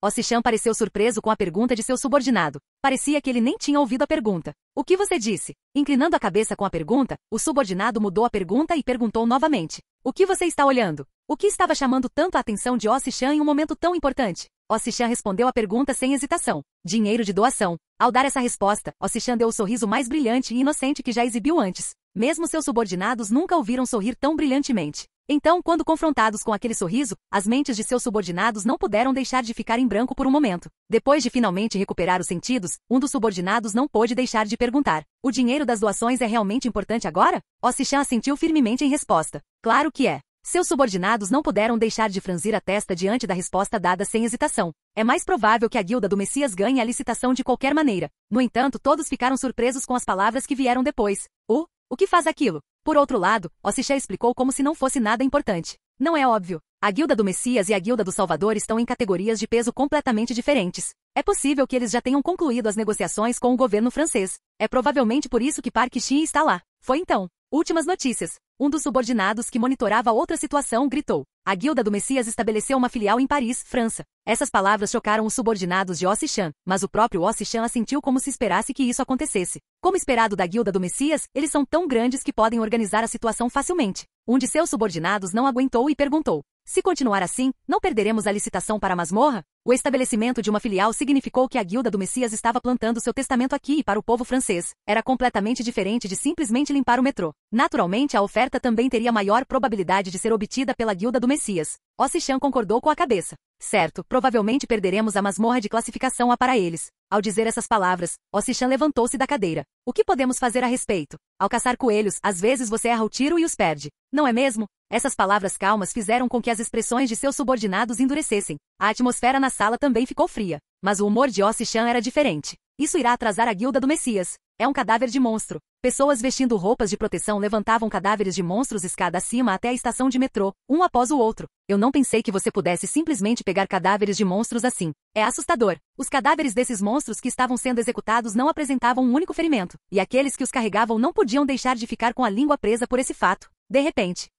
Speaker 1: Ossichan pareceu surpreso com a pergunta de seu subordinado. Parecia que ele nem tinha ouvido a pergunta. O que você disse? Inclinando a cabeça com a pergunta, o subordinado mudou a pergunta e perguntou novamente. O que você está olhando? O que estava chamando tanto a atenção de Ossichan em um momento tão importante? Ossichan respondeu a pergunta sem hesitação. Dinheiro de doação. Ao dar essa resposta, Ossichan deu o sorriso mais brilhante e inocente que já exibiu antes. Mesmo seus subordinados nunca o viram sorrir tão brilhantemente. Então, quando confrontados com aquele sorriso, as mentes de seus subordinados não puderam deixar de ficar em branco por um momento. Depois de finalmente recuperar os sentidos, um dos subordinados não pôde deixar de perguntar. O dinheiro das doações é realmente importante agora? Ossichan assentiu firmemente em resposta. Claro que é. Seus subordinados não puderam deixar de franzir a testa diante da resposta dada sem hesitação. É mais provável que a Guilda do Messias ganhe a licitação de qualquer maneira. No entanto, todos ficaram surpresos com as palavras que vieram depois. O que faz aquilo? Por outro lado, Ossichan explicou como se não fosse nada importante. Não é óbvio. A Guilda do Messias e a Guilda do Salvador estão em categorias de peso completamente diferentes. É possível que eles já tenham concluído as negociações com o governo francês. É provavelmente por isso que Park Chin está lá. Foi então. Últimas notícias. um dos subordinados que monitorava outra situação gritou. A Guilda do Messias estabeleceu uma filial em Paris, França. Essas palavras chocaram os subordinados de Ossichan, mas o próprio Ossichan assentiu como se esperasse que isso acontecesse. Como esperado da Guilda do Messias, eles são tão grandes que podem organizar a situação facilmente. Um de seus subordinados não aguentou e perguntou. Se continuar assim, não perderemos a licitação para a masmorra? O estabelecimento de uma filial significou que a Guilda do Messias estava plantando seu testamento aqui e para o povo francês. Era completamente diferente de simplesmente limpar o metrô. Naturalmente, a oferta também teria maior probabilidade de ser obtida pela Guilda do Messias. Ossichan concordou com a cabeça. Certo, provavelmente perderemos a masmorra de classificação A para eles. Ao dizer essas palavras, Ossichan levantou-se da cadeira. O que podemos fazer a respeito? Ao caçar coelhos, às vezes você erra o tiro e os perde. Não é mesmo? Essas palavras calmas fizeram com que as expressões de seus subordinados endurecessem. A atmosfera na sala também ficou fria. Mas o humor de Ossichan era diferente. Isso irá atrasar a Guilda do Messias. É um cadáver de monstro. Pessoas vestindo roupas de proteção levantavam cadáveres de monstros escada acima até a estação de metrô, um após o outro. Eu não pensei que você pudesse simplesmente pegar cadáveres de monstros assim. É assustador. Os cadáveres desses monstros que estavam sendo executados não apresentavam um único ferimento, e aqueles que os carregavam não podiam deixar de ficar com a língua presa por esse fato. De repente,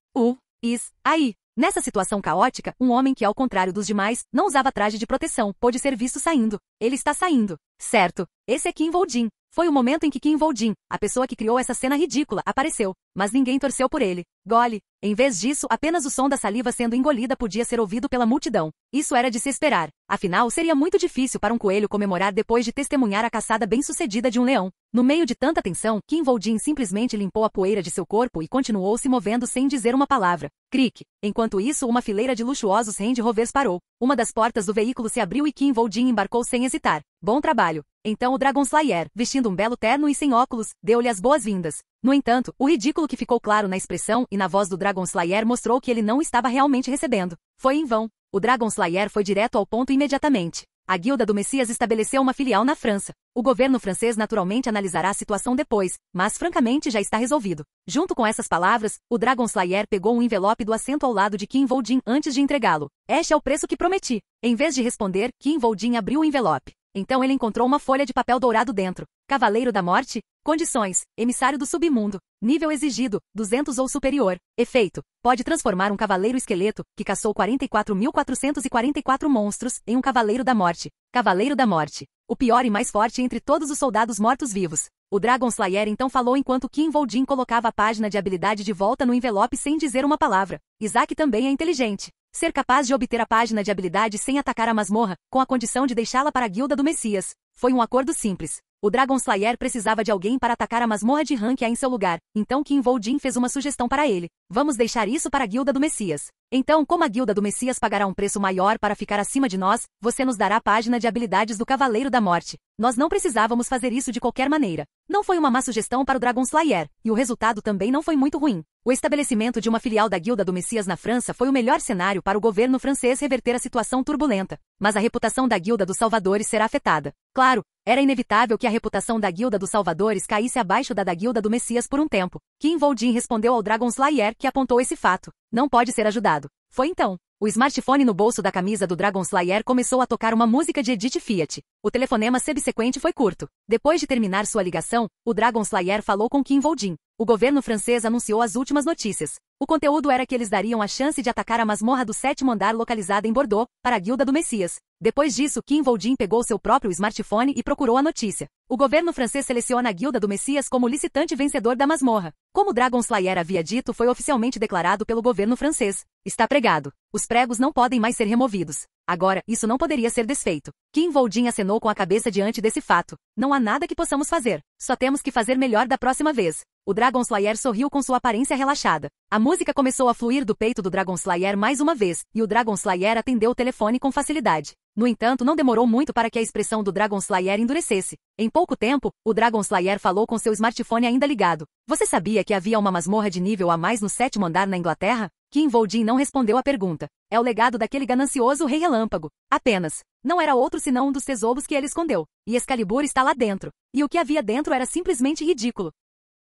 Speaker 1: aí. Nessa situação caótica, um homem que, ao contrário dos demais, não usava traje de proteção, pôde ser visto saindo. Ele está saindo. Certo. Esse é Kim Voldin. Foi o momento em que Kim Voldin, a pessoa que criou essa cena ridícula, apareceu. Mas ninguém torceu por ele. Gole. Em vez disso, apenas o som da saliva sendo engolida podia ser ouvido pela multidão. Isso era de se esperar. Afinal, seria muito difícil para um coelho comemorar depois de testemunhar a caçada bem-sucedida de um leão. No meio de tanta tensão, Kim Voldin simplesmente limpou a poeira de seu corpo e continuou se movendo sem dizer uma palavra. Cric. Enquanto isso, uma fileira de luxuosos Range Rovers parou. Uma das portas do veículo se abriu e Kim Voldin embarcou sem hesitar. Bom trabalho. Então o Dragon Slayer, vestindo um belo terno e sem óculos, deu-lhe as boas-vindas. No entanto, o ridículo que ficou claro na expressão e na voz do Dragon Slayer mostrou que ele não estava realmente recebendo. Foi em vão. O Dragon Slayer foi direto ao ponto imediatamente. A Guilda do Messias estabeleceu uma filial na França. O governo francês naturalmente analisará a situação depois, mas francamente já está resolvido. Junto com essas palavras, o Dragon Slayer pegou um envelope do assento ao lado de Kim Voldin antes de entregá-lo. Este é o preço que prometi. Em vez de responder, Kim Voldin abriu o envelope. Então ele encontrou uma folha de papel dourado dentro. Cavaleiro da Morte? Condições. Emissário do submundo. Nível exigido, 200 ou superior. Efeito. Pode transformar um cavaleiro esqueleto, que caçou 44.444 monstros, em um Cavaleiro da Morte. Cavaleiro da Morte. O pior e mais forte entre todos os soldados mortos-vivos. O Dragon Slayer então falou enquanto Kim Voldin colocava a página de habilidade de volta no envelope sem dizer uma palavra. Isaac também é inteligente. Ser capaz de obter a página de habilidade sem atacar a masmorra, com a condição de deixá-la para a Guilda do Messias. Foi um acordo simples. O Dragon Slayer precisava de alguém para atacar a masmorra de Rank A em seu lugar, então Kim Voldin fez uma sugestão para ele. Vamos deixar isso para a Guilda do Messias. Então, como a Guilda do Messias pagará um preço maior para ficar acima de nós, você nos dará a página de habilidades do Cavaleiro da Morte. Nós não precisávamos fazer isso de qualquer maneira. Não foi uma má sugestão para o Dragon Slayer, e o resultado também não foi muito ruim. O estabelecimento de uma filial da Guilda do Messias na França foi o melhor cenário para o governo francês reverter a situação turbulenta. Mas a reputação da Guilda dos Salvadores será afetada. Claro, era inevitável que a reputação da Guilda dos Salvadores caísse abaixo da Guilda do Messias por um tempo. Kim Voldin respondeu ao Dragon Slayer que apontou esse fato. Não pode ser ajudado. Foi então. O smartphone no bolso da camisa do Dragon Slayer começou a tocar uma música de Edith Fiat. O telefonema subsequente foi curto. Depois de terminar sua ligação, o Dragon Slayer falou com Kim Voldin. O governo francês anunciou as últimas notícias. O conteúdo era que eles dariam a chance de atacar a masmorra do 7º andar localizada em Bordeaux, para a Guilda do Messias. Depois disso, Kim Voldin pegou seu próprio smartphone e procurou a notícia. O governo francês seleciona a Guilda do Messias como licitante vencedor da masmorra. Como Dragon Slayer havia dito, foi oficialmente declarado pelo governo francês. Está pregado. Os pregos não podem mais ser removidos. Agora, isso não poderia ser desfeito. Kim Voldin acenou com a cabeça diante desse fato. Não há nada que possamos fazer. Só temos que fazer melhor da próxima vez. O Dragon Slayer sorriu com sua aparência relaxada. A música começou a fluir do peito do Dragon Slayer mais uma vez, e o Dragon Slayer atendeu o telefone com facilidade. No entanto, não demorou muito para que a expressão do Dragon Slayer endurecesse. Em pouco tempo, o Dragon Slayer falou com seu smartphone ainda ligado. Você sabia que havia uma masmorra de nível a mais no 7º andar na Inglaterra? Kim Voldin não respondeu à pergunta. É o legado daquele ganancioso Rei Relâmpago. Apenas. Não era outro senão um dos tesouros que ele escondeu. E Excalibur está lá dentro. E o que havia dentro era simplesmente ridículo.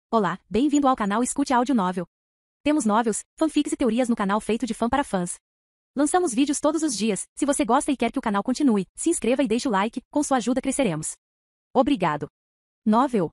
Speaker 1: Olá, bem-vindo ao canal Escute Áudio Novel. Temos novels, fanfics e teorias no canal feito de fã para fãs. Lançamos vídeos todos os dias. Se você gosta e quer que o canal continue, se inscreva e deixe o like, com sua ajuda cresceremos. Obrigado. Novel.